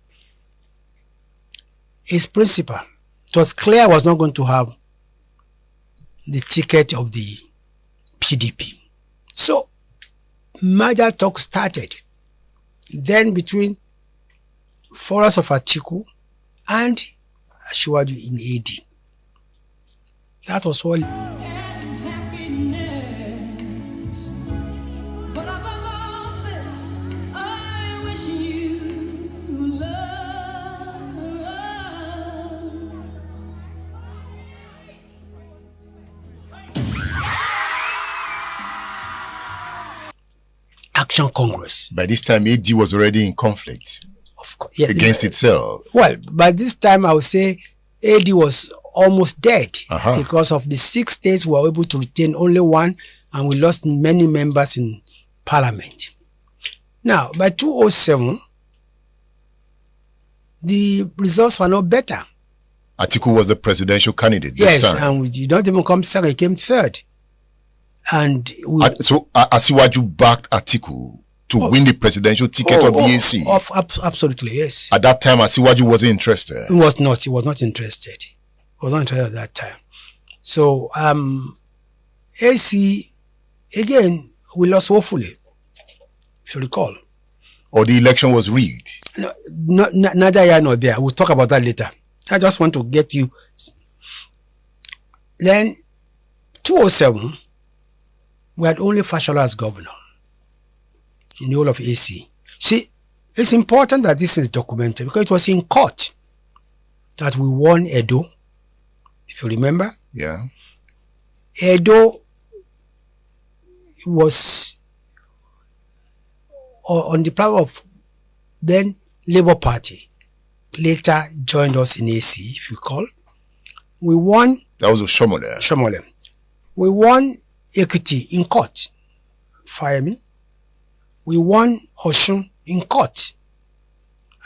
his principal. It was clear I was not going to have the ticket of the PDP. So, merger talk started. Then between followers of Atiku and Asiwaju in AD. That was all. Action Congress. By this time, AD was already in conflict of course, yes, against itself. Well, by this time, I would say AD was almost dead Uh-huh. because of the 6 states were able to retain only one, and we lost many members in parliament. Now, by 2007, the results were not better. Atiku was the presidential candidate this Yes, time. and we did not even come second, he came third. And we, So Asiwaju backed Atiku to win the presidential ticket of the AC. Absolutely, yes. At that time, Asiwaju wasn't interested. He was not interested. He was not interested at that time. So, AC, again, we lost woefully, if you recall. Or the election was rigged. No, neither here nor there. We'll talk about that later. I just want to get you. Then, 2007, we had only Fashola as governor in the whole of AC. See, it's important that this is documented because it was in court that we won Edo, if you remember. Yeah. Edo was on the power of then Labour Party, later joined us in AC, if you recall. We won. That was Oshomole. Shomole. We won Ekiti in court. Fire me. We won Oshun in court.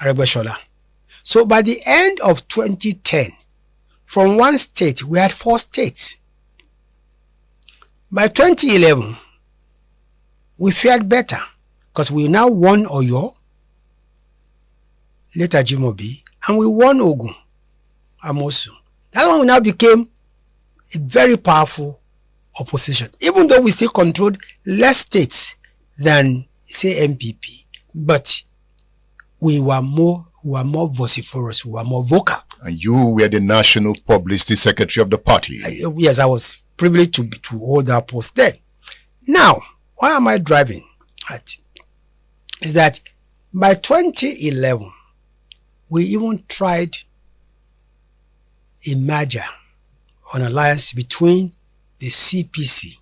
Aregbesola. So by the end of 2010, from one state, we had 4 states. By 2011, we fared better because we now won Oyo, later Jimobi, and we won Ogun, Amosu. That's when we now became a very powerful opposition, even though we still controlled less states than, say, MPP. But we were more vociferous, we were more vocal. And you were the national publicity secretary of the party. Yes, I was privileged to hold that post then. Now, why am I driving at? Is that by 2011, we even tried a merger, an alliance between the CPC,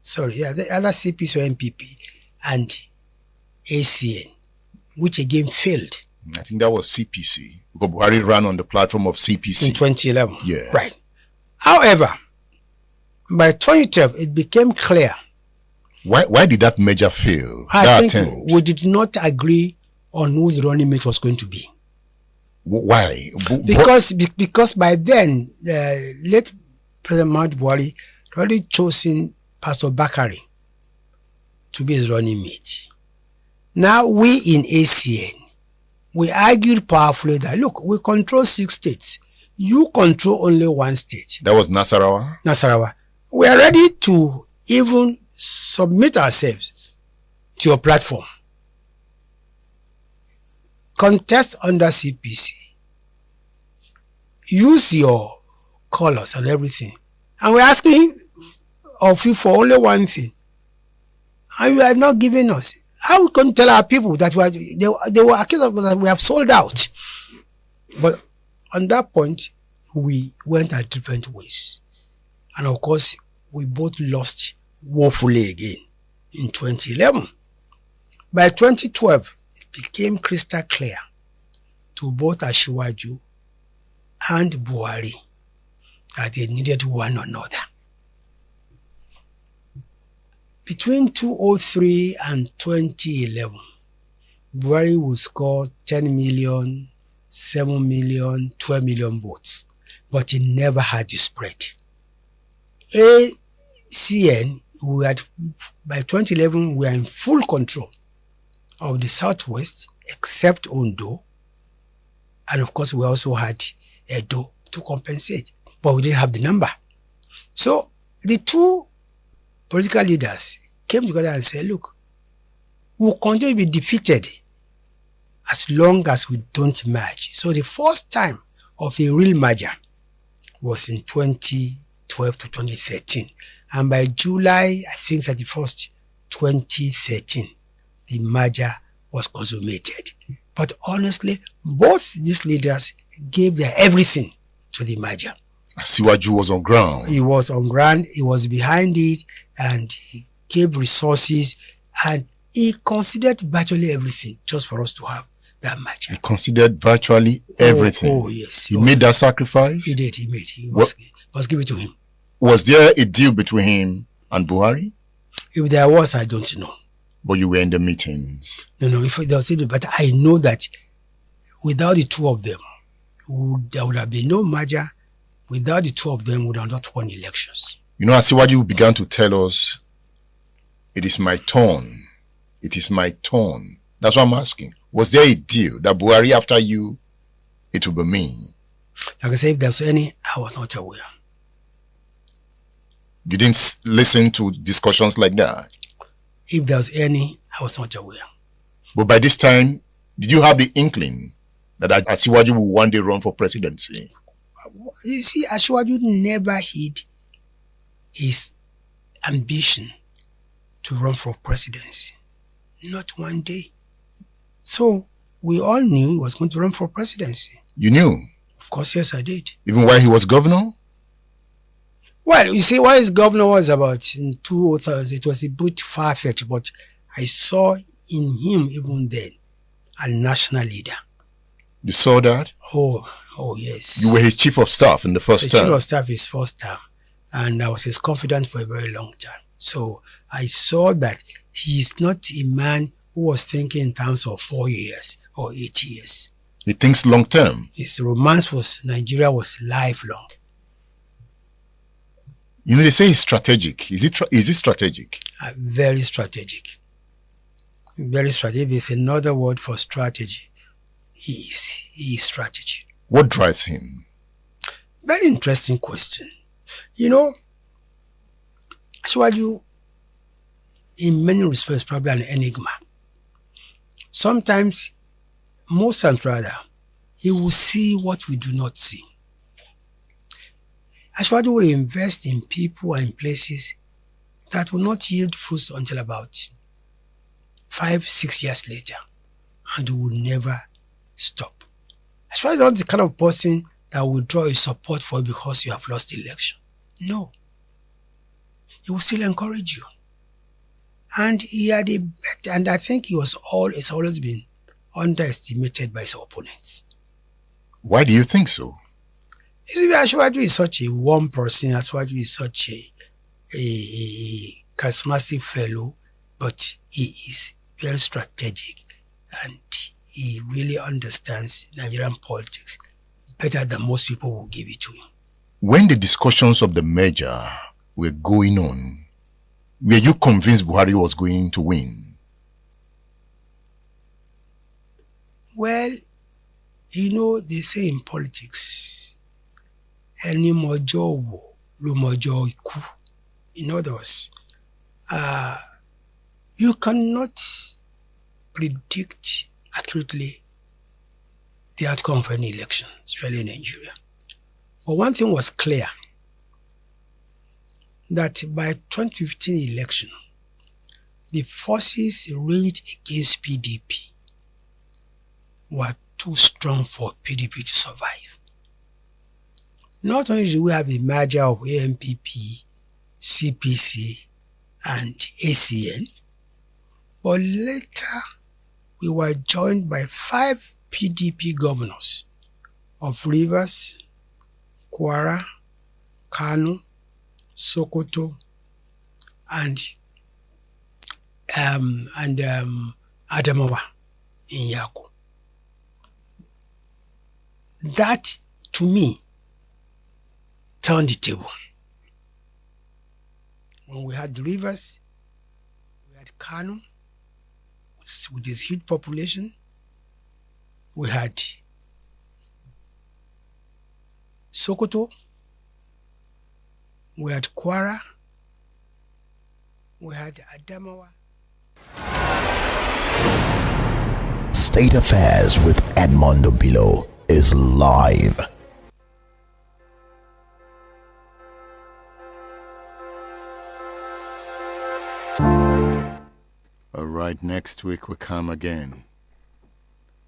the other CPC or MPP, and ACN, which again failed. I think that was CPC. Because Buhari ran on the platform of CPC. In 2011. Yeah. Right. However, by 2012, it became clear. Why did that merger fail? I think we did not agree on who the running mate was going to be. Why? Because by then, late President Muhammadu Buhari already chosen Pastor Bakari to be his running mate. Now we in ACN, we argued powerfully that, look, we control 6 states. You control only 1 state. That was Nasarawa? We are ready to even submit ourselves to your platform. Contest under CPC. Use your colors and everything. And we're asking of you for only one thing. And you are not giving us. How we can tell our people that they were accused of that we have sold out? But on that point, we went our different ways. And of course, we both lost woefully again in 2011. By 2012, it became crystal clear to both Asiwaju and Buhari that they needed one another. Between 2003 and 2011, Buhari would score 10 million, 7 million, 12 million votes, but he never had the spread. ACN, by 2011, we were in full control of the Southwest, except Ondo, and of course we also had Edo to compensate, but we didn't have the number. So the two political leaders came together and said, look, we'll continue to be defeated as long as we don't merge. So the first time of a real merger was in 2012 to 2013. And by July, I think 31st, 2013, the merger was consummated. But honestly, both these leaders gave their everything to the merger. Asiwaju was on ground. He was on ground, he was behind it, and he gave resources. And He considered virtually everything just for us to have that match. He considered virtually everything. Oh yes. He made that sacrifice? He did. He must give it to him. Was there a deal between him and Buhari? If there was, I don't know. But you were in the meetings? No, if there was, but I know that without the two of them, there would have been no merger. Without the two of them, we would have not won elections. You know, Asiwaju began to tell us, it is my turn. It is my turn. That's what I'm asking. Was there a deal that Buhari, after you, it will be me? Like I said, if there was any, I was not aware. You didn't listen to discussions like that? If there was any, I was not aware. But by this time, did you have the inkling that Asiwaju will one day run for presidency? You see, Asiwaju never hid his ambition to run for presidency. Not one day. So, we all knew he was going to run for presidency. You knew? Of course, yes, I did. Even while he was governor? Well, you see, what his governor was about in 2000, it was a bit far-fetched, but I saw in him even then a national leader. You saw that? Oh yes. You were his chief of staff in the first term? Chief of staff his first term. And I was his confidant for a very long time. So I saw that he is not a man who was thinking in terms of 4 years or 8 years. He thinks long term? His romance was, Nigeria was lifelong. You know, they say it's strategic. Is it strategic? Very strategic. Very strategic. It's another word for strategy. He is strategy. What drives him? Very interesting question. You know, Asiwaju, in many respects, probably an enigma. Sometimes, most times rather, he will see what we do not see. Asiwaju will invest in people and places that will not yield fruits until about 5-6 years later, and will never stop. Asiwaju is not the kind of person that will draw his support for you because you have lost the election. No. He will still encourage you. And he had a bet, and I think it's always been underestimated by his opponents. Why do you think so? You see, Asiwaju is such a warm person. Asiwaju is such a charismatic fellow, but he is very strategic, and he really understands Nigerian politics better than most people will give it to him. When the discussions of the merger were going on, were you convinced Buhari was going to win? Well, you know, they say in politics, ẹni mọjọ́ wò ló mọjọ́ ikú. In other words, you cannot predict accurately the outcome of any election, especially in Nigeria. But one thing was clear, that by 2015 election, the forces ranged against PDP were too strong for PDP to survive. Not only do we have a merger of AMPP, CPC, and ACN, but later we were joined by 5 PDP governors of Rivers, Kwara, Kano, Sokoto, and Adamawa in Yako. That, to me, turned the table. When we had Rivers, we had Kano, with its huge population, we had Sokoto, we had Kwara, we had Adamawa. State Affairs with Edmondo Bilo is live. All right, next week we come again.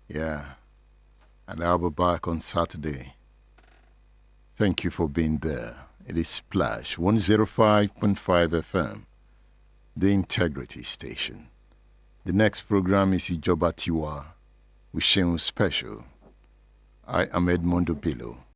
Yeah, and I'll be back on Saturday. Thank you for being there. It is Splash 105.5 FM, the Integrity Station. The next program is Ijoba Tiwa with Sheun Special. I am Edmondo Bello.